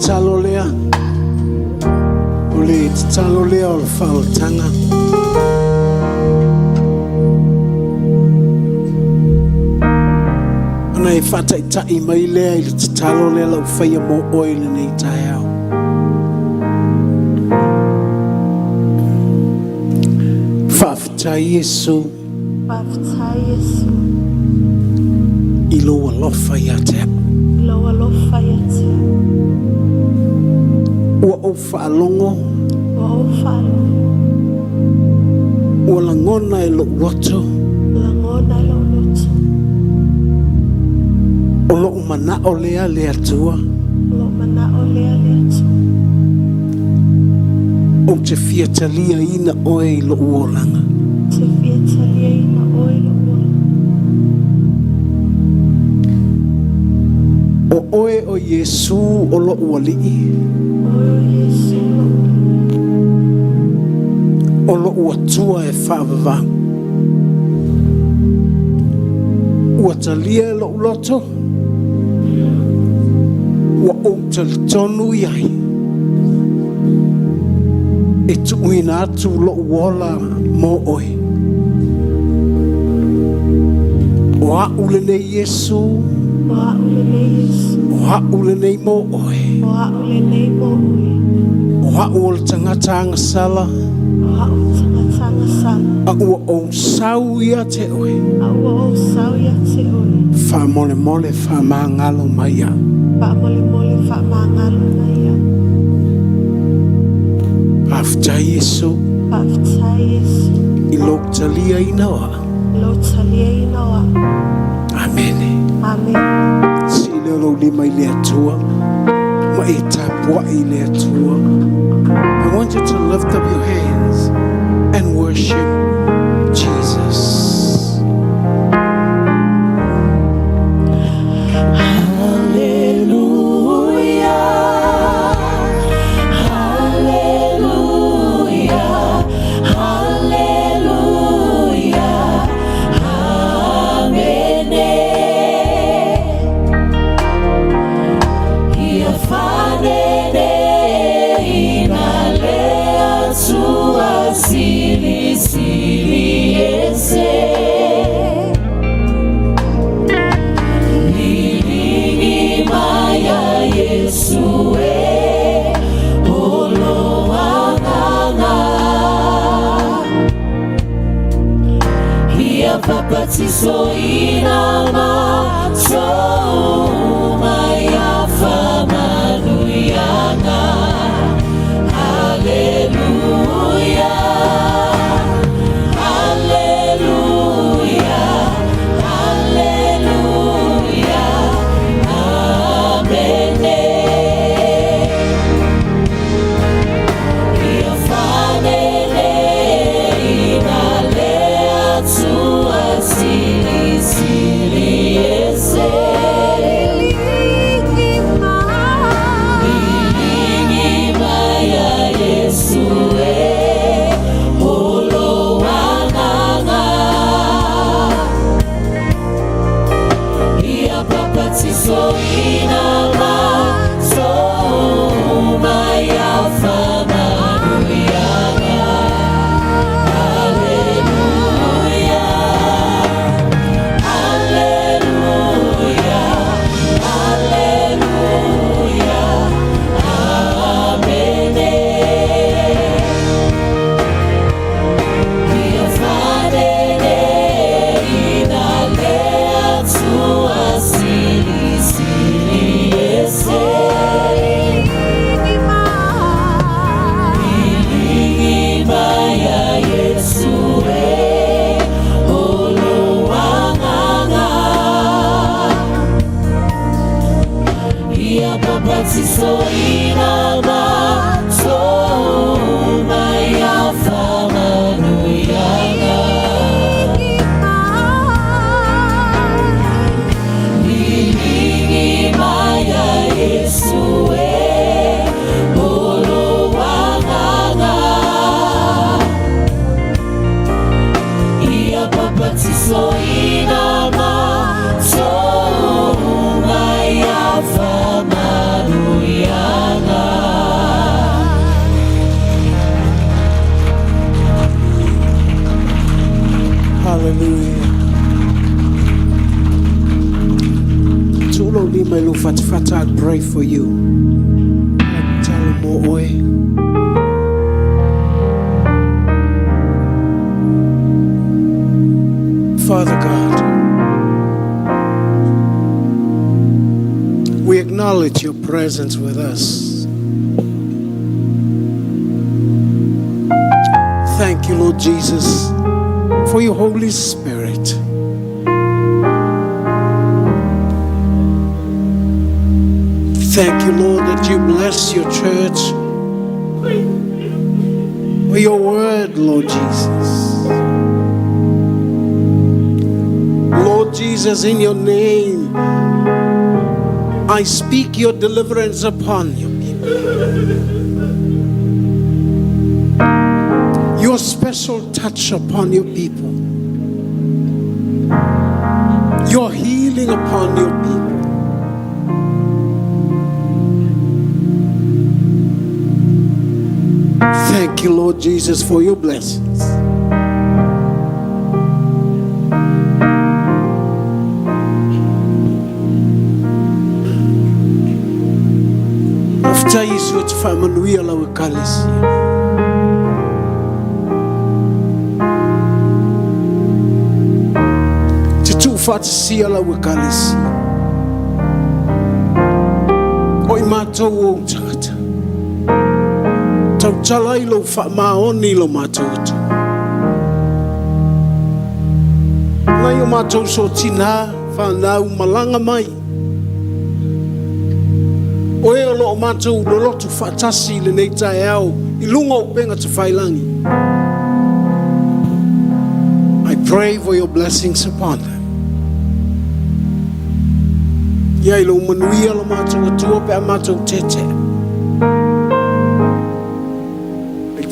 talo lea o le whaotanga. Ana e whata i tai mai lea i le talo lea lau whaia mo oile nei tai au. Whawhita Yesu i loa lofa ia te ua o whaalongo ua langona e lo roto o lo umana o lea lea tua o te fiatalia ina oe i lo uolanga o oe o Yesu o lo ualii o lo uatua e whaavava uatalia e lo uloto ua o talitonu iai e tuuina atu lo uola mo oe o aule nei Yesu o haule nei mo oe o haule tangata angasala a ua o sau ia te oe wha mole mole wha maangalo maia afta Yesu i lok talia inawa amene Lelo lima ile atua ma e tapua ile atua. I want you to lift up your hands and worship Jesus. Baptizo ina macho maya fama luyana Hallelujah Hallelujah Hallelujah Amen Iafanele inalea tuasili pray for you. Tell mo oe. Father God, we acknowledge your presence with us. Thank you, Lord Jesus, for your Holy Spirit. Thank you, Lord, that you bless your church with your word, Lord Jesus. Lord Jesus, in your name, I speak your deliverance upon your people. Your special touch upon your people. Your healing upon your people. Thank you, Lord Jesus, for your blessings. After you switch from we allow a callous. To fat see allow a callous. Oi mato won't chat. Chalai fa maoni lo matot. Na yo mato so tina fa na malanga mai. Oe lo mato lo tu fatasi le nei tae ilungo penga te failangi. I pray for your blessings upon them. Ya ilo manuia lo mato tu pe mato tete.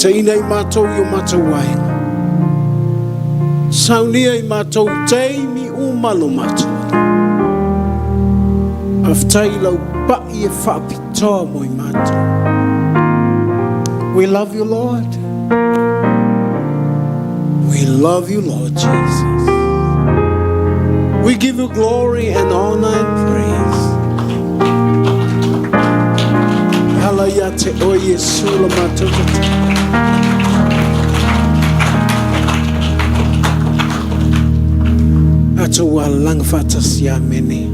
Taina I mātou I mātou wainga. Saunia I mātou teimi umalo mātou. Aftai lau pa'i e whapitoa mo I mātou. We love you, Lord. We love you, Lord Jesus. We give you glory and honor and praise. Halaya te o Yesu la mātou te. Ato walang fatas ya mene.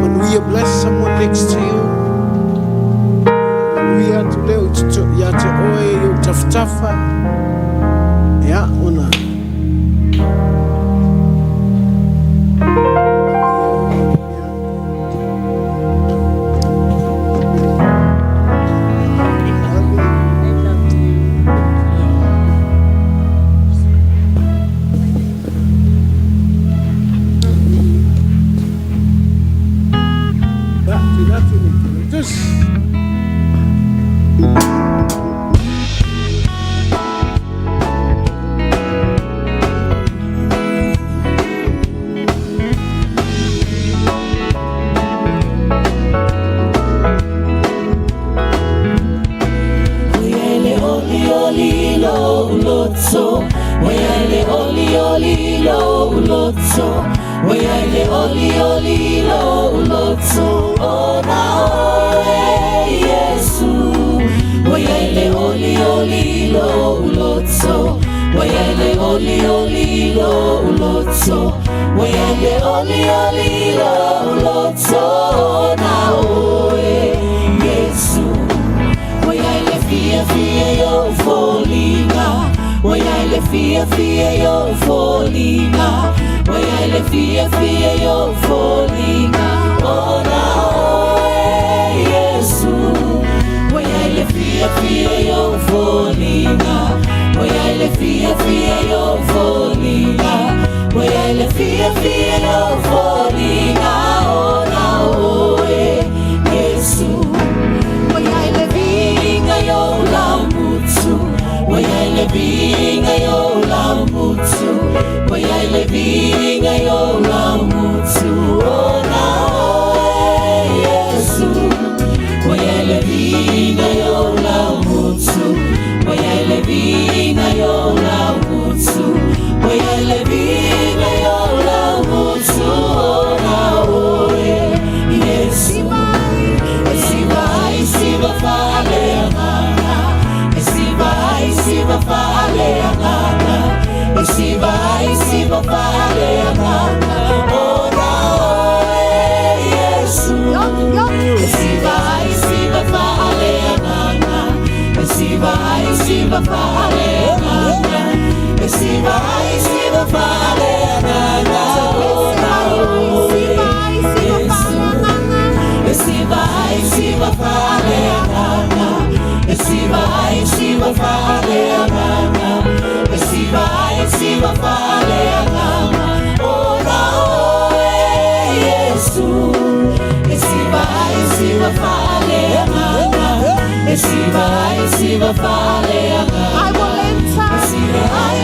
Manuia bless someone next to you. Manuia to leo ya te oe yo taftafa. Ya ona. Esiva fale anana. Esiva fale anana. Esiva fale anana. Esiva fale anana. Esiva fale anana. Ora oe Yesu. Esiva fale anana. Esiva fale anana. I will enter.